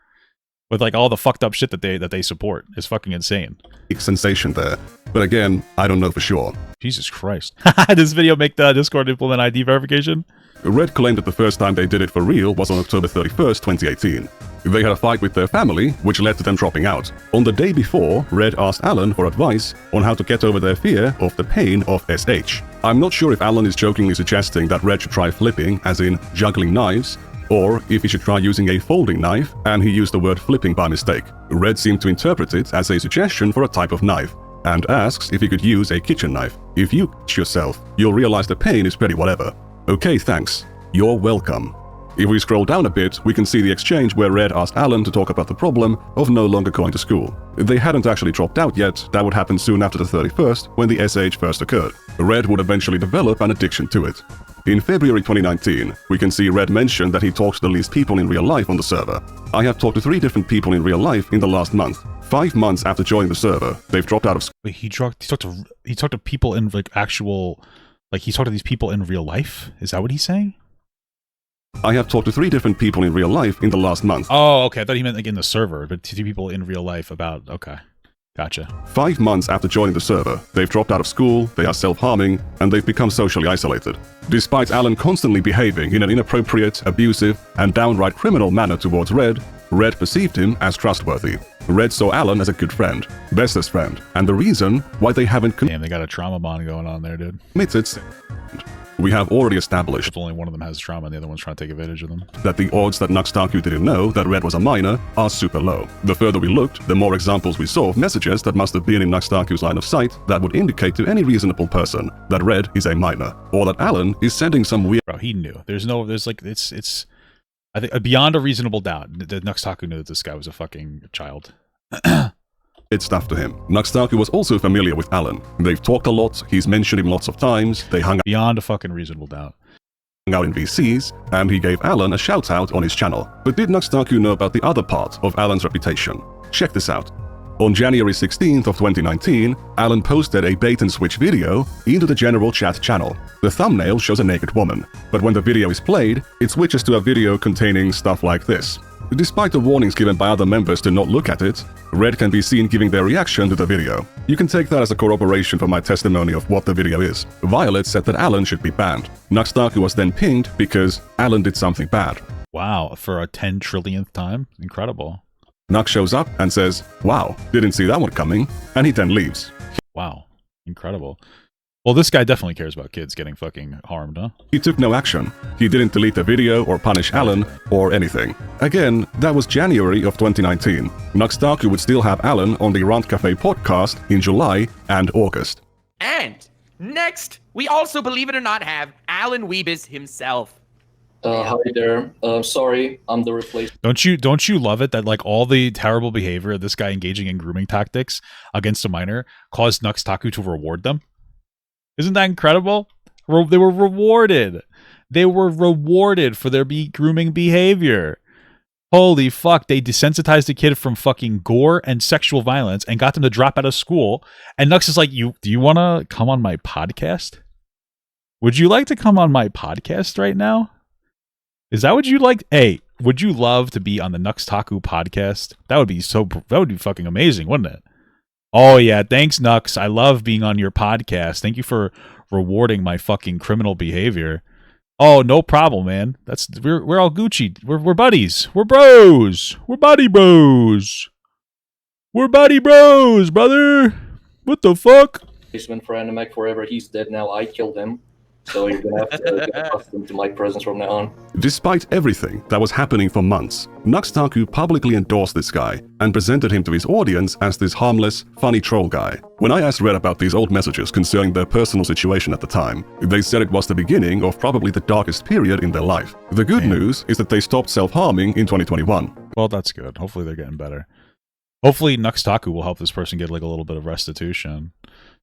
with like all the fucked up shit that they support. It's fucking insane. Sensation there. But again, I don't know for sure. Jesus Christ. Does this video make the Discord implement ID verification? Red claimed that the first time they did it for real was on October 31st, 2018. They had a fight with their family, which led to them dropping out. On the day before, Red asked Alan for advice on how to get over their fear of the pain of SH. I'm not sure if Alan is jokingly suggesting that Red should try flipping, as in juggling knives, or if he should try using a folding knife, and he used the word flipping by mistake. Red seemed to interpret it as a suggestion for a type of knife, and asks if he could use a kitchen knife. If you yourself, you'll realize the pain is pretty whatever. Okay, thanks. You're welcome. If we scroll down a bit, we can see the exchange where Red asked Alan to talk about the problem of no longer going to school. They hadn't actually dropped out yet, that would happen soon after the 31st, when the SH first occurred. Red would eventually develop an addiction to it. In February 2019, we can see Red mention that he talks to the least people in real life on the server. I have talked to 3 different people in real life in the last month. 5 months after joining the server, they've dropped out of school. Wait, he talked to people in like actual, like he talked to these people in real life? Is that what he's saying? I have talked to 3 different people in real life in the last month. Oh, okay. I thought he meant like in the server, but 2 people in real life about, okay. Gotcha. 5 months after joining the server, they've dropped out of school, they are self-harming, and they've become socially isolated. Despite Alan constantly behaving in an inappropriate, abusive, and downright criminal manner towards Red, Red perceived him as trustworthy. Red saw Alan as a good friend, bestest friend, and the reason why they haven't Damn, they got a trauma bond going on there, dude. committed. We have already established only one of them has trauma and the other one's trying to take advantage of them. that the odds that Taku didn't know that Red was a minor are super low. The further we looked, the more examples we saw of messages that must have been in Taku's line of sight that would indicate to any reasonable person that Red is a minor, or that Alan is sending some weird... Bro, he knew. There's like, it's, I think beyond a reasonable doubt that Taku knew that this guy was a fucking child. It's stuff to him. Taku was also familiar with Alan. They've talked a lot, he's mentioned him lots of times, they hung beyond a fucking reasonable doubt. Out in VCs, and he gave Alan a shout out on his channel. But did Taku know about the other part of Alan's reputation? Check this out. On January 16th of 2019, Alan posted a bait and switch video into the general chat channel. The thumbnail shows a naked woman, but when the video is played, it switches to a video containing stuff like this. Despite the warnings given by other members to not look at it, Red can be seen giving their reaction to the video. You can take that as a corroboration for my testimony of what the video is. Violet said that Alan should be banned. Taku was then pinged because Alan did something bad. Wow, for a 10 trillionth time? Incredible. Nux shows up and says, "Wow, didn't see that one coming," and he then leaves. Wow, incredible. Well, this guy definitely cares about kids getting fucking harmed, huh? He took no action. He didn't delete the video or punish Alan or anything. Again, that was January of 2019. Taku would still have Alan on the Rant Cafe podcast in July and August. And next, we also, believe it or not, have Alan Weebus himself. Hi there. Sorry, I'm the replacement. Don't you love it that like all the terrible behavior of this guy engaging in grooming tactics against a minor caused Taku to reward them? Isn't that incredible? They were rewarded. They were rewarded for their grooming behavior. Holy fuck, they desensitized the kid from fucking gore and sexual violence and got them to drop out of school. And Nux is like, do you want to come on my podcast? Would you like to come on my podcast right now? Is that what you like? Hey, would you love to be on the Taku podcast? That would be fucking amazing, wouldn't it? Oh yeah, thanks Nux. I love being on your podcast. Thank you for rewarding my fucking criminal behavior. Oh, no problem, man. We're all Gucci. We're buddies. We're bros. We're buddy bros. We're buddy bros, brother. What the fuck? Replacement for Animac forever. He's dead now. I killed him. So you're gonna have to get accustomed to my presence from now on. Despite everything that was happening for months, Taku publicly endorsed this guy and presented him to his audience as this harmless, funny troll guy. When I asked Red about these old messages concerning their personal situation at the time, they said it was the beginning of probably the darkest period in their life. The good news is that they stopped self-harming in 2021. Well, that's good. Hopefully they're getting better. Hopefully Taku will help this person get like a little bit of restitution,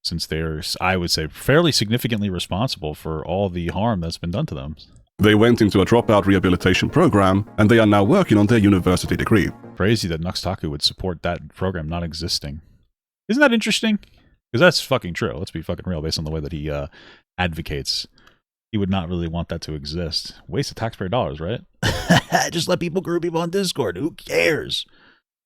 since they're, I would say, fairly significantly responsible for all the harm that's been done to them. They went into a dropout rehabilitation program, and they are now working on their university degree. Crazy that Taku would support that program not existing. Isn't that interesting? Because that's fucking true. Let's be fucking real based on the way that he advocates. He would not really want that to exist. Waste of taxpayer dollars, right? Just let people groom people on Discord. Who cares?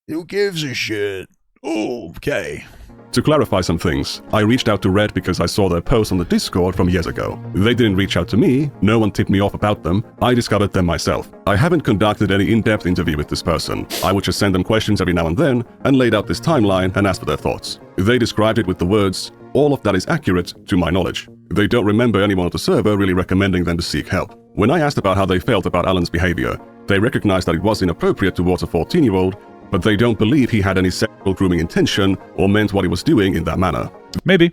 Who gives a shit? Okay. To clarify some things, I reached out to Red because I saw their post on the Discord from years ago. They didn't reach out to me, no one tipped me off about them, I discovered them myself. I haven't conducted any in-depth interview with this person. I would just send them questions every now and then, and laid out this timeline and asked for their thoughts. They described it with the words, "All of that is accurate to my knowledge." They don't remember anyone on the server really recommending them to seek help. When I asked about how they felt about Alan's behavior, they recognized that it was inappropriate towards a 14-year-old, but they don't believe he had any sexual grooming intention or meant what he was doing in that manner. Maybe.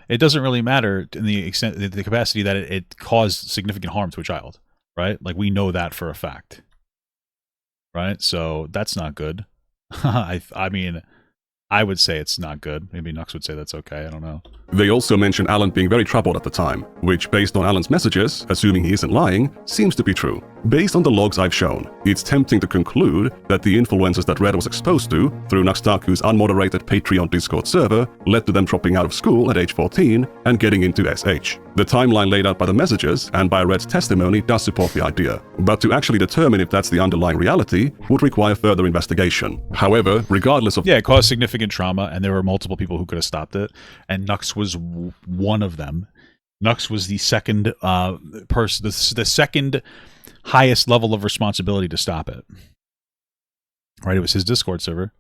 It doesn't really matter in the extent, the capacity that it caused significant harm to a child. right? Like, we know that for a fact, right? So that's not good. I mean, I would say it's not good. Maybe Nux would say that's okay. I don't know. They also mention Alan being very troubled at the time, which, based on Alan's messages, assuming he isn't lying, seems to be true. Based on the logs I've shown, it's tempting to conclude that the influences that Red was exposed to through Nuxtaku's unmoderated Patreon Discord server led to them dropping out of school at age 14 and getting into SH. The timeline laid out by the messages and by Red's testimony does support the idea, but to actually determine if that's the underlying reality would require further investigation. However, regardless of— Yeah, it caused significant trauma, and there were multiple people who could have stopped it, and Nux was one of them. Nux was the second person, the second highest level of responsibility to stop it. Right, it was his Discord server.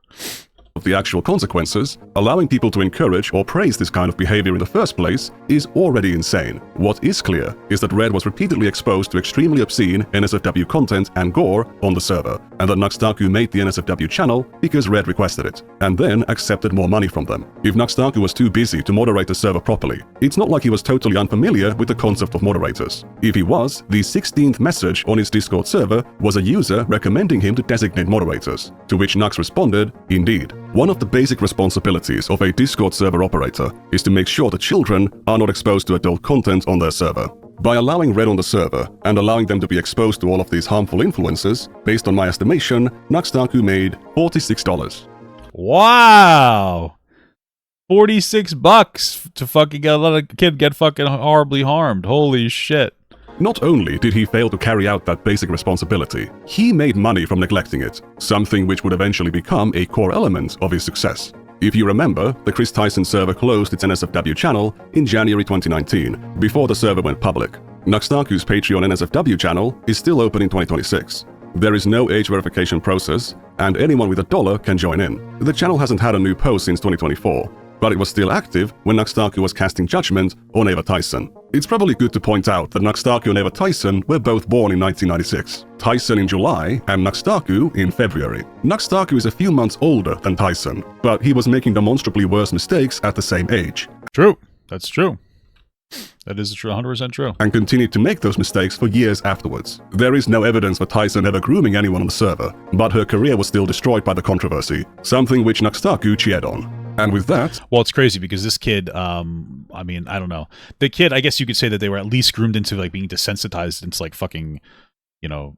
The actual consequences, allowing people to encourage or praise this kind of behavior in the first place is already insane. What is clear is that Red was repeatedly exposed to extremely obscene NSFW content and gore on the server, and that Nuxtaku made the NSFW channel because Red requested it, and then accepted more money from them. If Nuxtaku was too busy to moderate the server properly, it's not like he was totally unfamiliar with the concept of moderators. If he was, the 16th message on his Discord server was a user recommending him to designate moderators, to which Nux responded, "Indeed." One of the basic responsibilities of a Discord server operator is to make sure that children are not exposed to adult content on their server. By allowing Red on the server and allowing them to be exposed to all of these harmful influences, based on my estimation, Nuxtaku made $46. Wow! $46 to fucking let a kid get fucking horribly harmed. Holy shit. Not only did he fail to carry out that basic responsibility, he made money from neglecting it, something which would eventually become a core element of his success. If you remember, the Chris Tyson server closed its NSFW channel in January 2019, before the server went public. Nuxtaku's Patreon NSFW channel is still open in 2026. There is no age verification process, and anyone with $1 can join in. The channel hasn't had a new post since 2024, but it was still active when Nuxtaku was casting judgment on Ava Tyson. It's probably good to point out that Nuxtaku and Ava Tyson were both born in 1996. Tyson in July and Nuxtaku in February. Nuxtaku is a few months older than Tyson, but he was making demonstrably worse mistakes at the same age. True. That's true. That is true, 100% true. And continued to make those mistakes for years afterwards. There is no evidence for Tyson ever grooming anyone on the server, but her career was still destroyed by the controversy, something which Nuxtaku cheered on. And with that... Well, it's crazy because this kid, I mean, I don't know. The kid, I guess you could say that they were at least groomed into, like, being desensitized into, like, fucking, you know,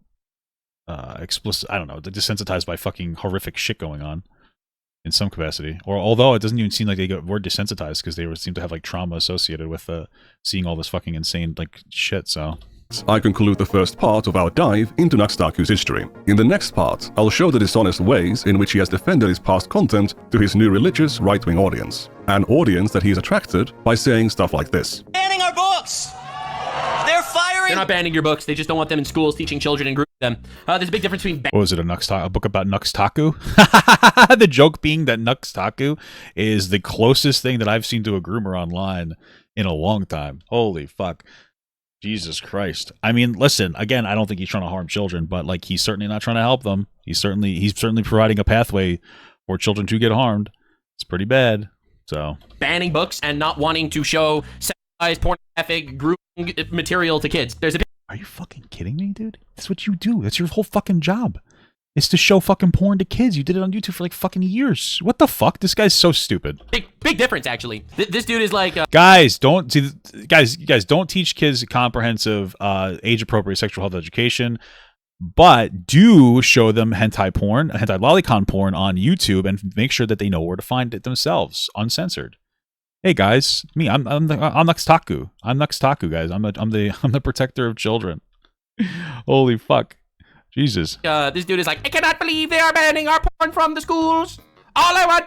explicit, I don't know, desensitized by fucking horrific shit going on in some capacity. Or although it doesn't even seem like they were desensitized because they seem to have, like, trauma associated with seeing all this fucking insane, like, shit, so... I conclude the first part of our dive into Nuxtaku's history. In the next part, I'll show the dishonest ways in which he has defended his past content to his new religious right-wing audience. An audience that he's attracted by saying stuff like this. Banning our books! They're firing... They're not banning your books, they just don't want them in schools teaching children and grouping them. There's a big difference between... What was it, a book about Nuxtaku? The joke being that Nuxtaku is the closest thing that I've seen to a groomer online in a long time. Holy fuck. Jesus Christ. I mean, listen, again, I don't think he's trying to harm children, but like he's certainly not trying to help them. He's certainly providing a pathway for children to get harmed. It's pretty bad. So banning books and not wanting to show sexualized pornographic grooming material to kids. There's a Are you fucking kidding me, dude? That's what you do. That's your whole fucking job. It's to show fucking porn to kids. You did it on YouTube for like fucking years. What the fuck? This guy's so stupid. big difference actually. This dude is like guys don't teach kids comprehensive age appropriate sexual health education, but do show them hentai lolicon porn on YouTube and make sure that they know where to find it themselves, uncensored. Hey guys, I'm Nuxtaku. I'm Nuxtaku, guys. I'm the protector of children. Holy fuck. Jesus. This dude is like, I cannot believe they are banning our porn from the schools. All I want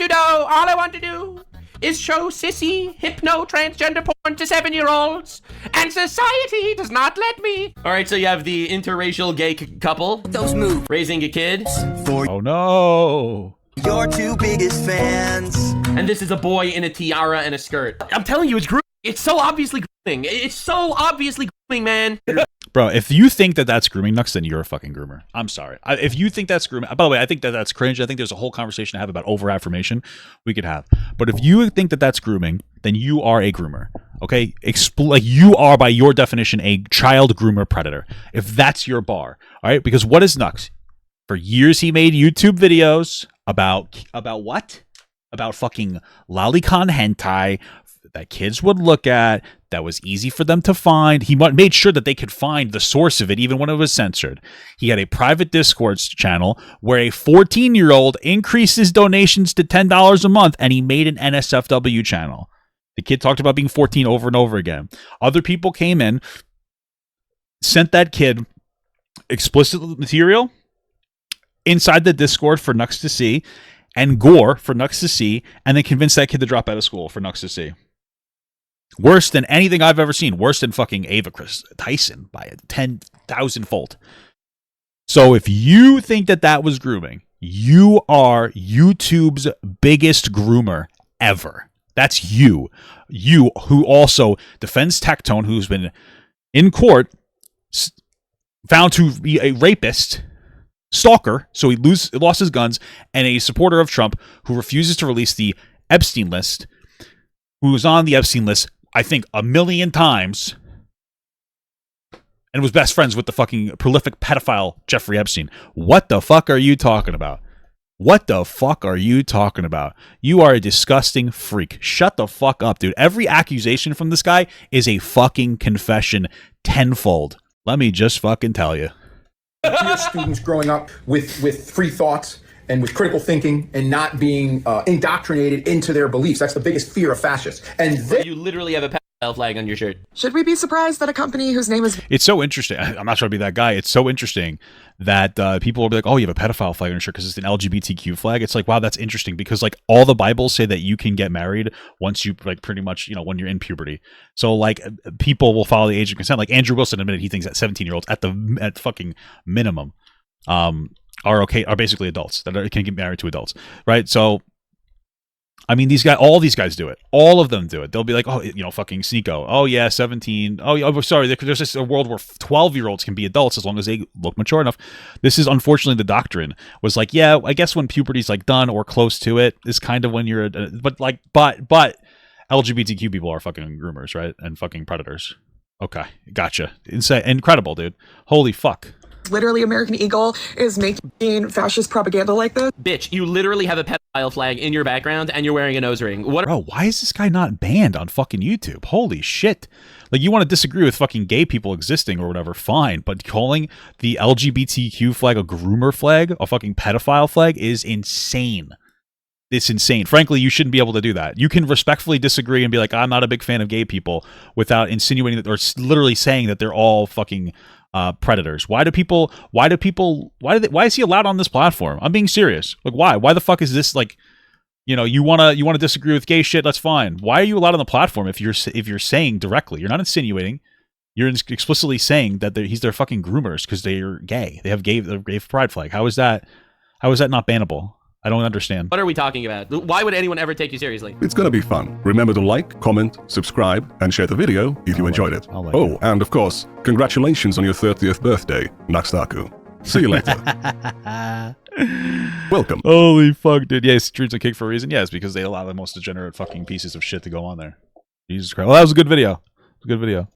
to do is show sissy, hypno, transgender porn to 7-year-olds, and society does not let me. All right, so you have the interracial gay couple. Those moves. Raising a kid. Oh no. Your two biggest fans. And this is a boy in a tiara and a skirt. I'm telling you, it's grooming. It's so obviously grooming. It's so obviously grooming, man. Bro, if you think that that's grooming, Nux, then you're a fucking groomer. I'm sorry. If you think that's grooming, by the way, I think that that's cringe. I think there's a whole conversation to have about over-affirmation we could have. But if you think that that's grooming, then you are a groomer. Okay? Like you are, by your definition, a child groomer predator. If that's your bar. All right? Because what is Nux? For years he made YouTube videos about what? About fucking lolicon hentai that kids would look at, that was easy for them to find. He made sure that they could find the source of it even when it was censored. He had a private Discord channel where a 14-year-old increased his donations to $10 a month, and he made an NSFW channel. The kid talked about being 14 over and over again. Other people came in, sent that kid explicit material inside the Discord for Nux to see, and gore for Nux to see, and then convinced that kid to drop out of school for Nux to see. Worse than anything I've ever seen. Worse than fucking Ava Chris Tyson by 10,000-fold. So if you think that that was grooming, you are YouTube's biggest groomer ever. That's you. You who also defends Tectone, who's been in court, found to be a rapist, stalker, so he lost his guns, and a supporter of Trump who refuses to release the Epstein list, who was on the Epstein list, I think, 1 million times, and was best friends with the fucking prolific pedophile Jeffrey Epstein. What the fuck are you talking about? What the fuck are you talking about? You are a disgusting freak. Shut the fuck up, dude. Every accusation from this guy is a fucking confession tenfold. Let me just fucking tell you. Students growing up with free thoughts and with critical thinking and not being indoctrinated into their beliefs. That's the biggest fear of fascists. And you literally have a pedophile flag on your shirt. Should we be surprised that a company whose name is... It's so interesting. I'm not trying to be that guy. It's so interesting that people will be like, oh, you have a pedophile flag on your shirt because it's an LGBTQ flag. It's like, wow, that's interesting because like all the Bibles say that you can get married once you like pretty much, when you're in puberty. So like people will follow the age of consent. Like Andrew Wilson admitted he thinks that 17-year-olds at fucking minimum are basically adults that can get married to adults, right? So I mean, all these guys do it. All of them do it. They'll be like, oh, fucking Sneeko. Oh yeah, 17. Oh, yeah, sorry. There's just a world where 12-year-olds can be adults as long as they look mature enough. This is unfortunately the doctrine. Was like, yeah, I guess when puberty's like done or close to it is kind of when you're. But LGBTQ people are fucking groomers, right? And fucking predators. Okay, gotcha. Insane, incredible, dude. Holy fuck. Literally, American Eagle is making fascist propaganda like this. Bitch, you literally have a pedophile flag in your background and you're wearing a nose ring. Bro, why is this guy not banned on fucking YouTube? Holy shit. Like, you want to disagree with fucking gay people existing or whatever, fine. But calling the LGBTQ flag a groomer flag, a fucking pedophile flag, is insane. It's insane. Frankly, you shouldn't be able to do that. You can respectfully disagree and be like, I'm not a big fan of gay people, without insinuating that, or literally saying that they're all fucking predators. Why is he allowed on this platform? I'm being serious. Like, why the fuck is this like, you want to disagree with gay shit, that's fine. Why are you allowed on the platform if you're saying directly, you're not insinuating, you're explicitly saying that he's their fucking groomers because they're gay. They have gay pride flag. How is that not bannable? I don't understand. What are we talking about? Why would anyone ever take you seriously? It's gonna be fun. Remember to like, comment, subscribe, and share the video if you enjoyed it. And of course, congratulations on your 30th birthday, Taku. See you later. Welcome. Holy fuck, dude. Yeah, streets are kicked for a reason. Yes, because they allow the most degenerate fucking pieces of shit to go on there. Jesus Christ. Well, that was a good video. Good video.